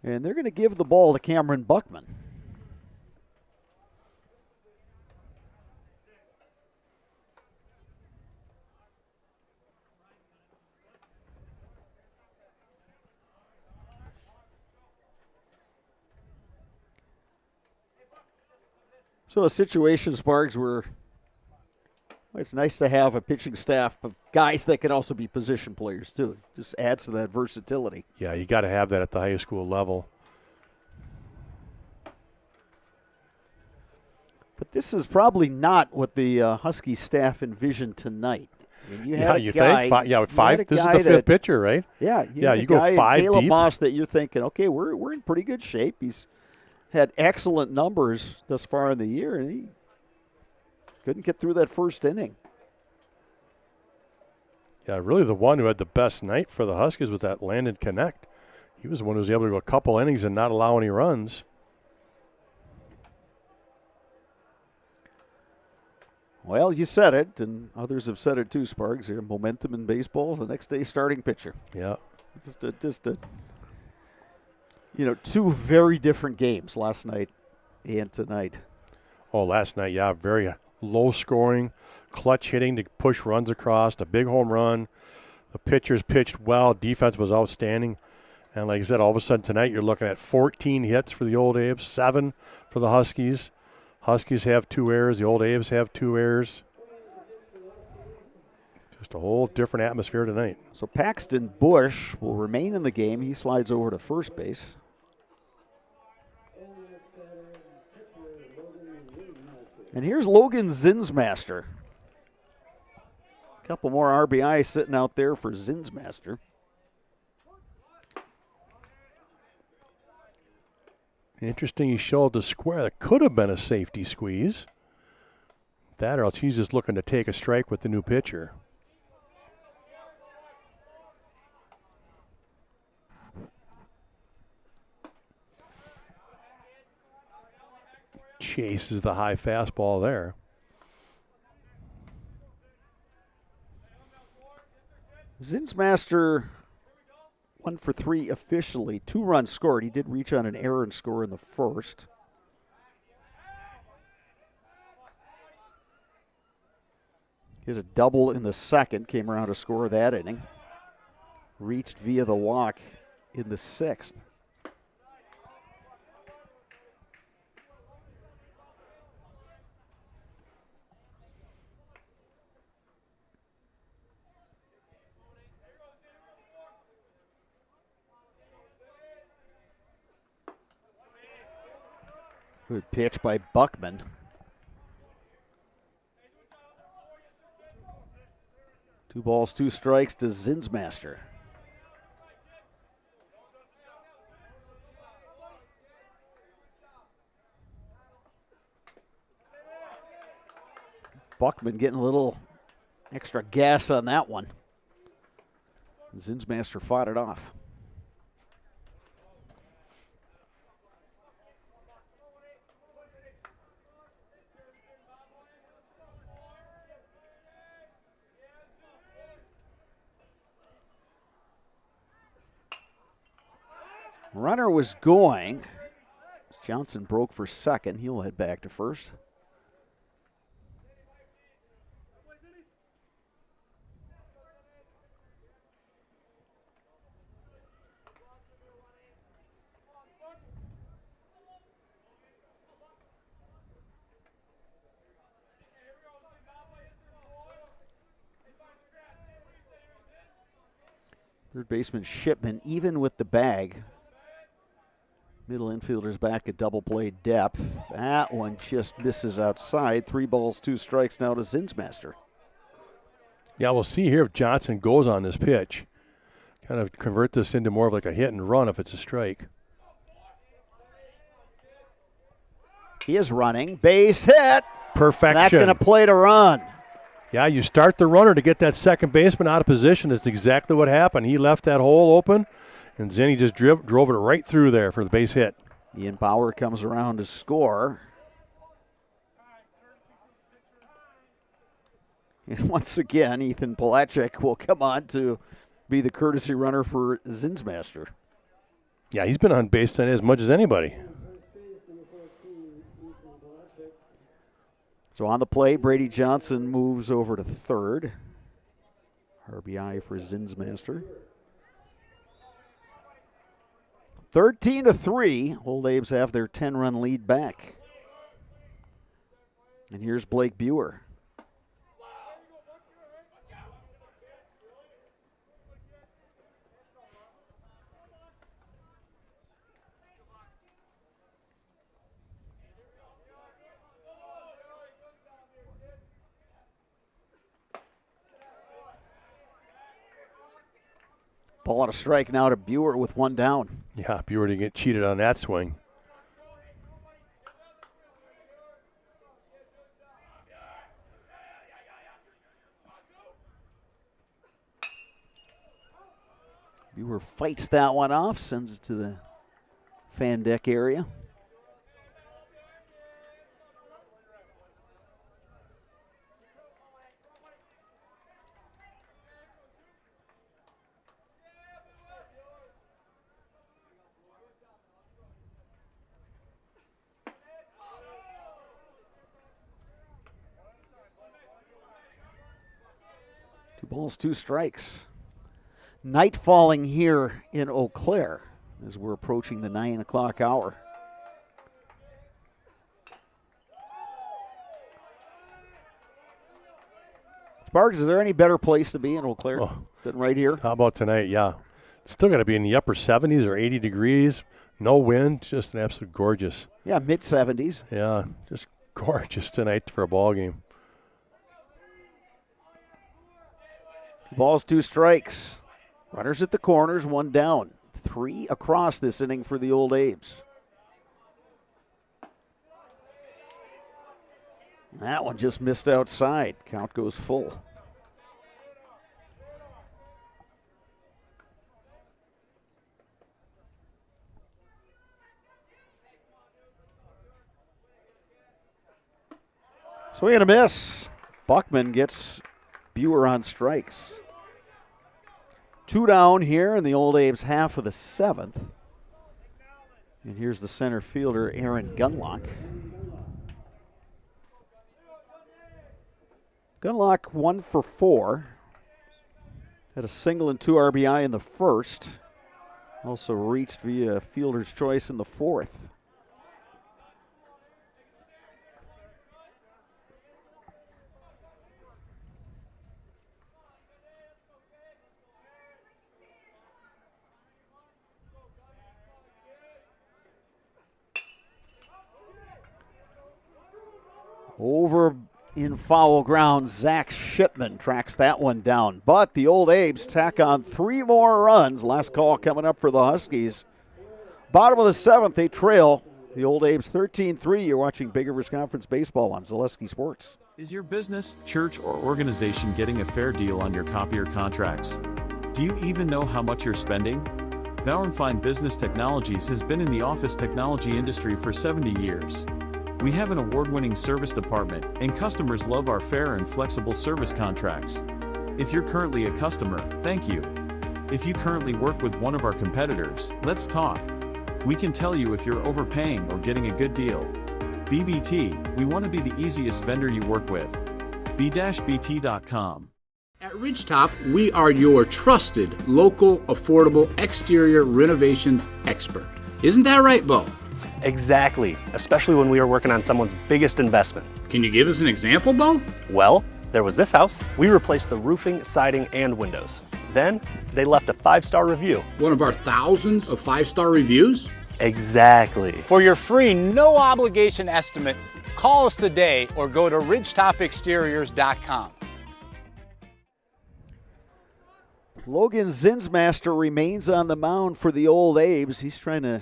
And they're going to give the ball to Cameron Buckman. So a situation, Sparks, where it's nice to have a pitching staff of guys that can also be position players, too. Just adds to that versatility. Yeah, you got to have that at the high school level. But this is probably not what the Husky staff envisioned tonight. I mean, you had you think? Five. This is the fifth pitcher, right? Yeah, you go 5 Caleb deep. Moss that you're thinking, okay, we're in pretty good shape. He's had excellent numbers thus far in the year, and he couldn't get through that first inning. Yeah, really the one who had the best night for the Huskies was that Landon Connect. He was the one who was able to go a couple innings and not allow any runs. Well, you said it, and others have said it too, Sparks. Here, momentum in baseball is the next day starting pitcher. Yeah. Just a two very different games last night and tonight. Oh, last night, yeah, very low scoring, clutch hitting to push runs across, a big home run. The pitchers pitched well, defense was outstanding. And like I said, all of a sudden tonight you're looking at 14 hits for the Old Abes, 7 for the Huskies, Huskies have 2 errors. The old A's have 2 errors. Just a whole different atmosphere tonight. So Paxton Bush will remain in the game. He slides over to first base. And here's Logan Zinsmaster. A couple more RBI sitting out there for Zinsmaster. Interesting, he showed the square. That could have been a safety squeeze. That or else he's just looking to take a strike with the new pitcher. Chases the high fastball there. Zinsmaster 1 for 3 officially. 2 runs scored. He did reach on an error and score in the first. Hit a double in the second. Came around to score that inning. Reached via the walk in the 6th. Good pitch by Buckman. Two balls, 2 strikes to Zinsmaster. Buckman getting a little extra gas on that one. Zinsmaster fought it off. Runner was going. Johnson broke for second. He'll head back to first. Third baseman Shipman even with the bag. Middle infielder's back at double play depth. That one just misses outside. 3 balls, 2 strikes now to Zinsmaster. Yeah, we'll see here if Johnson goes on this pitch. Kind of convert this into more of like a hit and run if it's a strike. He is running. Base hit. Perfection. That's going to play to run. Yeah, you start the runner to get that second baseman out of position. That's exactly what happened. He left that hole open, and Zenny just drove it right through there for the base hit. Ian Bauer comes around to score. And once again, Ethan Palachek will come on to be the courtesy runner for Zinsmaster. Yeah, he's been on base as much as anybody. So on the play, Brady Johnson moves over to third. RBI for Zinsmaster. 13-3. Old Abe's have their 10-run lead back. And here's Blake Buer. Ball on a strike now to Buer with 1 down. Yeah, Buer didn't get cheated on that swing. Buer fights that one off, sends it to the fan deck area. Balls, 2 strikes. Night falling here in Eau Claire as we're approaching the 9 o'clock hour. Sparks, is there any better place to be in Eau Claire than right here? How about tonight? Yeah. It's still got to be in the upper 70s or 80 degrees. No wind. Just an absolute gorgeous. Yeah, mid-70s. Yeah, just gorgeous tonight for a ball game. Balls, 2 strikes. Runners at the corners, 1 down. 3 across this inning for the Old Abes. That one just missed outside. Count goes full. Swing and a miss. Buckman gets Buer on strikes. 2 down here in the Old Abes half of the 7th. And here's the center fielder, Aaron Gunlock. Gunlock 1 for 4. Had a single and 2 RBI in the first. Also reached via fielder's choice in the 4th. Over in foul ground, Zach Shipman tracks that one down. But the Old Abes tack on 3 more runs. Last call coming up for the Huskies. Bottom of the 7th, they trail the Old Abes 13-3. You're watching Big Rivers Conference Baseball on Zaleski Sports. Is your business, church, or organization getting a fair deal on your copier contracts? Do you even know how much you're spending? Bauer & Fine Business Technologies has been in the office technology industry for 70 years. We have an award-winning service department, and customers love our fair and flexible service contracts. If you're currently a customer, thank you. If you currently work with one of our competitors, let's talk. We can tell you if you're overpaying or getting a good deal. BBT, we want to be the easiest vendor you work with. b-bt.com. At Ridgetop, we are your trusted, local, affordable exterior renovations expert. Isn't that right, Bo? Exactly, especially when we are working on someone's biggest investment. Can you give us an example, Bo? Well, there was this house. We replaced the roofing, siding, and windows. Then, they left a 5-star review. One of our thousands of 5-star reviews? Exactly. For your free, no-obligation estimate, call us today or go to ridgetopexteriors.com. Logan Zinsmaster remains on the mound for the Old Abes. He's trying to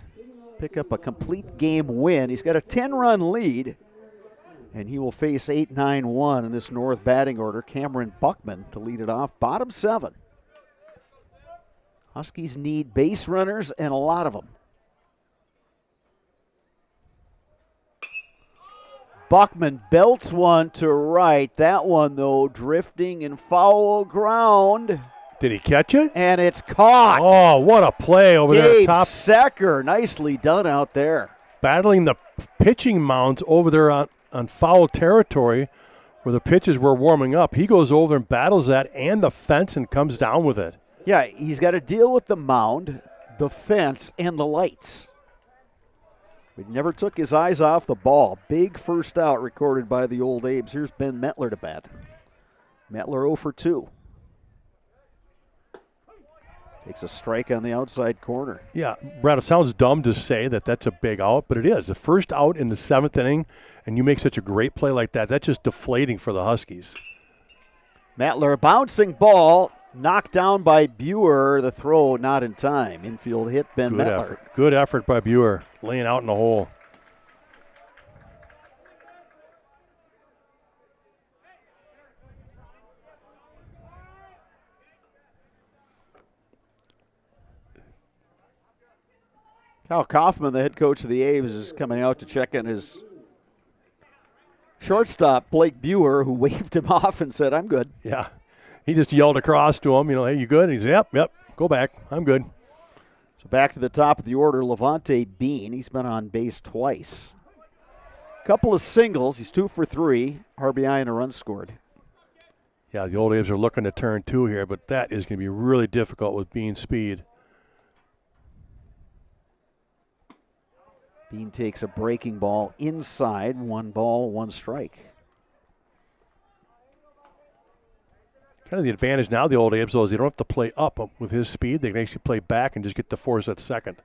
pick up a complete game win. He's got a 10-run lead, and he will face 8-9-1 in this North batting order. Cameron Buckman to lead it off. Bottom 7. Huskies need base runners and a lot of them. Buckman belts one to right. That one, though, drifting in foul ground. Did he catch it? And it's caught. Oh, what a play over there at top. Secker, nicely done out there. Battling the pitching mounds over there on foul territory where the pitches were warming up. He goes over and battles that and the fence and comes down with it. Yeah, he's got to deal with the mound, the fence, and the lights. He never took his eyes off the ball. Big first out recorded by the Old Abes. Here's Ben Metler to bat. Metler 0 for 2. Takes a strike on the outside corner. Yeah, Brad, it sounds dumb to say that that's a big out, but it is. The first out in the 7th inning, and you make such a great play like that, that's just deflating for the Huskies. Matler, a bouncing ball, knocked down by Buer. The throw not in time. Infield hit Ben Metler. Effort. Good effort by Buer, laying out in the hole. Kyle Kaufman, the head coach of the A's, is coming out to check on his shortstop, Blake Buer, who waved him off and said, I'm good. Yeah. He just yelled across to him, hey, you good? And he said, yep, go back. I'm good. So back to the top of the order, Levante Bean. He's been on base twice. Couple of singles. He's 2 for 3. RBI and a run scored. Yeah, the Old Abes are looking to turn 2 here, but that is going to be really difficult with Bean's speed. Bean takes a breaking ball inside. 1 ball, 1 strike. Kind of the advantage now, the old Abes, though, is they don't have to play up with his speed. They can actually play back and just get the force at second.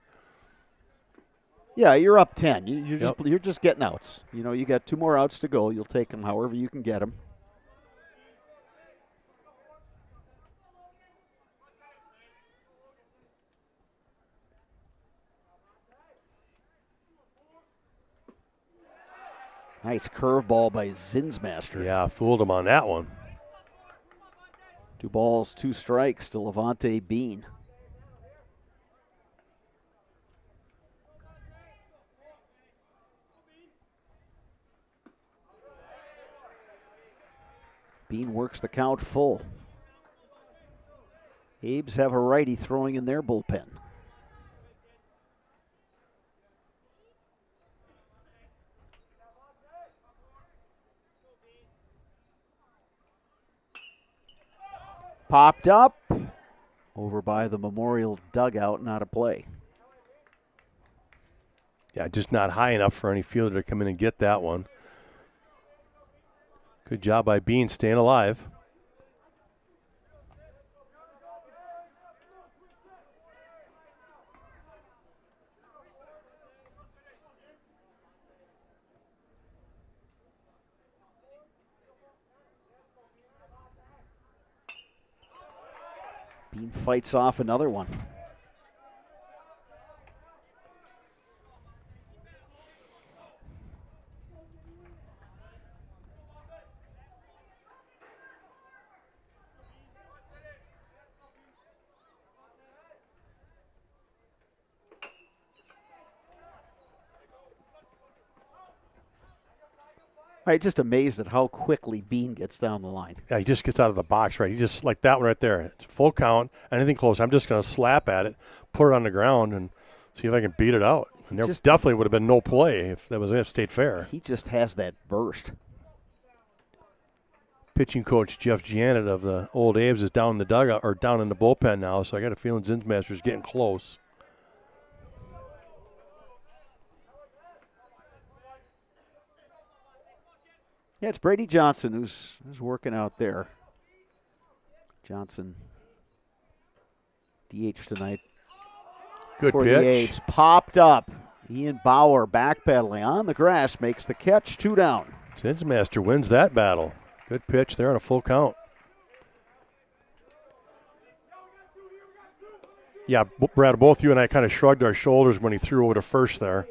Yeah, you're up 10. You're just getting outs. You got 2 more outs to go. You'll take them however you can get them. Nice curveball by Zinsmaster. Yeah, fooled him on that one. 2 balls, 2 strikes to Levante Bean. Bean works the count full. Abes have a righty throwing in their bullpen. Popped up over by the Memorial dugout, not a play. Yeah, just not high enough for any fielder to come in and get that one. Good job by Bean staying alive. Bean fights off another one. I'm just amazed at how quickly Bean gets down the line. Yeah, he just gets out of the box, right? He just, like that one right there. It's full count, anything close. I'm just going to slap at it, put it on the ground, and see if I can beat it out. And there definitely would have been no play if that was if State Fair. He just has that burst. Pitching coach Jeff Janet of the old Abes is down in the dugout or down in the bullpen now, so I got a feeling Zinsmaster's getting close. Yeah, it's Brady Johnson who's working out there. Johnson, DH tonight. Good for pitch. The Abes. Popped up. Ian Bauer backpedaling on the grass, makes the catch, 2 down. Zinsmaster wins that battle. Good pitch there on a full count. Yeah, Brad, both you and I kind of shrugged our shoulders when he threw over to first there.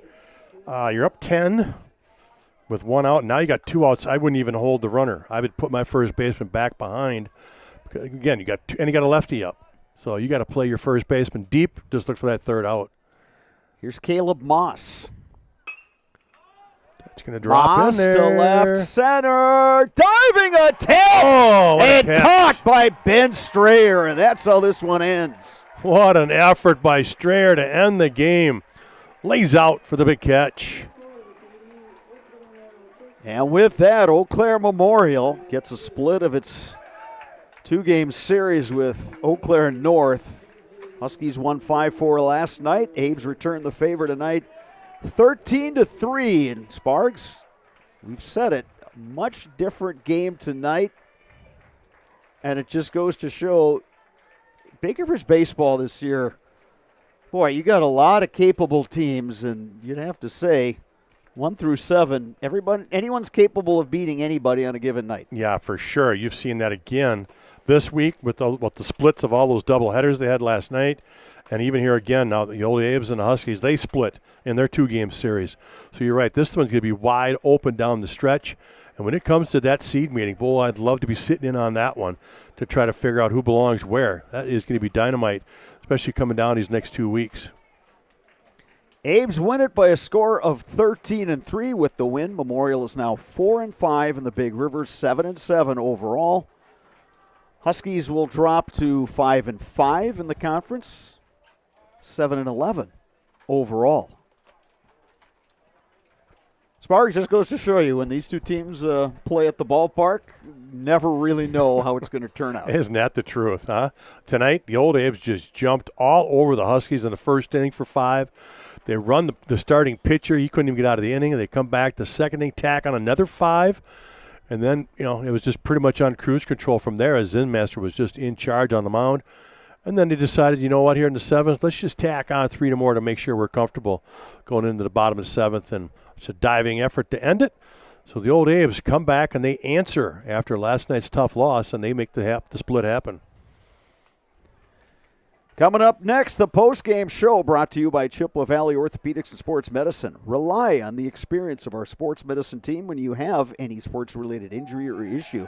You're up 10. With 1 out, now you got 2 outs. I wouldn't even hold the runner. I would put my first baseman back behind. Again, you got and you got a lefty up, so you got to play your first baseman deep. Just look for that 3rd out. Here's Caleb Moss. That's going to drop Moss in there to left center, diving attempt, and caught by Ben Strayer, and that's how this one ends. What an effort by Strayer to end the game. Lays out for the big catch. And with that, Eau Claire Memorial gets a split of its 2-game series with Eau Claire North. Huskies won 5-4 last night. Abes returned the favor tonight 13-3. And Sparks, we've said it, a much different game tonight. And it just goes to show Bakerford's baseball this year, boy, you got a lot of capable teams, and you'd have to say 1 through 7, anyone's capable of beating anybody on a given night. Yeah, for sure. You've seen that again this week with the splits of all those doubleheaders they had last night. And even here again now, the old Abes and the Huskies, they split in their 2-game series. So you're right, this one's going to be wide open down the stretch. And when it comes to that seed meeting, boy, I'd love to be sitting in on that one to try to figure out who belongs where. That is going to be dynamite, especially coming down these next 2 weeks. Abes win it by a score of 13-3 with the win. Memorial is now 4-5 in the Big River, 7-7 overall. Huskies will drop to 5-5 in the conference, 7-11 overall. Sparks, just goes to show you when these 2 teams play at the ballpark, never really know how it's going to turn out. Isn't that the truth, huh? Tonight, the old Abes just jumped all over the Huskies in the first inning for 5. They run the starting pitcher. He couldn't even get out of the inning. They come back the second inning, tack on another 5. And then, it was just pretty much on cruise control from there as Zen Master was just in charge on the mound. And then they decided, you know what, here in the 7th, let's just tack on 3 more to make sure we're comfortable going into the bottom of the 7th. And it's a diving effort to end it. So the old Abes come back and they answer after last night's tough loss, and they make the split happen. Coming up next, the post-game show brought to you by Chippewa Valley Orthopedics and Sports Medicine. Rely on the experience of our sports medicine team when you have any sports-related injury or issue.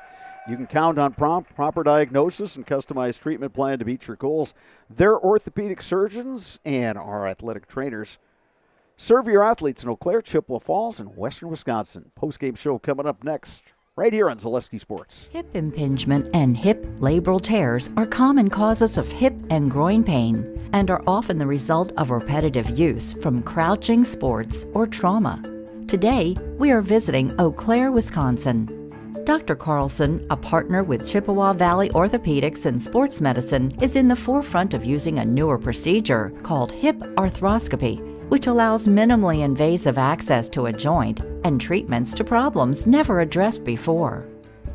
You can count on prompt, proper diagnosis and customized treatment plan to meet your goals. Their orthopedic surgeons and our athletic trainers serve your athletes in Eau Claire, Chippewa Falls, and Western Wisconsin. Post-game show coming up next, right here on Zaleski Sports. Hip impingement and hip labral tears are common causes of hip and groin pain and are often the result of repetitive use from crouching sports or trauma. Today, we are visiting Eau Claire, Wisconsin. Dr. Carlson, a partner with Chippewa Valley Orthopedics and Sports Medicine, is in the forefront of using a newer procedure called hip arthroscopy, which allows minimally invasive access to a joint and treatments to problems never addressed before.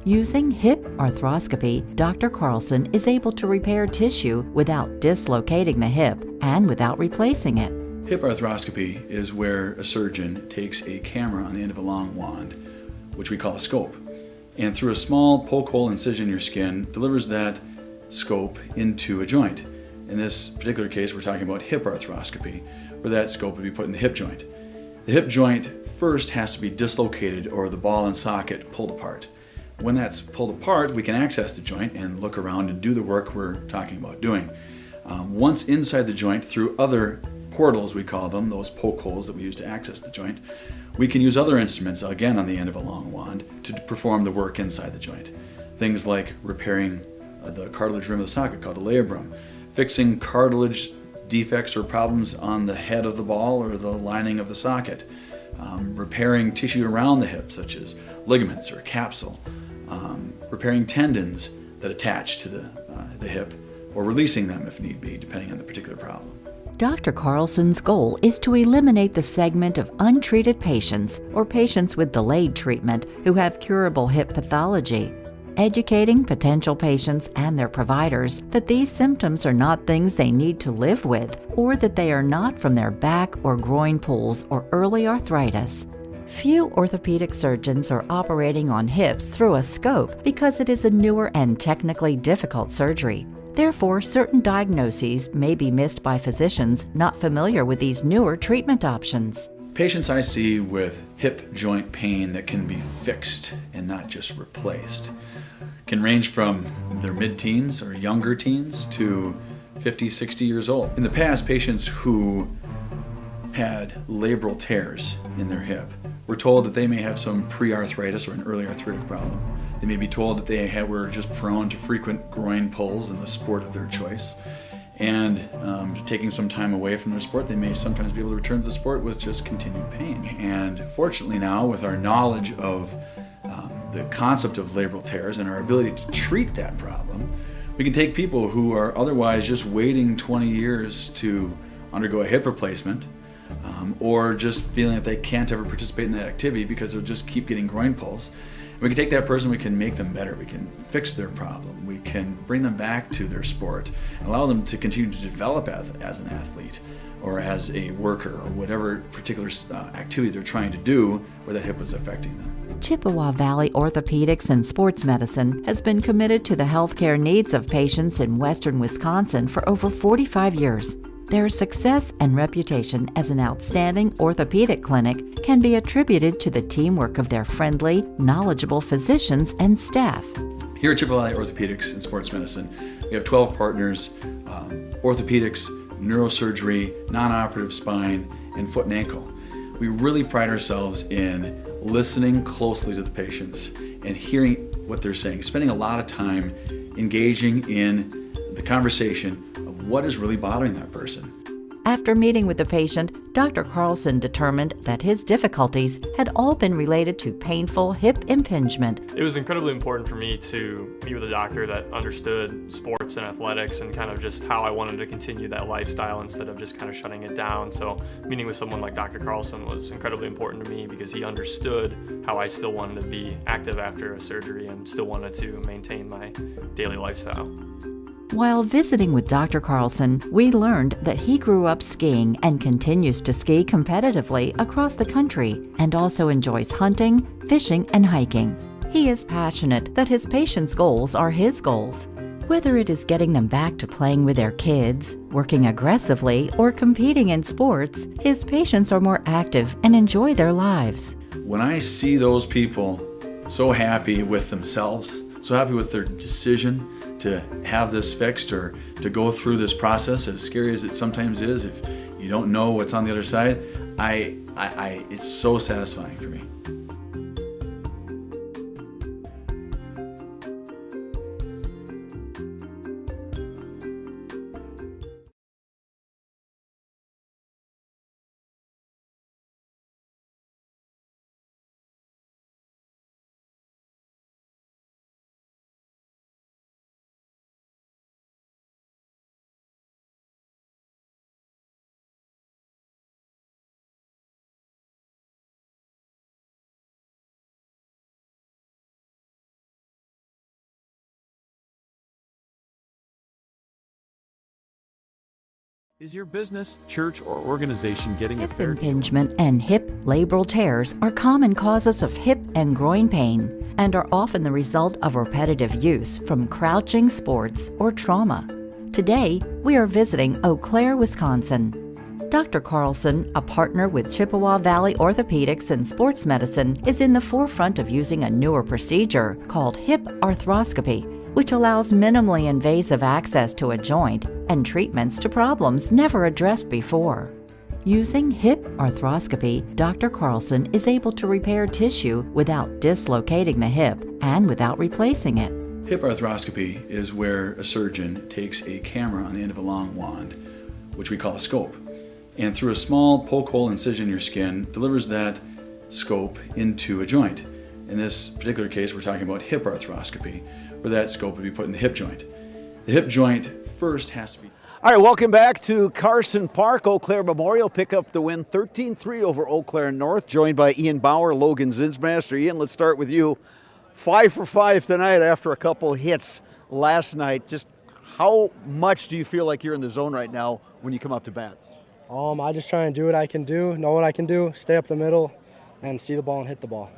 Using hip arthroscopy, Dr. Carlson is able to repair tissue without dislocating the hip and without replacing it. Hip arthroscopy is where a surgeon takes a camera on the end of a long wand, which we call a scope, and through a small poke hole incision in your skin, delivers that scope into a joint. In this particular case, we're talking about hip arthroscopy, where that scope would be put in the hip joint. The hip joint first has to be dislocated or the ball and socket pulled apart. When that's pulled apart, we can access the joint and look around and do the work we're talking about doing. Once inside the joint, through other portals, we call them, those poke holes that we use to access the joint, we can use other instruments, again on the end of a long wand, to perform the work inside the joint. Things like repairing the cartilage rim of the socket, called the labrum, fixing cartilage defects or problems on the head of the ball or the lining of the socket, repairing tissue around the hip, such as ligaments or capsule, repairing tendons that attach to the hip, or releasing them if need be, depending on the particular problem. Dr. Carlson's goal is to eliminate the segment of untreated patients or patients with delayed treatment who have curable hip pathology, educating potential patients and their providers that these symptoms are not things they need to live with, or that they are not from their back or groin pulls or early arthritis. Few orthopedic surgeons are operating on hips through a scope because it is a newer and technically difficult surgery. Therefore, certain diagnoses may be missed by physicians not familiar with these newer treatment options. Patients I see with hip joint pain that can be fixed and not just replaced can range from their mid-teens or younger teens to 50, 60 years old. In the past, patients who had labral tears in their hip were told that they may have some pre-arthritis or an early arthritic problem. They may be told that they were just prone to frequent groin pulls in the sport of their choice. And taking some time away from their sport, they may sometimes be able to return to the sport with just continued pain. And fortunately now, with our knowledge of the concept of labral tears and our ability to treat that problem, we can take people who are otherwise just waiting 20 years to undergo a hip replacement, or just feeling that they can't ever participate in that activity because they'll just keep getting groin pulls. We can take that person, we can make them better, we can fix their problem, we can bring them back to their sport and allow them to continue to develop as an athlete or as a worker or whatever particular activity they're trying to do where that hip is affecting them. Chippewa Valley Orthopedics and Sports Medicine has been committed to the healthcare needs of patients in western Wisconsin for over 45 years. Their success and reputation as an outstanding orthopedic clinic can be attributed to the teamwork of their friendly, knowledgeable physicians and staff. Here at Chippewa Valley Orthopedics and Sports Medicine, we have 12 partners, orthopedics, neurosurgery, non-operative spine, and foot and ankle. We really pride ourselves in listening closely to the patients and hearing what they're saying, spending a lot of time engaging in the conversation of what is really bothering that person. After meeting with the patient, Dr. Carlson determined that his difficulties had all been related to painful hip impingement. It was incredibly important for me to meet with a doctor that understood sports and athletics and kind of just how I wanted to continue that lifestyle instead of just kind of shutting it down. So meeting with someone like Dr. Carlson was incredibly important to me because he understood how I still wanted to be active after a surgery and still wanted to maintain my daily lifestyle. While visiting with Dr. Carlson, we learned that he grew up skiing and continues to ski competitively across the country and also enjoys hunting, fishing, and hiking. He is passionate that his patients' goals are his goals. Whether it is getting them back to playing with their kids, working aggressively, or competing in sports, his patients are more active and enjoy their lives. When I see those people so happy with themselves, so happy with their decision to have this fixed or to go through this process, as scary as it sometimes is, if you don't know what's on the other side, it's so satisfying for me. Is your business, church, or organization getting a Hip fair deal? impingement and hip labral tears are common causes of hip and groin pain and are often the result of repetitive use from crouching sports or trauma. Today, we are visiting Eau Claire, Wisconsin. Dr. Carlson, a partner with Chippewa Valley Orthopedics and Sports Medicine, is in the forefront of using a newer procedure called hip arthroscopy, which allows minimally invasive access to a joint and treatments to problems never addressed before. Using hip arthroscopy, Dr. Carlson is able to repair tissue without dislocating the hip and without replacing it. Hip arthroscopy is where a surgeon takes a camera on the end of a long wand, which we call a scope, and through a small poke hole incision in your skin, delivers that scope into a joint. In this particular case, we're talking about hip arthroscopy, where that scope would be put in the hip joint. The hip joint first has to be... All right, welcome back to Carson Park. Eau Claire Memorial pick up the win 13-3 over Eau Claire North, joined by Ian Bauer, Logan Zinsmaster. Ian, let's start with you. 5 for 5 tonight after a couple hits last night. Just how much do you feel like you're in the zone right now when you come up to bat? I just try and do what I can do, know what I can do, stay up the middle, and see the ball and hit the ball.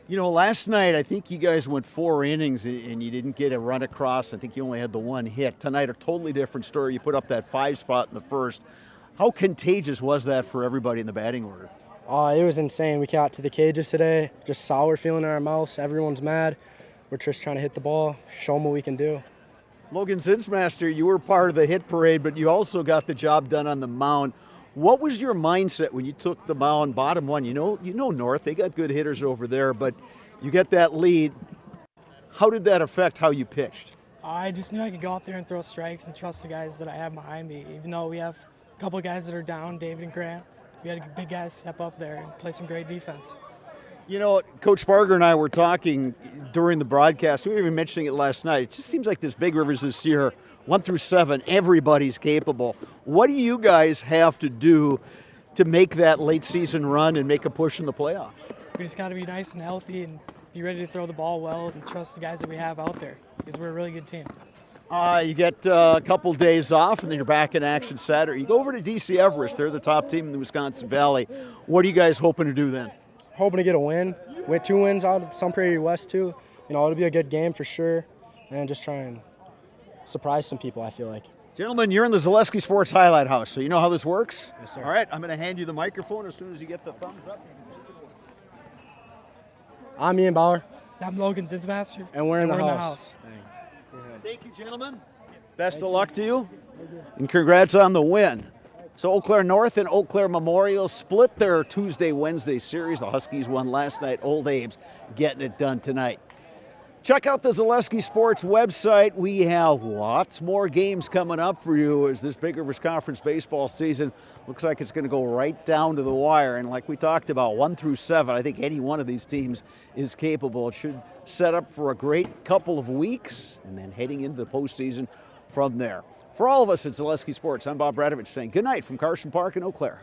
You know, last night I think you guys went 4 innings and you didn't get a run across. I think you only had the 1 hit. Tonight, a totally different story. You put up that 5 spot in the first. How contagious was that for everybody in the batting order? It was insane. We got to the cages today, just sour feeling in our mouths. Everyone's mad. We're just trying to hit the ball, show them what we can do. Logan Zinsmaster, you were part of the hit parade, but you also got the job done on the mound. What was your mindset when you took the mound, bottom one? You know North, they got good hitters over there, but you get that lead. How did that affect how you pitched? I just knew I could go out there and throw strikes and trust the guys that I have behind me. Even though we have a couple of guys that are down, David and Grant, we had big guys step up there and play some great defense. You know, Coach Barger and I were talking during the broadcast. We were even mentioning it last night. It just seems like this Big Rivers this year, 1 through 7, everybody's capable. What do you guys have to do to make that late season run and make a push in the playoffs? We just got to be nice and healthy and be ready to throw the ball well and trust the guys that we have out there because we're a really good team. You get a couple days off and then you're back in action Saturday. You go over to DC Everest. They're the top team in the Wisconsin Valley. What are you guys hoping to do then? Hoping to get a win. Win 2 wins out of Sun Prairie West too. It'll be a good game for sure, and just try and surprise some people, I feel like. Gentlemen, you're in the Zaleski Sports Highlight House, so you know how this works? Yes, sir. All right, I'm going to hand you the microphone as soon as you get the thumbs up. I'm Ian Bauer. I'm Logan Zinsmaster. And we're in the house. Thank you, gentlemen. Best of luck to you, and congrats on the win. So Eau Claire North and Eau Claire Memorial split their Tuesday-Wednesday series. The Huskies won last night. Old Abe's getting it done tonight. Check out the Zaleski Sports website. We have lots more games coming up for you as this Big Rivers Conference baseball season looks like it's going to go right down to the wire. And like we talked about, 1 through 7, I think any one of these teams is capable. It should set up for a great couple of weeks and then heading into the postseason from there. For all of us at Zaleski Sports, I'm Bob Bradovich saying good night from Carson Park in Eau Claire.